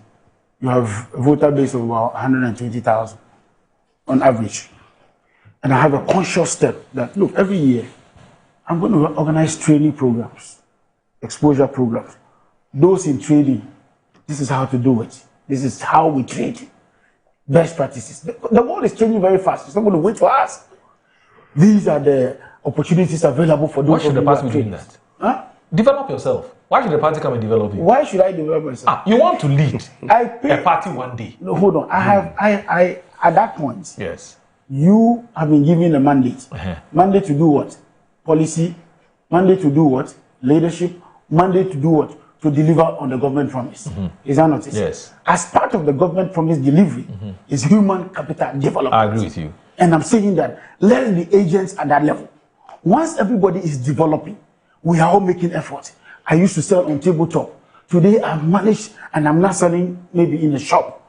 you have a voter base of about 120,000 on average. And I have a conscious step that, look, every year, I'm going to organize training programs, exposure programs. Those in trading, this is how to do it. This is how we trade. Best practices. The world is changing very fast. It's not going to wait for us. These are the opportunities available for those. Why should the party be doing that? Huh? Develop yourself. Why should the party come and develop you? Why should I develop myself? You want to lead a party one day. No, hold on. I at that point. Yes. You have been given a mandate. Mandate to do what? Policy. Mandate to do what? Leadership. Mandate to do what? To deliver on the government promise. Is that not it? Yes. As part of the government promise delivery is human capital development. I agree with you. And I'm saying that let the agents at that level. Once everybody is developing, we are all making effort. I used to sell on tabletop. Today I've managed and I'm not selling maybe in the shop.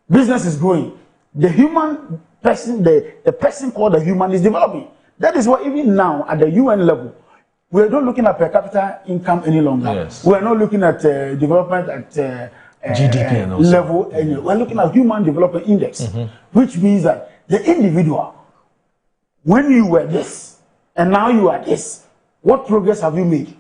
Business is growing. The human person, the person called the human is developing. That is why even now at the UN level, we're not looking at per capita income any longer. Yes. We're not looking at development at GDP and also. level, and we're looking at Human Development Index, which means that the individual, when you were this and now you are this, what progress have you made?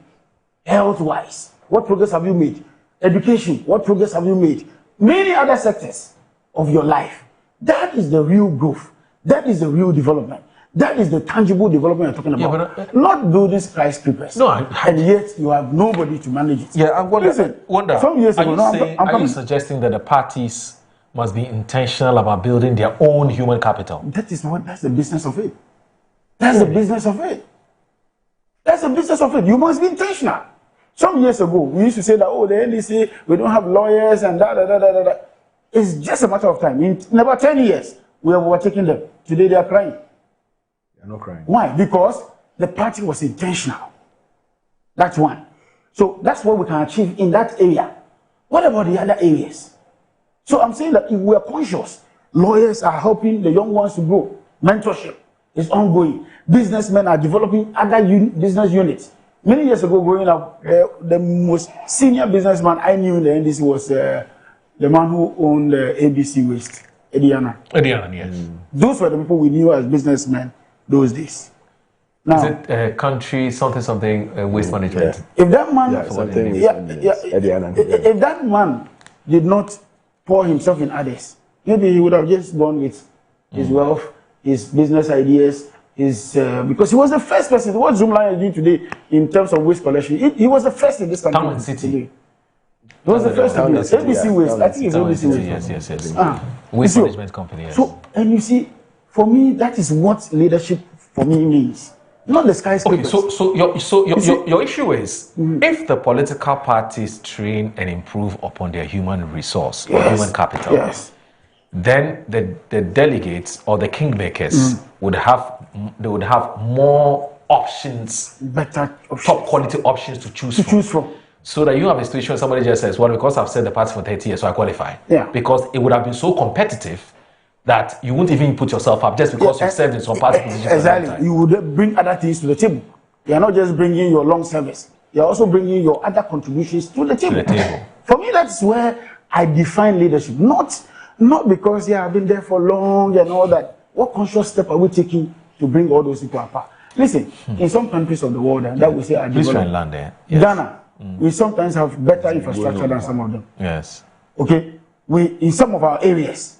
Health-wise, what progress have you made? Education, what progress have you made? Many other sectors of your life. That is the real growth. That is the real development. That is the tangible development you're talking about. Yeah, but, not building skyscrapers. No, and yet you have nobody to manage it. Yeah, I wonder. Listen, some years ago, are you suggesting that the parties must be intentional about building their own human capital? That's the business of it. That's the business of it. That's the business of it. You must be intentional. Some years ago, we used to say that, the NDC, we don't have lawyers and da. It's just a matter of time. In about 10 years, we have overtaken them. Today, they are crying. They're not crying. Why? Because the party was intentional. That's one. So that's what we can achieve in that area. What about the other areas? So I'm saying that if we are conscious, lawyers are helping the young ones to grow. Mentorship is ongoing. Businessmen are developing other business units. Many years ago, growing up, the most senior businessman I knew in the NDC was the man who owned ABC Waste, Eddie Annan. Eddie Annan, yes. Those were the people we knew as businessmen those days. Now, is it country something waste management? If that man, if that man did not pour himself in others, maybe he would have just gone with his wealth, his business ideas, because he was the first person. What Zoomlion is doing today in terms of waste collection, he was the first in this country. Town and City. He was the first to do it. ABC Waste, I think it's ABC Waste. Yes. Waste management company. Yes. So, and you see, for me, that is what leadership for me means. Not the skyscrapers. Okay, your issue is if the political parties train and improve upon their human resource or human capital, then the delegates or the kingmakers would have more options, better options, top quality options to choose from. So that you have a situation where somebody just says, well, because I've served the party for 30 years, so I qualify. Yeah. Because it would have been so competitive that you wouldn't even put yourself up just because you've served in some party position. Exactly. You would bring other things to the table. You are not just bringing your long service. You are also bringing your other contributions to the table. For me, that's where I define leadership. Not because I've been there for long and all that. What conscious step are we taking to bring all those people apart? Listen, in some countries of the world that we say are developed, Ghana, we sometimes have better infrastructure than some of them. Yes. Okay? In some of our areas,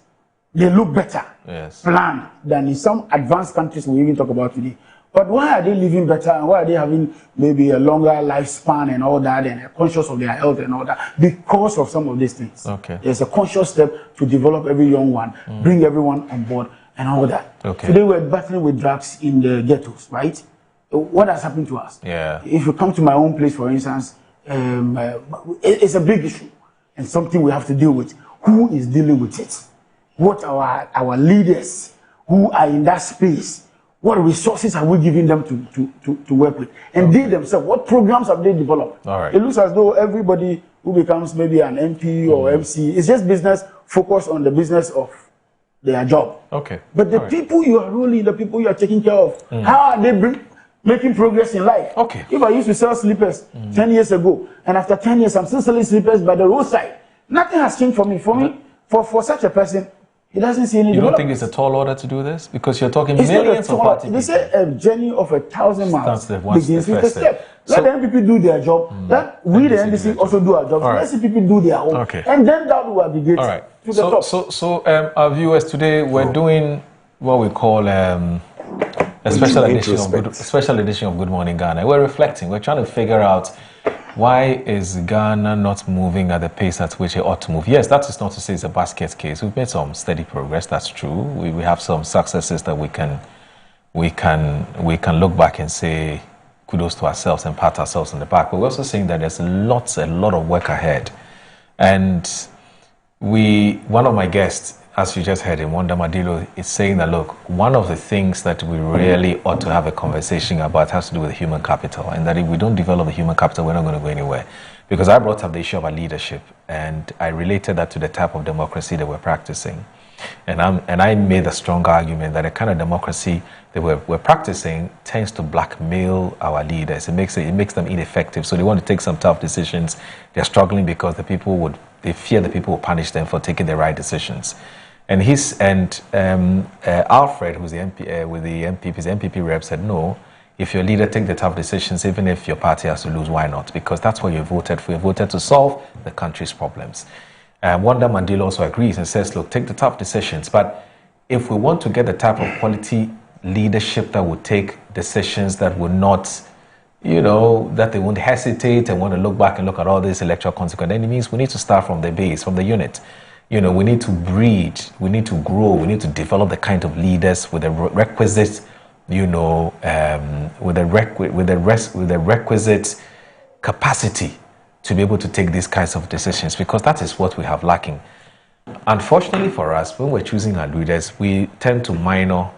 they look better planned than in some advanced countries we even talk about today. But why are they living better and why are they having maybe a longer lifespan and all that and conscious of their health and all that? Because of some of these things. Okay. There's a conscious step to develop every young one, bring everyone on board and all that. Okay. Today we're battling with drugs in the ghettos, right? What has happened to us? Yeah. If you come to my own place, for instance, it's a big issue and something we have to deal with. Who is dealing with it? What are our leaders who are in that space? What resources are we giving them to work with? And they themselves, what programs have they developed? All right. It looks as though everybody who becomes maybe an MP or MC is just business focused on the business of their job. Okay. But the people you are ruling, the people you are taking care of, how are they making progress in life? Okay. If I used to sell slippers 10 years ago, and after 10 years I'm still selling slippers by the roadside, nothing has changed for me. For such a person, he doesn't see any You don't development. think it's a tall order to do this? Because you're talking It's millions of party They say a journey of 1,000 miles That's the begins with a first step. step. Let the NPP do their job. Let we, the NDC, also do our job. All right. Let the people do their own. Okay. And then that will be great. All right. To the top. So our viewers today, we're doing what we call a special edition of Good Morning Ghana. We're reflecting. We're trying to figure out why is Ghana not moving at the pace at which it ought to move? Yes, that is not to say it's a basket case. We've made some steady progress. That's true. We have some successes that we can look back and say kudos to ourselves and pat ourselves on the back. But we're also saying that there's a lot of work ahead. And one of my guests, as you just heard him, Wanda Madilo, is saying that, look, one of the things that we really ought to have a conversation about has to do with human capital, and that if we don't develop the human capital, we're not going to go anywhere. Because I brought up the issue of our leadership, and I related that to the type of democracy that we're practicing. And I made a strong argument that the kind of democracy that we're practicing tends to blackmail our leaders. It makes them ineffective. So they want to take some tough decisions. They're struggling because they fear the people will punish them for taking the right decisions. And Alfred, who's the MP with the MPP rep, said no. If your leader take the tough decisions, even if your party has to lose, why not? Because that's what you voted for. You voted to solve the country's problems. Wanda Mandela also agrees and says, look, take the tough decisions. But if we want to get the type of quality leadership that would take decisions that would not, that they won't hesitate and want to look back and look at all these electoral consequences, then it means we need to start from the base, from the unit. We need to breed, we need to grow, we need to develop the kind of leaders with the requisite with the requisite capacity to be able to take these kinds of decisions, because that is what we have lacking. Unfortunately for us, when we're choosing our leaders, we tend to minor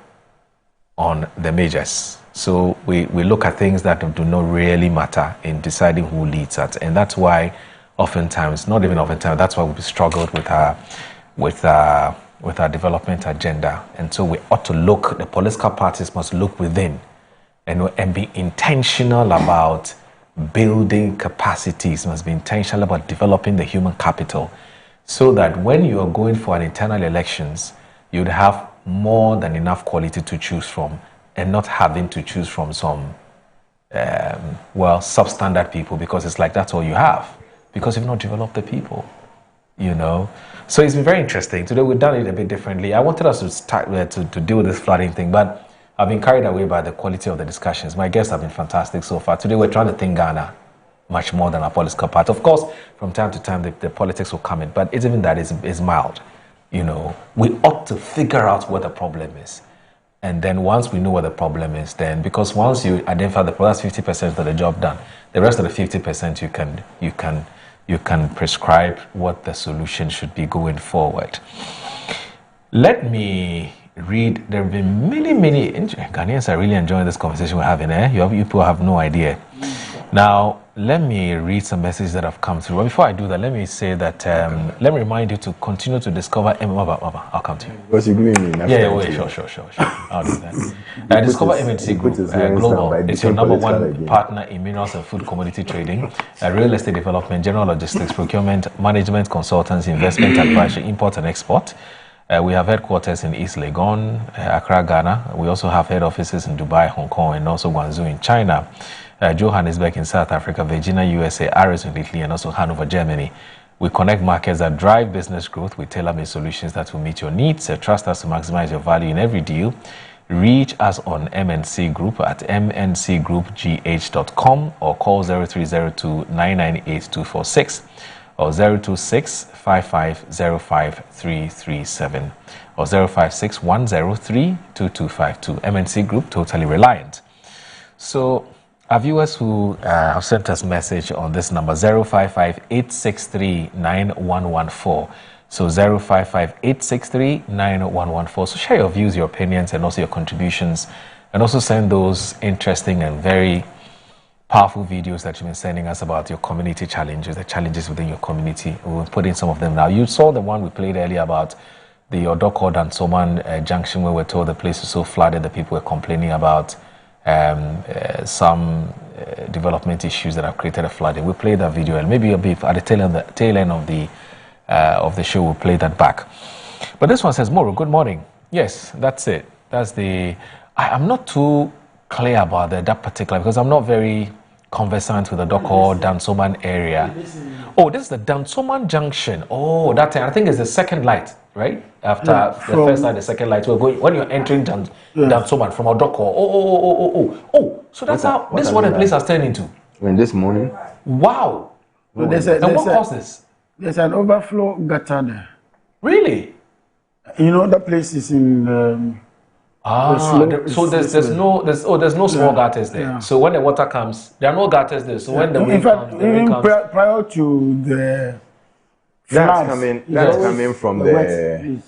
on the majors. So we look at things that do not really matter in deciding who leads us, and that's why oftentimes, not even oftentimes, that's why we struggled with our development agenda. And so we ought to look, the political parties must look within and be intentional about building capacities, must be intentional about developing the human capital, so that when you are going for an internal elections, you'd have more than enough quality to choose from, and not having to choose from some, substandard people, because it's like that's all you have, because you've not developed the people, So it's been very interesting. Today we've done it a bit differently. I wanted us to start to deal with this flooding thing, but I've been carried away by the quality of the discussions. My guests have been fantastic so far. Today we're trying to think Ghana much more than our political part. Of course, from time to time the politics will come in, but it's even that is mild. We ought to figure out what the problem is. And then once we know what the problem is, then, because once you identify the problem, that's 50% of the job done. The rest of the 50% you can prescribe what the solution should be going forward. Let me read. There have been many Ghanaians are really enjoying this conversation we're having. You people have no idea. Now, let me read some messages that have come through. But before I do that, let me say that, let me remind you to continue to discover I'll come to you. Because you're giving me enough sure. I'll do that. Discover MNC Group Global. It's your number one partner in minerals and food commodity trading, real estate development, general logistics, procurement, management, consultants, investment advisory, import and export. We have headquarters in East Legon, Accra, Ghana. We also have head offices in Dubai, Hong Kong, and also Guangzhou in China. Johannesburg in South Africa, Virginia, USA, Aris in Italy, and also Hanover, Germany. We connect markets that drive business growth with tailor-made solutions that will meet your needs. Trust us to maximize your value in every deal. Reach us on MNC Group at mncgroupgh.com or call 0302-998-246 or 026-5505-337 or 056-103-2252. MNC Group, totally reliant. So, our viewers who have sent us message on this number, 055-863-9114. So 055-863-9114. So share your views, your opinions, and also your contributions. And also send those interesting and very powerful videos that you've been sending us about your community challenges, the challenges within your community. We'll put in some of them now. You saw the one we played earlier about the Odoko Dansoman junction, where we're told the place is so flooded that people were complaining about some development issues that have created a flooding. We played that video, and maybe at the tail end of the show, we'll play that back. But this one says, Moro, good morning. Yes, that's it. That's the. I'm not too clear about that particular, because I'm not very conversant with the Doko Dansoman area. Oh, this is the Dansoman junction. Oh, that I think is the second light, right? After the first light, the second light. We're going when you're entering Dansoman from Odoko. Oh. So that's this is what the place has turned into. When this morning. Wow. Well, and what caused this? There's an overflow gutter there. Really? That place is in. So there's no small gutters there. Yeah. So when the water comes, there are no gutters there. So when the wind comes, prior to the floods, that's coming from the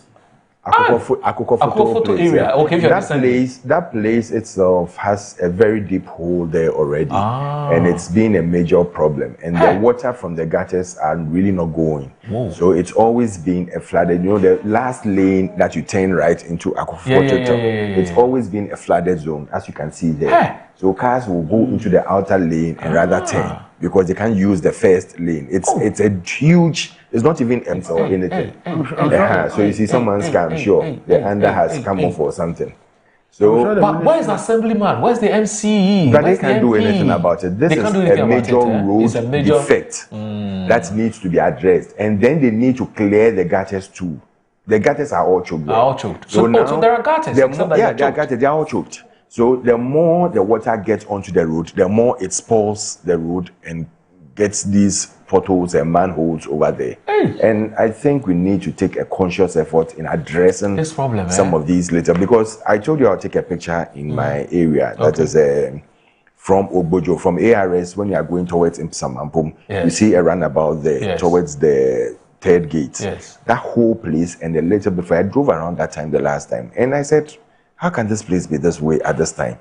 Akokofoto area. Okay, that place itself has a very deep hole there already, and it's been a major problem. And the water from the gutters are really not going. Whoa. So it's always been a flooded. You know, the last lane that you turn right into Akokofoto, it's always been a flooded zone, as you can see there. So cars will go into the outer lane and rather turn because they can't use the first lane. It's a huge. It's not even empty or anything. So you see someone's car, I'm sure the under has come off or something. So, but where's the assemblyman? Where's the MCE? But they can't do anything about it. This is a major road defect that needs to be addressed, and then they need to clear the gutters too. The gutters are all choked. So there are gutters. There are gutters. They are all choked. So the more the water gets onto the road, the more it spoils the road and gets these potholes and manholes over there. And I think we need to take a conscious effort in addressing this problem, some of these later. Because I told you I'll take a picture in my area. That is from Ogbojo, from ARS, when you are going towards Impsamampum, you see a roundabout there towards the third gate. That whole place, and a little before, I drove around that time the last time. And I said, how can this place be this way at this time?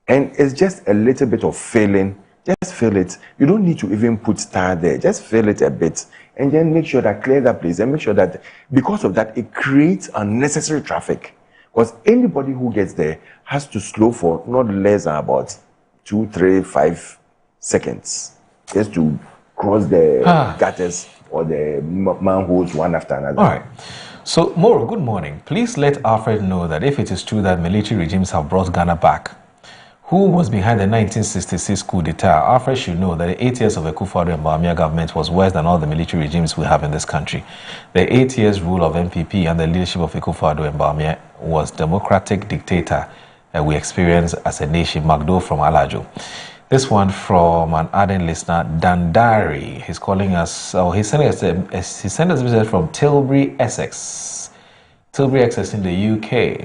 And it's just a little bit of filling. Just fill it. You don't need to even put tar there. Just fill it a bit. And then make sure that clear that place. And make sure that because of that, it creates unnecessary traffic. Because anybody who gets there has to slow for not less than about 2, 3, 5 seconds. Just to cross the gutters or the manholes one after another. All right. So, Moro, good morning. Please let Alfred know that if it is true that military regimes have brought Ghana back, who was behind the 1966 coup d'etat? Alfred should know that the 8 years of the Akufo-Addo and Bawumia government was worse than all the military regimes we have in this country. The 8 years rule of MPP and the leadership of Akufo-Addo and Bawumia was democratic dictator we experienced as a nation. Magdo from Alajo. This one from an ardent listener, Dandari. He's calling us, he sent us a message from Tilbury, Essex. Tilbury, Essex in the UK.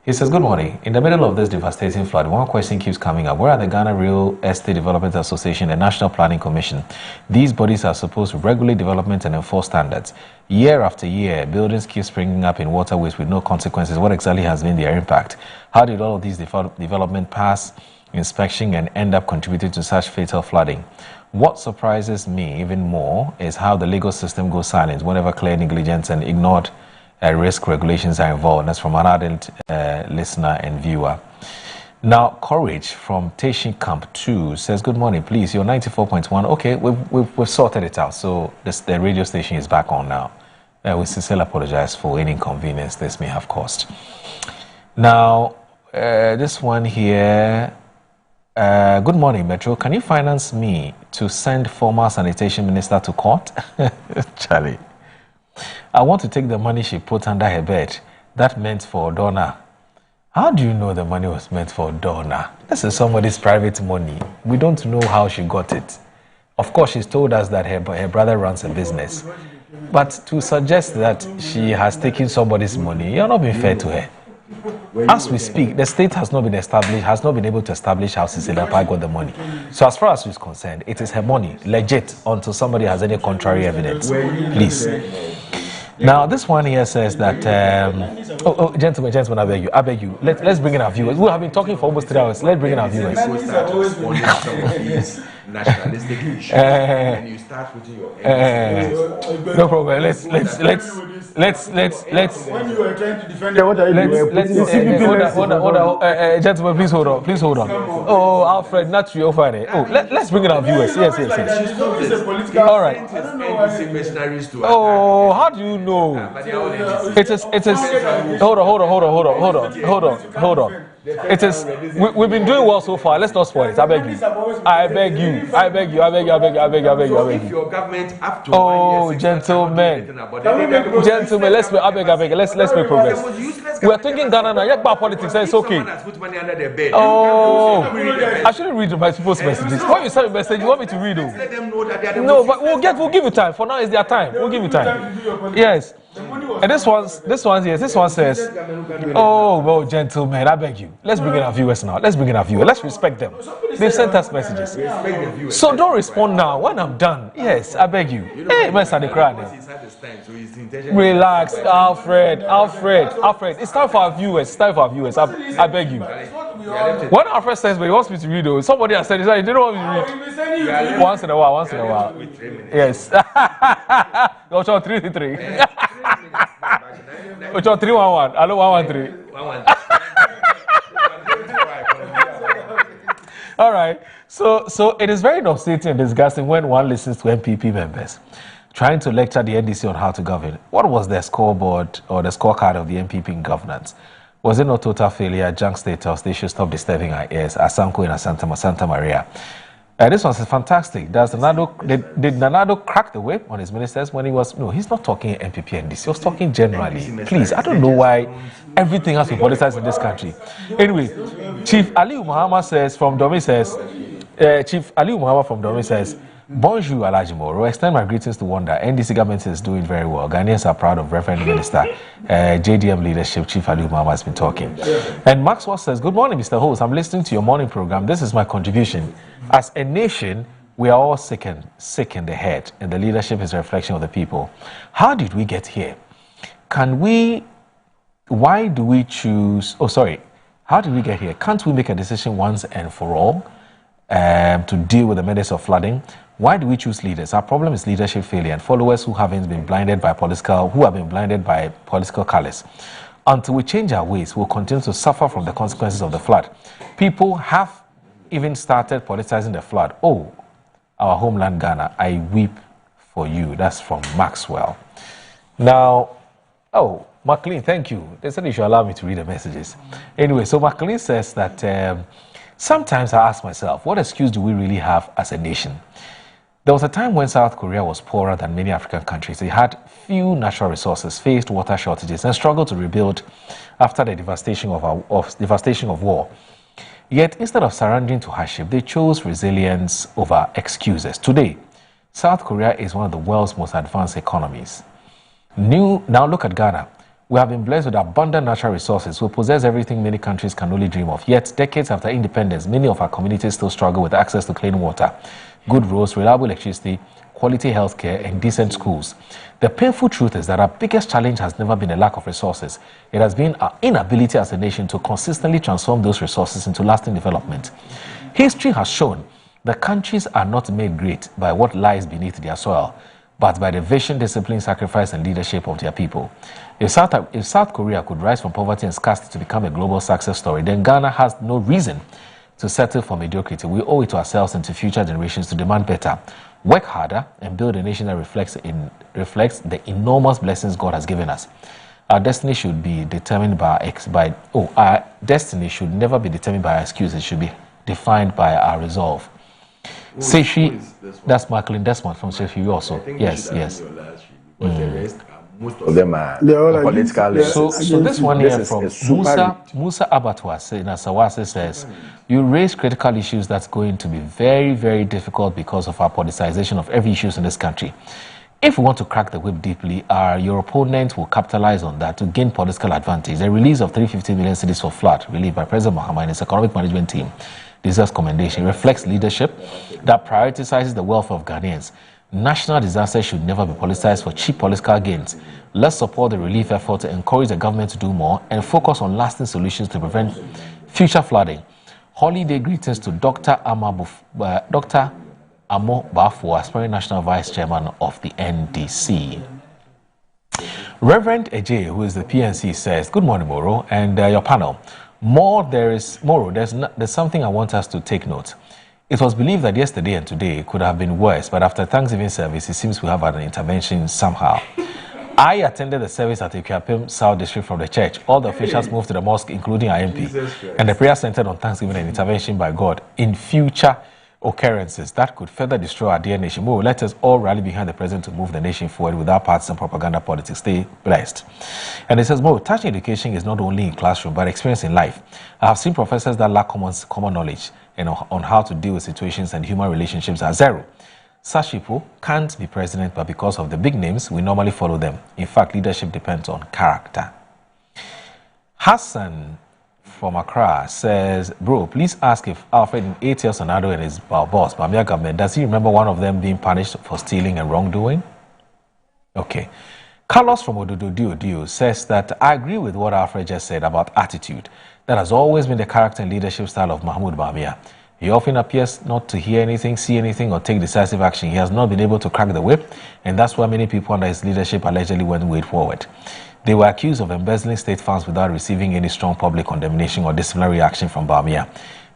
He says, good morning. In the middle of this devastating flood, one question keeps coming up. Where are the Ghana Real Estate Development Association and National Planning Commission? These bodies are supposed to regulate development and enforce standards. Year after year, buildings keep springing up in waterways with no consequences. What exactly has been their impact? How did all of these development pass inspection and end up contributing to such fatal flooding? What surprises me even more is how the legal system goes silent whenever clear negligence and ignored risk regulations are involved. That's from an ardent listener and viewer. Now, Courage from Tashin Camp 2 says, good morning, please, you're 94.1. Okay, we've sorted it out. So the radio station is back on now. We sincerely apologize for any inconvenience this may have caused. Now, this one here, good morning, Metro. Can you finance me to send former sanitation minister to court? Charlie. I want to take the money she put under her bed. That meant for Donna. How do you know the money was meant for Donna? This is somebody's private money. We don't know how she got it. Of course, she's told us that her brother runs a business. But to suggest that she has taken somebody's money, you're not being fair to her. As we speak, the state has not been able to establish how Cecilia Pai got the money. So as far as she's concerned, it is her money, legit, until somebody has any contrary evidence. Please. Now, this one here says that, gentlemen, I beg you, let's bring in our viewers. We have been talking for almost 3 hours. Let's bring in our viewers. Nationalistic issues, and you start putting your no problem. Let's. When you were trying to defend what are you doing? Gentlemen, please hold on. Oh, Alfred, not your funny. Oh, let's bring in our viewers. Yes. All right. Oh, how do you know? It is. Hold on. It is. We've been doing well so far. Let's not spoil it. I beg you. If your government up to gentlemen, let's make progress. We are thinking Ghana now. Yeah, politics. It's okay. Oh, I shouldn't read my people's messages. When you send a message, you want me to read it? No, but we'll give you time. For now, it's their time. We'll give you time. Yes. And this one says, oh, well, gentlemen, I beg you. Let's bring in our viewers now. Let's respect them. They've sent us messages. So don't respond now. When I'm done, yes, I beg you. Hey, Mr. Dekra. Relax, Alfred. It's time for our viewers. I beg you. When Alfred says, but he wants me to read those, somebody has said, he didn't want me to read. Once in a while. Yes. Ocho 333. Ocho 311. Hello 113. All right. So it is very nauseating and disgusting when one listens to MPP members trying to lecture the NDC on how to govern. What was the scoreboard or the scorecard of the MPP in governance? Was it not total failure, junk status? They should stop disturbing our ears. Asanko in Santa Maria. This one is fantastic. Did Nanado crack the whip on his ministers when he was... No, he's not talking MPP NDC. He was talking generally. Please, I don't know why everything has to be politicized in this country. Anyway, Chief Aliu Muhammad from Domi says, Bonjour, Alhaji Moro. Extend my greetings to Wanda. NDC government is doing very well. Ghanaians are proud of Reverend Minister JDM leadership. Chief Aliu Muhammad has been talking. And Maxwell says, good morning, Mr. Host. I'm listening to your morning program. This is my contribution. As a nation, we are all sick in the head, and the leadership is a reflection of the people. How did we get here? Why do we choose... How did we get here? Can't we make a decision once and for all to deal with the menace of flooding? Why do we choose leaders? Our problem is leadership failure and followers who have been blinded by political colors. Until we change our ways, we'll continue to suffer from the consequences of the flood. People have even started politicizing the flood. Oh, our homeland Ghana, I weep for you. That's from Maxwell. Now, McLean, thank you. They said you should allow me to read the messages. Anyway, so McLean says that sometimes I ask myself, what excuse do we really have as a nation? There was a time when South Korea was poorer than many African countries. They had few natural resources, faced water shortages, and struggled to rebuild after the devastation of war. Yet, instead of surrendering to hardship, they chose resilience over excuses. Today, South Korea is one of the world's most advanced economies. Now look at Ghana. We have been blessed with abundant natural resources. We possess everything many countries can only dream of. Yet, decades after independence, many of our communities still struggle with access to clean water, good roads, reliable electricity, quality healthcare, and decent schools. The painful truth is that our biggest challenge has never been a lack of resources. It has been our inability as a nation to consistently transform those resources into lasting development. History has shown that countries are not made great by what lies beneath their soil, but by the vision, discipline, sacrifice, and leadership of their people. If South Korea could rise from poverty and scarcity to become a global success story, then Ghana has no reason to settle for mediocrity. We owe it to ourselves and to future generations to demand better, work harder, and build a nation that reflects the enormous blessings God has given us. Our destiny should be determined our destiny should never be determined by our excuses. It should be defined by our resolve. Seshi, that's Marklin Desmond from Seshi also. Yes. Most of them are political. So this one here from Musa Abatwa in Asawase says, you raise critical issues that's going to be very, very difficult because of our politicization of every issue in this country. If we want to crack the whip deeply, your opponent will capitalize on that to gain political advantage. The release of 350 million cedis for flood relief by President Mahama and his economic management team deserves commendation. It reflects leadership that prioritizes the welfare of Ghanaians. National disasters should never be politicized for cheap political gains. Let's support the relief effort to encourage the government to do more and focus on lasting solutions to prevent future flooding. Holiday greetings to Dr. Amo Bafo, aspiring National Vice Chairman of the NDC. Reverend Eje, who is the PNC, says, good morning, Moro, and your panel. There's something I want us to take note. It was believed that yesterday and today could have been worse, but after Thanksgiving service, it seems we have had an intervention somehow. I attended the service at Ikuapem South District from the church. All the officials moved to the mosque, including our MP, and the prayer centered on Thanksgiving and intervention by God in future occurrences that could further destroy our dear nation. More, let us all rally behind the president to move the nation forward without partisan propaganda politics. Stay blessed. And it says, more, touching education is not only in classroom, but experience in life. I have seen professors that lack common knowledge on how to deal with situations and human relationships are zero. Such people can't be president, but because of the big names, we normally follow them. In fact, leadership depends on character. Hassan from Accra says, bro, please ask if Alfred in ATL Sonado and his boss, Bamia government, does he remember one of them being punished for stealing and wrongdoing? Okay. Carlos from Ododo says that I agree with what Alfred just said about attitude. That has always been the character and leadership style of Mahmoud Bamia. He often appears not to hear anything, see anything, or take decisive action. He has not been able to crack the whip, and that's why many people under his leadership allegedly went way forward. They were accused of embezzling state funds without receiving any strong public condemnation or disciplinary action from Bamia.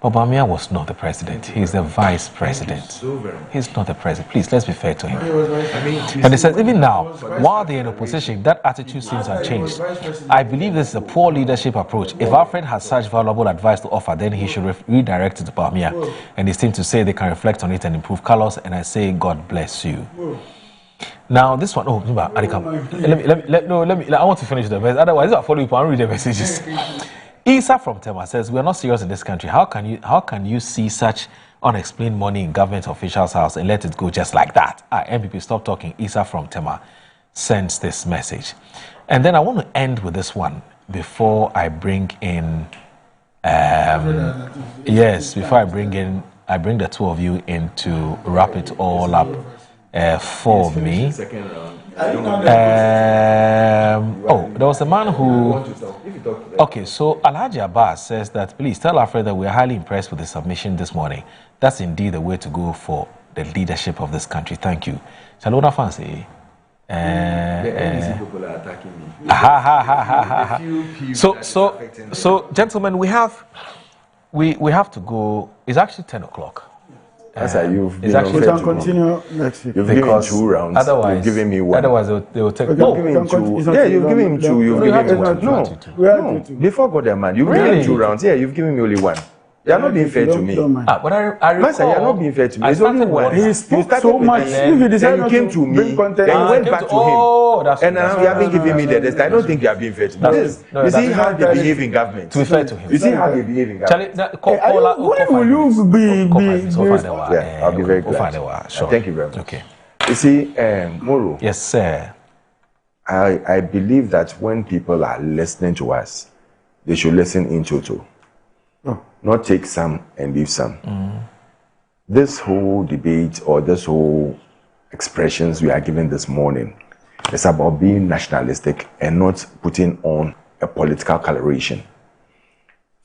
But Bamia was not the president. He's the vice president. He's not the president. Please, let's be fair to him. And he says, even now, while they're in opposition, that attitude seems unchanged. I believe this is a poor leadership approach. If Alfred has such valuable advice to offer, then he should redirect it to Bamia. And he seems to say they can reflect on it and improve. Carlos, and I say, God bless you. Now this one, oh, let me. I want to finish the verse. Otherwise, I'll follow you. I'll read the messages. Isa from Tema says, we are not serious in this country. How can you see such unexplained money in government officials' house and let it go just like that? MPP, stop talking. Isa from Tema sends this message. And then I want to end with this one before I bring in before I bring the two of you in to wrap it all up for me. There was a man who... Okay, so Alhaji Abbas says that, please tell Alfred that we are highly impressed with the submission this morning. That's indeed the way to go for the leadership of this country. Thank you. Shalona Fancy. People are attacking me. So, gentlemen, we have to go. It's actually 10 o'clock. You've been we can continue next week. You've given 2 rounds. Otherwise, you've given me 1. Otherwise, they will take. You've given him 2. Yeah, you've given him 2. You've given him 1. No. Before God and man, you've given 2 rounds. Yeah, you've given me only 1. You are not being fair to me. But I recall, Master, you are not being fair to me. It's only 1. He spoke so much. Then you came to me. Then you went back to him. And now you haven't given me the rest. I don't think you are being fair to me. You see how they behave in government. To be fair to him. You see how they behave in government. When will you be? Yeah, I'll be very glad. Sure. Thank you very much. Okay. You see, Moro. Yes, sir. I believe that when people are listening to us, they should listen in total. Not take some and leave some. This whole debate or this whole expressions we are given this morning is about being nationalistic and not putting on a political coloration.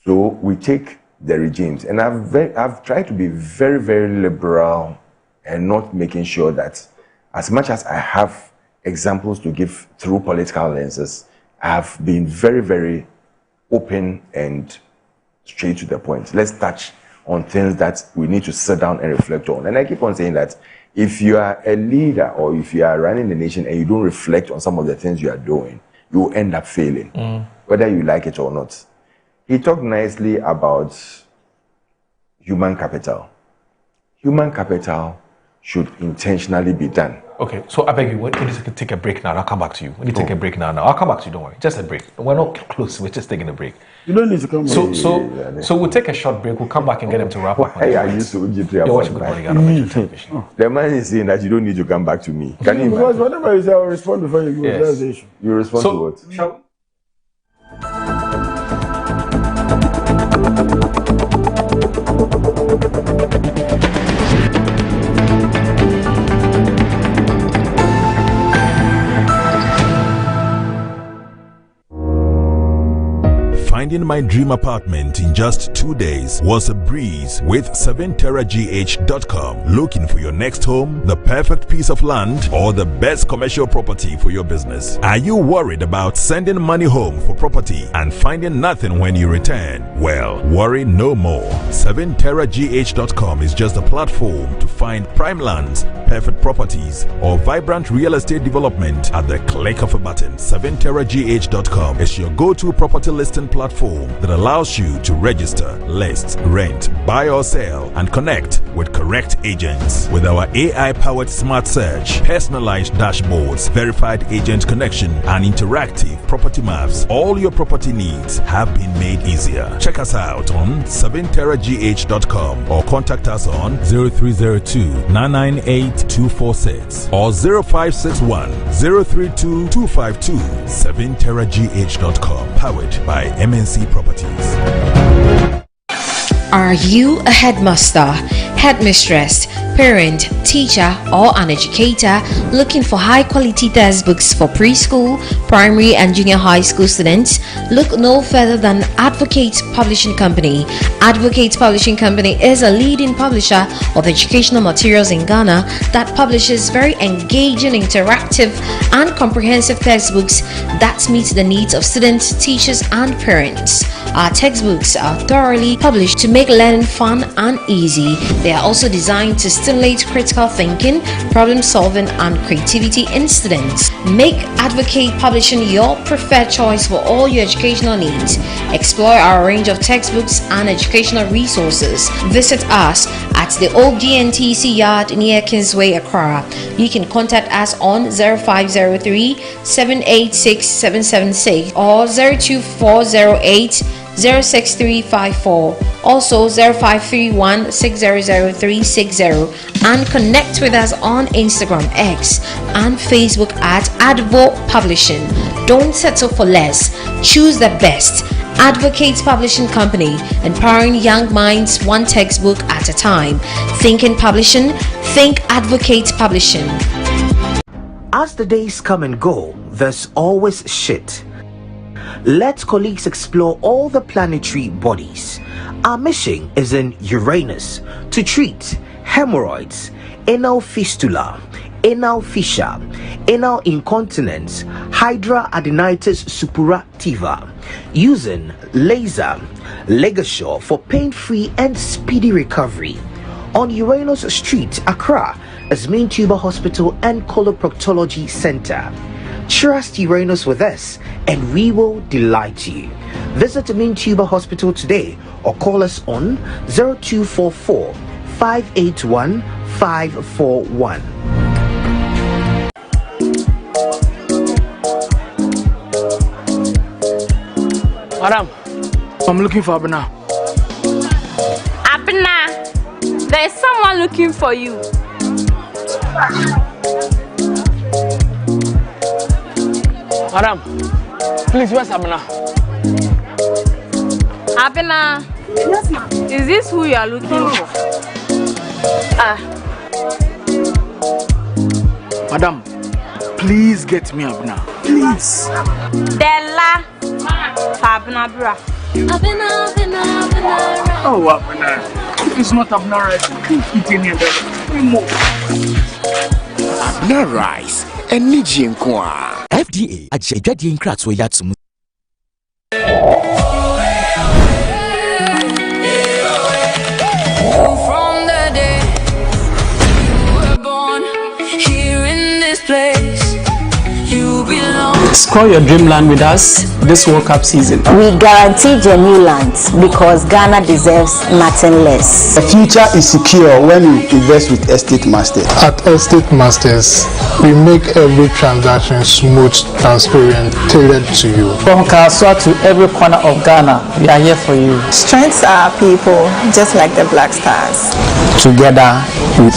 So we take the regimes, and I've tried to be very, very liberal and not making sure that as much as I have examples to give through political lenses, I have been very, very open and straight to the point. Let's touch on things that we need to sit down and reflect on. And I keep on saying that if you are a leader or if you are running the nation and you don't reflect on some of the things you are doing, you will end up failing, whether you like it or not. He talked nicely about human capital. Human capital should intentionally be done. Okay, so I beg you, we need to take a break now. I'll come back to you. We need to take a break now. I'll come back to you, don't worry. Just a break. We're not close. We're just taking a break. You don't need to come back. So we'll take a short break. We'll come back and get him to wrap up. Hey, I used to You're watching Good Morning Ghana on television. The man is saying that you don't need to come back to me. Can you Because whatever you say, I'll respond before you go. Yes. That's the issue. You respond to what? Finding my dream apartment in just 2 days was a breeze with 7terragh.com. Looking for your next home, the perfect piece of land, or the best commercial property for your business? Are you worried about sending money home for property and finding nothing when you return? Well, worry no more. 7terragh.com is just a platform to find prime lands, perfect properties, or vibrant real estate development at the click of a button. 7terragh.com is your go-to property listing platform platform that allows you to register, list, rent, buy or sell, and connect with correct agents. With our AI-powered smart search, personalized dashboards, verified agent connection, and interactive property maps, all your property needs have been made easier. Check us out on 7teragh.com or contact us on 0302-998-246 or 0561 032 252. 7teragh.com, powered by MNC Properties. Are you a headmaster, headmistress, parent, teacher, or an educator looking for high-quality textbooks for preschool, primary, and junior high school students? Look no further than Advocate Publishing Company. Advocate Publishing Company is a leading publisher of educational materials in Ghana that publishes very engaging, interactive, and comprehensive textbooks that meet the needs of students, teachers, and parents. Our textbooks are thoroughly published to make learning fun and easy. They are also designed to stimulate critical thinking, problem solving, and creativity in students. Make Advocate Publishing your preferred choice for all your educational needs. Explore our range of textbooks and educational resources. Visit us at the old GNTC yard near Kingsway, Accra. You can contact us on 0503 786 776 or 02408 06354, also 0531 600 and connect with us on Instagram, X, and Facebook at Advo Publishing. Don't settle for less. Choose the best. Advocate Publishing Company, empowering young minds one textbook at a time. Thinking publishing, think Advocate Publishing. As the days come and go, there's always shit. Let colleagues explore all the planetary bodies. Our mission is in Uranus to treat hemorrhoids, anal fistula, anal fissure, anal incontinence, hydradenitis suppurativa, using laser ligature for pain-free and speedy recovery. On Uranus Street, Accra, is Main Tuber Hospital and Coloproctology Center. Trust Uranus with us and we will delight you. Visit Main Tuber Hospital today or call us on 0244 581 541. Madam, I'm looking for Abena. Abena, there's someone looking for you. Madam, please, where's Abena? Abena, yes, ma'am. Is this who you are looking for? Madam, please get me Abena. Please. Della, Abena, bra. Abena. Oh, Abena. It's not Abena rice. Eat any of that. More. Abena rice. Energy and kwa. FDA ajejade nkratso yatsum. From the day you were born here in this place, you belong. Score your dreamland with us this World Cup season. We guarantee genuine lands because Ghana deserves nothing less. The future is secure when you invest with Estate Masters. At Estate Masters, we make every transaction smooth, transparent, tailored to you. From Kaswa to every corner of Ghana, we are here for you. Strengths are people, just like the Black Stars. Together with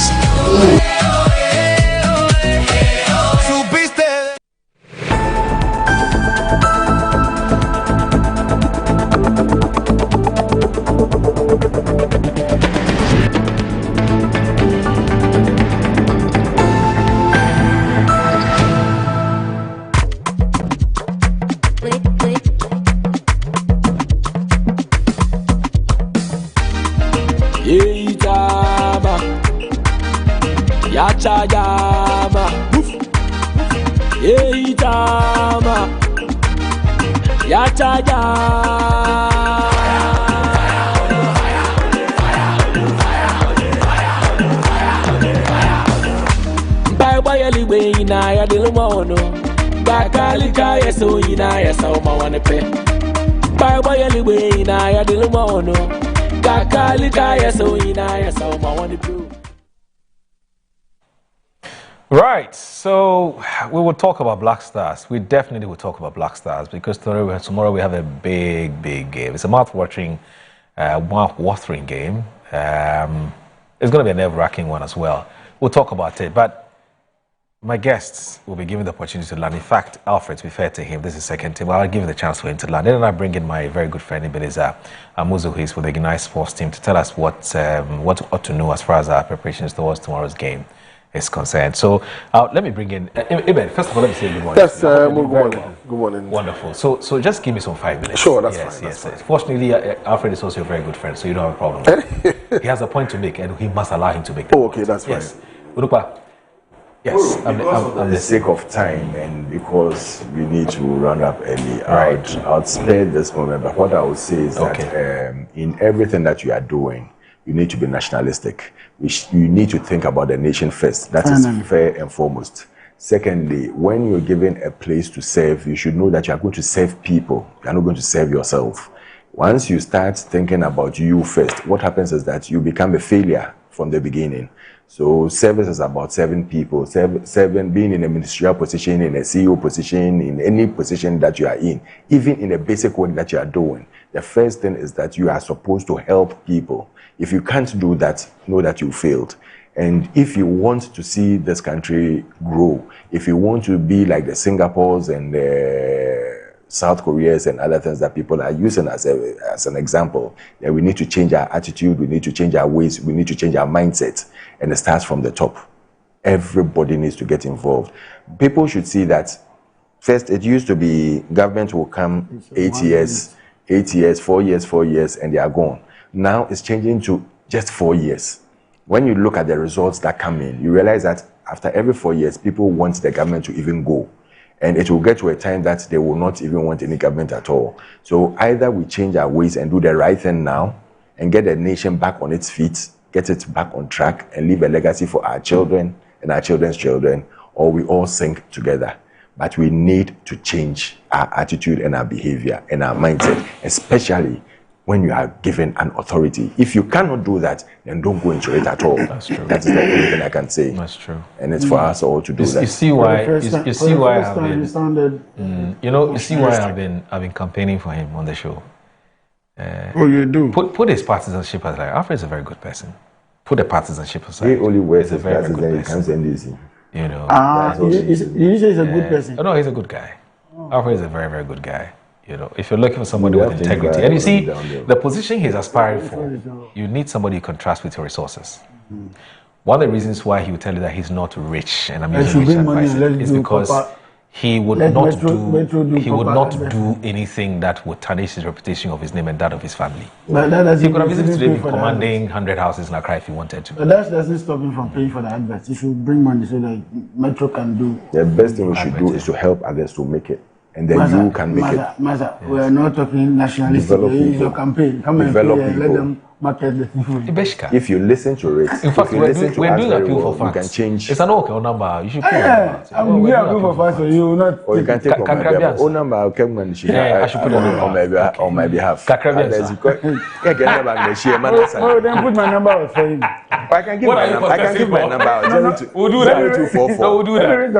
Bye bye anyway, I do no more. Kakalika, so in I saw my one blue. Right, so we will talk about Black Stars. We definitely will talk about Black Stars because tomorrow we have a big game. It's a mouth-watering game. It's going to be a nerve-wracking one as well. We'll talk about it, but my guests will be given the opportunity to learn. In fact, Alfred, to be fair to him, this is second team. I'll give him the chance for him to learn. Then I bring in my very good friend, Ebenezer Amuzu, who is with the Ignite Sports team, to tell us what ought to know as far as our preparations towards tomorrow's game is concerned. So let me bring in Eben. First of all, let me say good morning. Yes, good morning. Good morning. Wonderful. So just give me some 5 minutes. Sure, that's fine. Yes. Fortunately, Alfred is also a very good friend, so you don't have a problem. He has a point to make, and he must allow him to make. Okay, that's fine. Yes, Urupa. Yes, I'm the sake of time and because we need to run up early, I'll spare this moment. But what I would say is that in everything that you are doing, you need to be nationalistic. You need to think about the nation first. That is fair and foremost. Secondly, when you're given a place to serve, you should know that you are going to serve people. You are not going to serve yourself. Once you start thinking about you first, what happens is that you become a failure from the beginning. So service is about serving people, being in a ministerial position, in a CEO position, in any position that you are in, even in the basic work that you are doing. The first thing is that you are supposed to help people. If you can't do that, know that you failed. And if you want to see this country grow, if you want to be like the Singapores and the South Koreas and other things that people are using as an example, then we need to change our attitude, we need to change our ways, we need to change our mindset. And it starts from the top. Everybody needs to get involved. People should see that, first, it used to be government will come 8 years, 4 years, and they are gone. Now it's changing to just 4 years. When you look at the results that come in, you realize that after every 4 years, people want the government to even go. And it will get to a time that they will not even want any government at all. So either we change our ways and do the right thing now and get the nation back on its feet, get it back on track and leave a legacy for our children and our children's children, or we all sink together. But we need to change our attitude and our behavior and our mindset, especially when you are given an authority. If you cannot do that, then don't go into it at all. That's true. That is the only thing I can say. That's true. And it's for us all to do that. You see why I've been campaigning for him on the show. You do? Put his partisanship aside. Like, Alfred is a very good person. Put the partisanship aside. He only wears his glasses and he comes and easy. You know. Did you say he's a good person? Oh, no, he's a good guy. Alfred is a very, very good guy. You know, if you're looking for somebody with integrity, and you see the position he's aspiring for, you need somebody you can trust with your resources. One of the reasons why he would tell you that he's not rich, and I'm using rich advice, is because he would not do anything that would tarnish his reputation of his name and that of his family. He could have easily today been commanding 100 houses in Accra if he wanted to. But that doesn't stop him from paying for the adverts. If you bring money so that Metro can do. The best thing we should do is to help others to make it. And then you can make it. Master, we are not talking nationalistic. It's your campaign. Come and let them market the thing. If you listen to it, in fact, we're doing appeal for facts. You can change. It's an okay number. You should put I'm doing appeal for facts, so you will not. Or you can take on number. I should put it on my behalf. Oh, then put my number out for him. I can give my number out. We'll do that. 0244. No, we'll do that.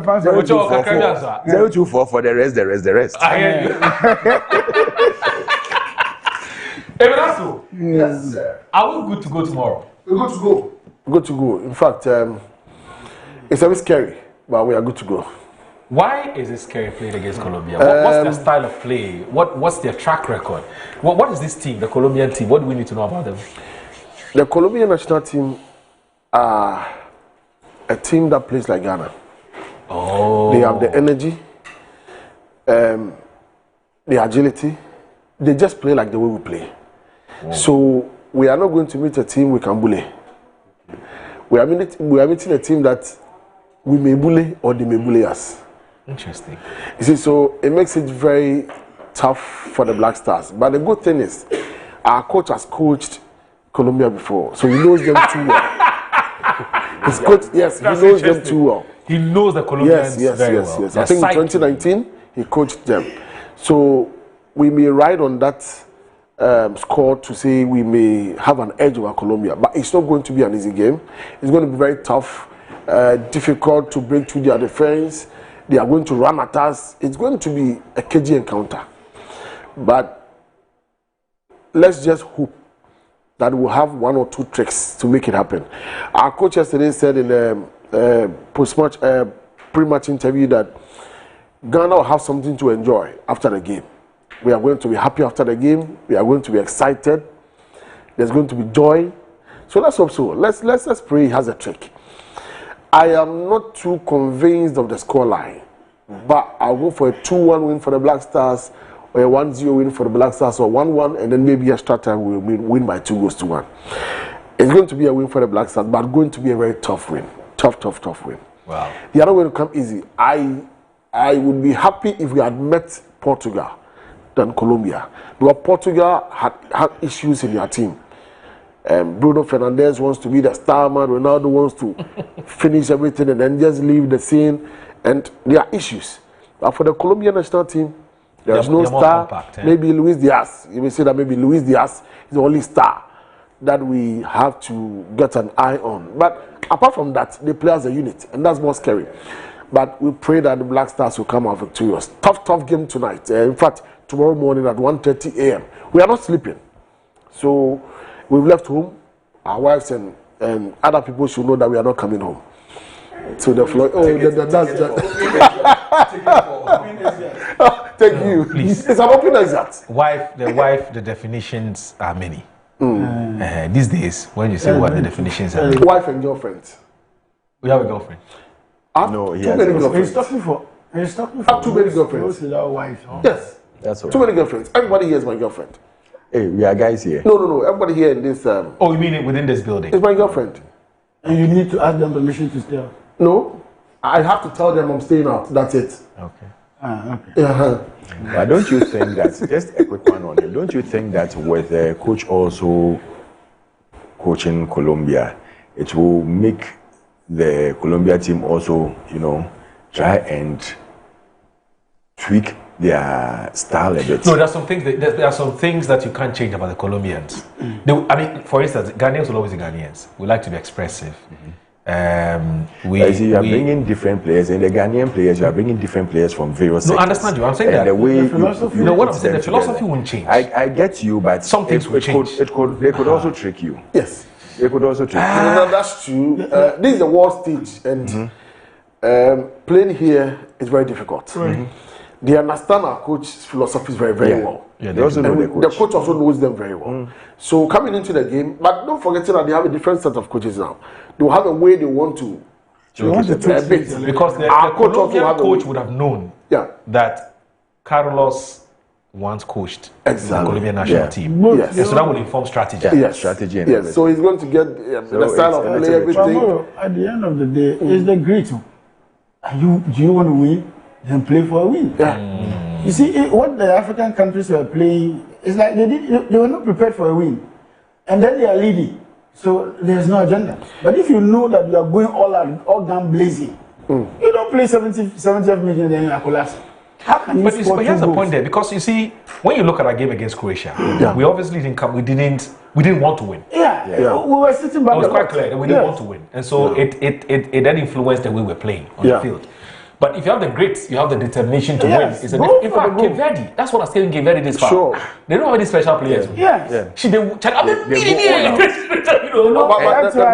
0244 for the rest. I hear you. Ebenasu, yes, sir. Are we good to go tomorrow? We're good to go. Good to go. In fact, it's a bit scary, but we are good to go. Why is it scary playing against Colombia? What's their style of play? What's their track record? What is this team, the Colombian team? What do we need to know about them? The Colombian national team are a team that plays like Ghana. Oh. They have the energy, the agility. They just play like the way we play. Wow. So we are not going to meet a team we can bully. We are meeting a team that we may bully or they may bully us. Interesting. You see, so it makes it very tough for the Black Stars. But the good thing is, our coach has coached Colombia before, so he knows them too well. His coach, yes, he knows them too well. He knows the Colombians very well. Yes. I think in 2019 he coached them. So we may ride on that score to say we may have an edge over Colombia, but it's not going to be an easy game. It's going to be very tough, difficult to break through their defense. They are going to run at us. It's going to be a cagey encounter. But let's just hope that we'll have one or two tricks to make it happen. Our coach yesterday said in a post-match, pre-match interview that Ghana will have something to enjoy after the game. We are going to be happy after the game. We are going to be excited. There's going to be joy. So let's hope so. Let's pray he has a trick. I am not too convinced of the scoreline, but I'll go for a 2-1 win for the Black Stars, or a 1-0 win for the Black Stars, or 1-1, and then maybe extra time we'll win by 2-1. It's going to be a win for the Black Stars, but going to be a very tough win. Tough win. Wow. They are not going to come easy. I would be happy if we had met Portugal than Colombia. Because Portugal had issues in their team. Bruno Fernandes wants to be the star man. Ronaldo wants to finish everything and then just leave the scene. And there are issues. But for the Colombian national team, there is no star. Compact, maybe Luis Diaz. You may say that maybe Luis Diaz is the only star that we have to get an eye on. But apart from that, they play as a unit, and that's more scary. But we pray that the Black Stars will come out victorious. Tough game tonight. In fact, tomorrow morning at 1:30 a.m. We are not sleeping. So we've left home. Our wives and other people should know that we are not coming home. So the floor. Thank you. Please. It's an open exit. The definitions are many. These days, when you say what the definitions are many. Wife and girlfriend. We have a girlfriend. No, he has He's talking for too many girlfriends. Wives. Yes. That's all too many girlfriends. Everybody here is my girlfriend. Hey, we are guys here. No. Everybody here in this. Oh, you mean it within this building? It's my girlfriend. And you need to ask them permission to stay out. No, I have to tell them I'm staying out. That's it. Okay. Okay. But don't you think that, just a quick one on him, don't you think that with the coach also coaching Colombia, it will make the Colombia team also, try and tweak their style a bit? No, there are some things that you can't change about the Colombians. For instance, Ghanaians will always be Ghanaians. We like to be expressive. You are bringing different players, and the Ghanaian players, you are bringing different players from various sectors. I understand you. I'm saying and that the way the philosophy, what I'm saying, the philosophy won't change. I get you, but some things will change. They could also trick you. Yes. They could also trick you. That's true. This is the world stage, and playing here is very difficult. They understand our coach's philosophies very, very well. Yeah, they also know the coach also knows them very well. So coming into the game, but don't forget that they have a different set of coaches now. They will have a way they want to. Because the Colombian coach would have known that Carlos once coached the Colombian national team. Yes. So that will inform strategy. Yes. Yes. So he's going to get the style of play, everything. At the end of the day, it's the grit. Do you want to win? Then play for a win. Yeah. You see, what the African countries were playing, it's like they were not prepared for a win. And then they are leading. So there's no agenda. But if you know that you are going all gun blazing, you don't play 70th minute and then you are collapsing. How can you score but here's the point there, because you see, when you look at our game against Croatia, we obviously didn't come. We didn't want to win. Yeah. We were sitting back. It was quite clear that we didn't want to win, and so it then influenced the way we're playing on the field. But if you have the grit, you have the determination to win. It's in fact, Cape Verde. That's what I was saying. Cape Verde this far. Sure. They don't have any special players. Yeah. The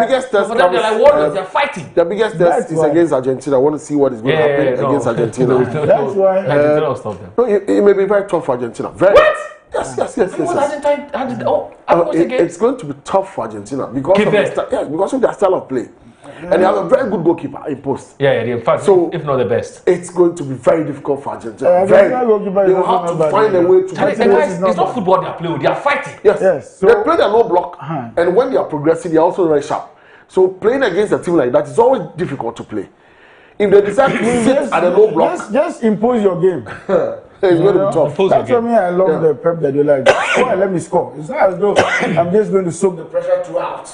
biggest test for them, they're like warriors. They're fighting. The biggest test is against Argentina. I want to see what is going to happen against Argentina. That's why Argentina will stop them. No, it may be very tough for Argentina. What? Yes. It's going to be tough for Argentina because of their style of play. And they have a very good goalkeeper in post. In fact, so if not the best. It's going to be very difficult for Argentina. They will have to find a way to it's not football they are playing, they are fighting. Yes. So they play their low block, and when they are progressing, they are also very sharp. So playing against a team like that is always difficult to play. If they decide to sit at a low block, just impose your game. It's going to be tough. That's why I love the Pep that you like. Let me score. It's not as though I'm just going to soak the pressure throughout.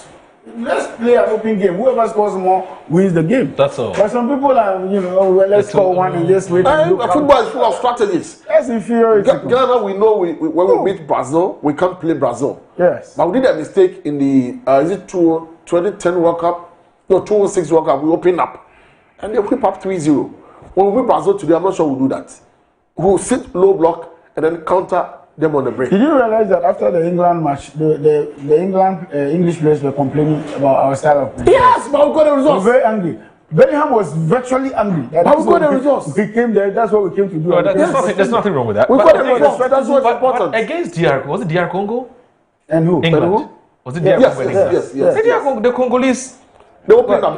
let's play an open game. Whoever scores more wins the game. That's all. But some people are, well, let's score one and just wait. Football is full of strategies. That's inferiority. Ghana, we know when we meet Brazil, we can't play Brazil. Yes. But we did a mistake in the, is it 2010 World Cup? No, 2006 World Cup. We opened up. And they whip up 3-0. When we meet Brazil today, I'm not sure we'll do that. We'll sit low block and then counter them on the break. Did you realize that after the England match, the England English players were complaining about our style of play? Yes, but we got the results. We were very angry. Bellingham was virtually angry. But we got the results. We came there. That's what we came to do. No, there's nothing wrong with that. We got the results. That's what's important. But against DR, was it DR Congo? And who? England. And who? Was it DR Congo? Yes. The Congolese. They opened up.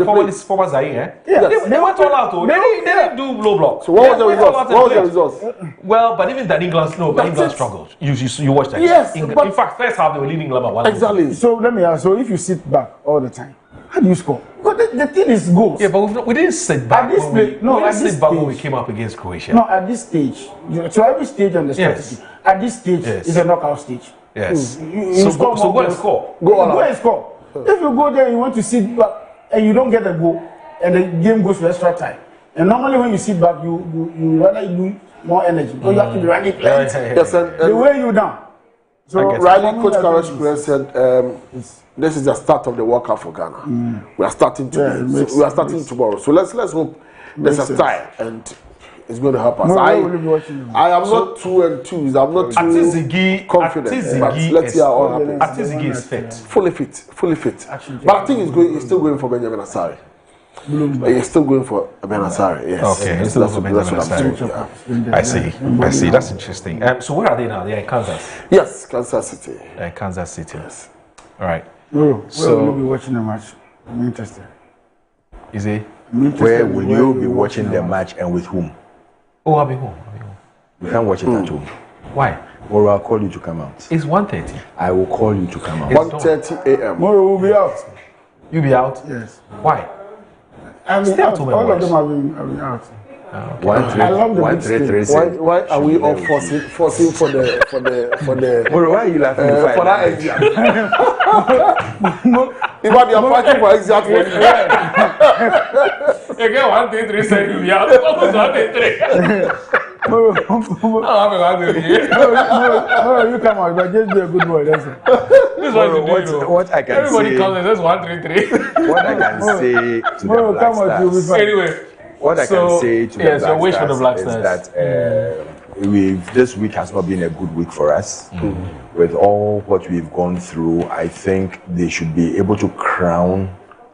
Former Zaire, Yeah. They went all out. They didn't do low block. So what was the results? What was the results? Well, but even that England struggled. You watched that. Yes, in but fact, first half they were leading England by 1. Exactly. So let me ask. So if you sit back all the time, how do you score? But the thing is goals. Yeah, but we didn't sit back. At this play, no, we didn't at this sit back when stage- we came up against Croatia. No, at this stage, so every stage on the strategy, Yes. at this stage Yes. is a knockout stage. Yes. You score So more go and goals. score. Go and score. If you go there, you want to sit back and you don't get a goal, and the game goes to extra time. And normally when you sit back, you rather lose more energy because you have to be running plenty. Yes, and They weigh you down. So Riley, Coach Carlos Perez said, this is the start of the World Cup for Ghana. We are starting today. We are starting tomorrow. So let's hope there's a style and it's going to help us. No, I will be watching. am not 2-2. I'm not too confident. But let's see how all happens. Atizigi is fit. Fully fit. But I think he's still going for Benjamin Asare. He's still going for Ben Asare, yes. Okay, he's still going for Benjamin Asare. I see. That's interesting. So where are they now? They're in Kansas. Yes, Kansas City. Kansas City. Yes. All right. So will you be watching the match? I'm interested. Is he? Where will you be watching the match and with whom? Oh, I'll be home. You can't watch it at home. Why? Or I'll call you to come out. It's 1:30. I will call you to come out. 1:30 a.m. Tomorrow we'll be out. You be out? Yes. Why? Stay out. All of them have been out. I love the big stage. Why are we all forcing for the Why are you laughing? for that exit? If I are fighting for exit Again, 1, 2, 3, say you be out. What was 1, 2, 3? You come out, but just be a good boy. That's it. This is what I can Everybody say. comes and says 1, 3, 3. What I can say to the Black Stars. Anyway. What I can say to the Black Stars is that this week has not been a good week for us. With all what we've gone through, I think they should be able to crown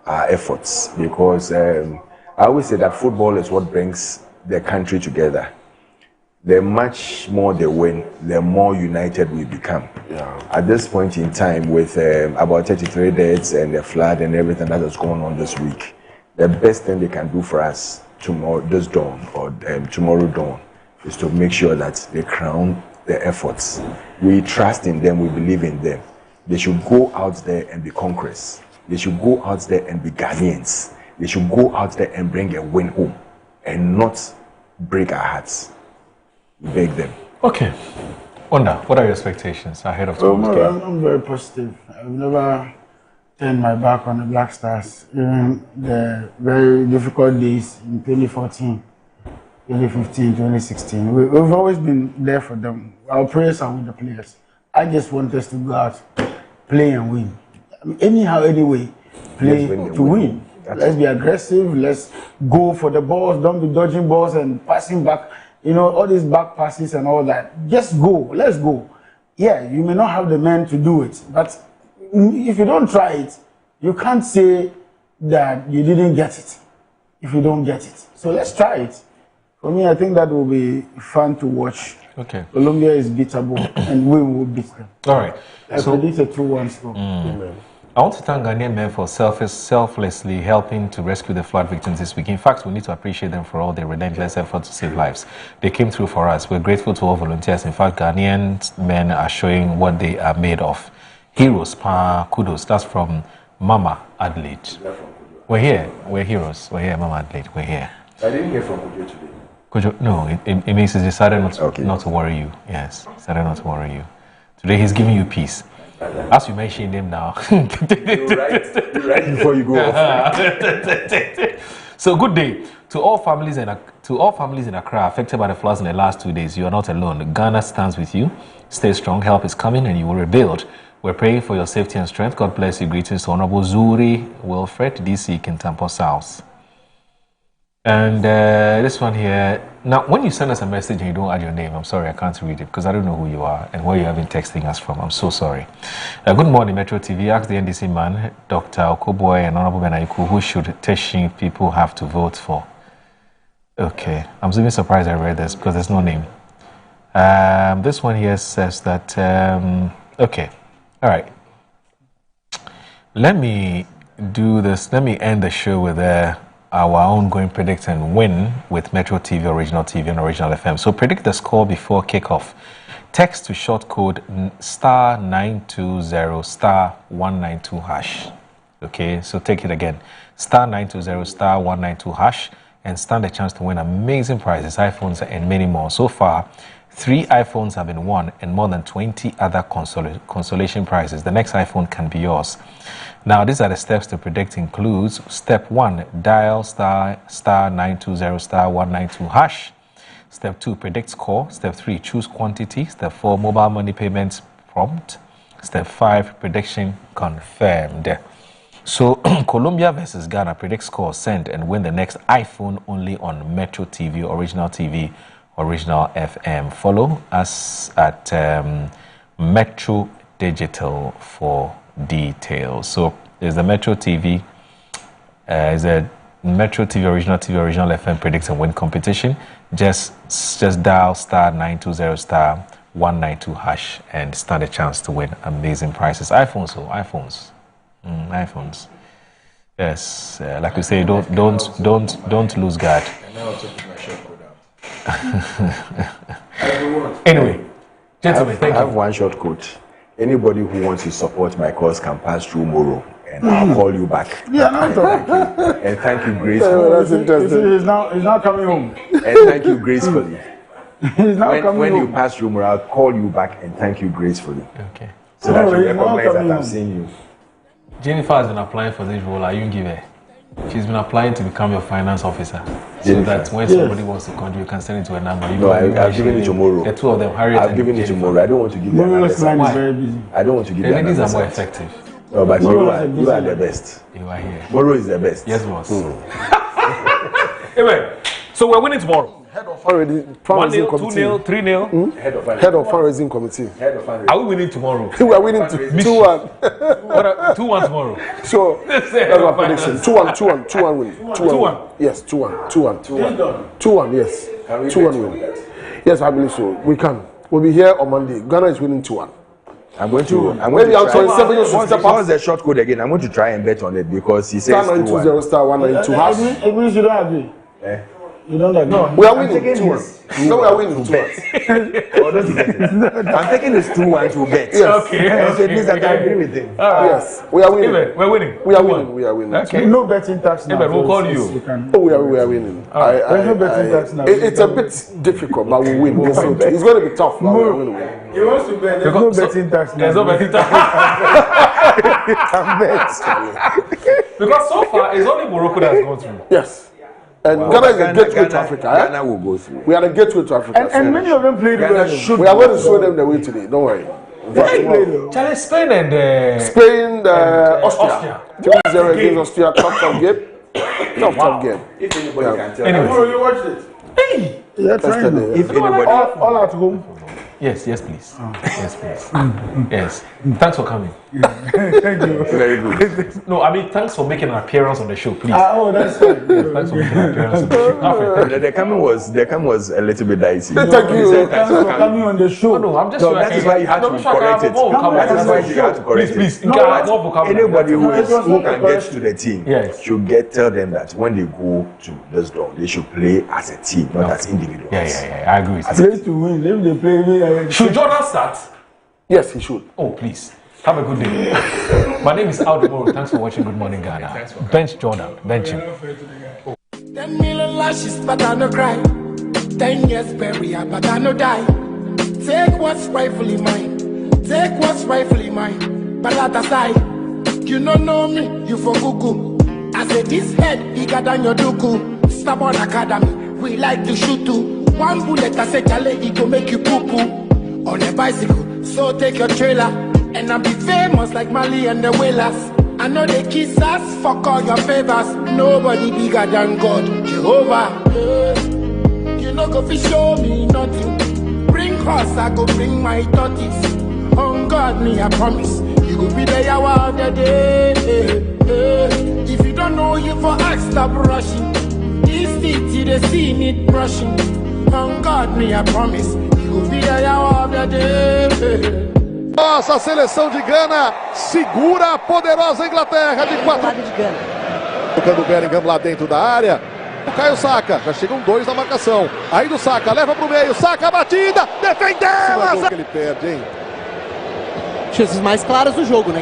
our efforts because I always say that football is what brings the country together. The much more they win, the more united we become. At this point in time, with about 33 deaths and the flood and everything that has gone on this week, the best thing they can do for us tomorrow dawn is to make sure that they crown their efforts. We trust in them, we believe in them. They should go out there and be conquerors. They should go out there and be Ghanaians. They should go out there and bring a win home and not break our hearts. We beg them. Okay. Onda, what are your expectations ahead of tomorrow's game? I'm very positive. I've never turned my back on the Black Stars. Even the very difficult days in 2014, 2015, 2016. We've always been there for them. Our prayers are with the players. I just want us to go out, play and win. Anyhow, anyway, play to win. Let's be aggressive. Let's go for the balls. Don't be dodging balls and passing back. You know, all these back passes and all that. Just go. Let's go. Yeah, you may not have the men to do it, but if you don't try it, you can't say that you didn't get it if you don't get it. So let's try it. For me, I think that will be fun to watch. Okay. Colombia is beatable and we will beat them. All right. I predict a 2-1 score. I want to thank Ghanaian men for selflessly helping to rescue the flood victims this week. In fact, we need to appreciate them for all their relentless efforts to save lives. They came through for us. We're grateful to all volunteers. In fact, Ghanaian men are showing what they are made of. Heroes, kudos. That's from Mama Adelaide. We're here. We're heroes. We're here, Mama Adelaide. We're here. I didn't hear from Kojo today. Kojo, no, it means he decided not to worry you. Yes, decided not to worry you. Today he's giving you peace. As you mentioned him now. You write before you go off. So good day to all families in Accra affected by the floods in the last 2 days. You are not alone. Ghana stands with you. Stay strong. Help is coming, and you will rebuild. We're praying for your safety and strength. God bless you. Greetings to Honorable Zuri Wilfred, DC, Kintampo South. And this one here. Now, when you send us a message and you don't add your name, I'm sorry, I can't read it because I don't know who you are and where you have been texting us from. I'm so sorry. Good morning, Metro TV. Ask the NDC man, Dr. Okoboy and Honorable Benaiku, who should Teshin people have to vote for? Okay. I'm even surprised I read this because there's no name. This one here says that, okay. All right. Let me do this. Let me end the show with our ongoing predict and win with Metro TV, Original TV, and Original FM. So predict the score before kickoff. Text to short code *920*192#. Okay, so take it again. *920*192# and stand a chance to win amazing prizes, iPhones, and many more. So far, 3 iPhones have been won and more than 20 other consolation prizes. The next iPhone can be yours. Now, these are the steps to predict includes step 1, dial *920*192#. Step 2, predict score. Step 3, choose quantity. Step 4, mobile money payments prompt. Step 5, prediction confirmed. So, Colombia versus Ghana, predict score, send, and win the next iPhone only on Metro TV, Original TV, Original FM. Follow us at Metro Digital for details. So there's the Metro TV, is a Metro TV, Original FM predict and win competition. Just dial *920*192# and stand a chance to win amazing prizes. iPhones. Yes, like we say, don't lose guard. Anyway, gentlemen, thank you. I have one short code. Anybody who wants to support my cause can pass through Moro, and I'll call you back. Yeah, no problem. And thank you gracefully. That's interesting. He's now coming home. And thank you gracefully. He's now coming home. When you pass through Moro, I'll call you back and thank you gracefully. Okay. So that you recognize that I've seen you. Jennifer has been applying for this role. Are you give her? She's been applying to become your finance officer. So that when somebody wants to contribute, you can send it to a number. I've given it to Moro. The two of them, Harriet I've given it to Moro. I don't want to give them Moro's line is very busy. I don't want to give them. The ladies are more effective. No, but you are the best. You are here. Moro is the best. Yes, boss. Anyway, so we're winning tomorrow. Head of fundraising committee. 1-0, 2-0, 3-0. Head of fundraising committee. Are we winning tomorrow? We are winning 2-1. 2-1 tomorrow. So that's my prediction. 2-1 win. 2-1. Yes, 2-1. 2-1. Yes. 2-1 win. Yes, I believe so. We can. We'll be here on Monday. Ghana is winning 2-1. I'm going to try. What's the short code again? I'm going to try and bet on it because he says *920*192#. It means you don't agree. You don't agree. No, we are winning 2-1. No, we are winning 2-1. I'm taking this 2-1 to bet. Yes. Okay. So it means that I agree with him. Yes, we are winning. We're winning. We are winning. We are winning. Okay. No betting tax now. We'll call you. Oh, we are winning. There's no betting tax now. It's a bit difficult, but we win. It's going to be tough. But we will win. He wants to bet. There's no betting tax now. There's no betting tax. Because so far, it's only Morocco that has gone through. Yes. And Ghana is a gateway to Africa. Ghana will go through. We are a gateway to Africa. And many of them played well. We are going to show them the way today. Don't worry. Charlie, Spain and Austria. 2-0 against Austria. Tough game. Tough game. If anybody can tell anyway. Tomorrow you watched it. Hey! If anybody all at home. Yes, please. Yes, please. Yes. Thanks for coming. Thank you. Very good. No, I mean, thanks for making an appearance on the show, please. That's fine. Thanks for making an appearance on the show. The coming was a little bit dicey. Thank you. Thanks for coming on the show. No, I'm just that is why you had to correct it. That is why you had to correct it. Please. Anybody who can get to the team should tell them that when they go to this door, they should play as a team, not as individuals. Yeah, I agree with you. Play to win. If they play, should Jordan start? Yes, he should. Oh, please. Have a good day. My name is Aldo Moro. Thanks for watching Good Morning Ghana. Bench Jordan. Bench him. 10 million lashes, but I no cry. 10 years burial, but I no die. Take what's rightfully mine. Take what's rightfully mine, but at aside, you don't know me, you for cuckoo. I said this head bigger than your duku. Stubborn Academy, we like to shoot too. One bullet, I say chale, it go make you poo poo. On a bicycle, so take your trailer, and I'll be famous like Mali and the Whalers. I know they kiss us, fuck all your favors. Nobody bigger than God, Jehovah. You know go fi show me nothing. Bring horse, I go bring my tortoise. On God, me I promise, you go be the hour of the day. If you don't know, you for ask, stop rushing. This city, they see need brushing. On God, me I promise, you go be the hour of the day. Nossa, a seleção de Gana segura a poderosa Inglaterra de 4. Tocando o Bellingham lá dentro da área. O Caio Saka, já chegam 2 na marcação. Aí do Saka, leva pro meio, Saka a batida, defendeu! Que ele perde, hein? Chances mais claras do jogo, né?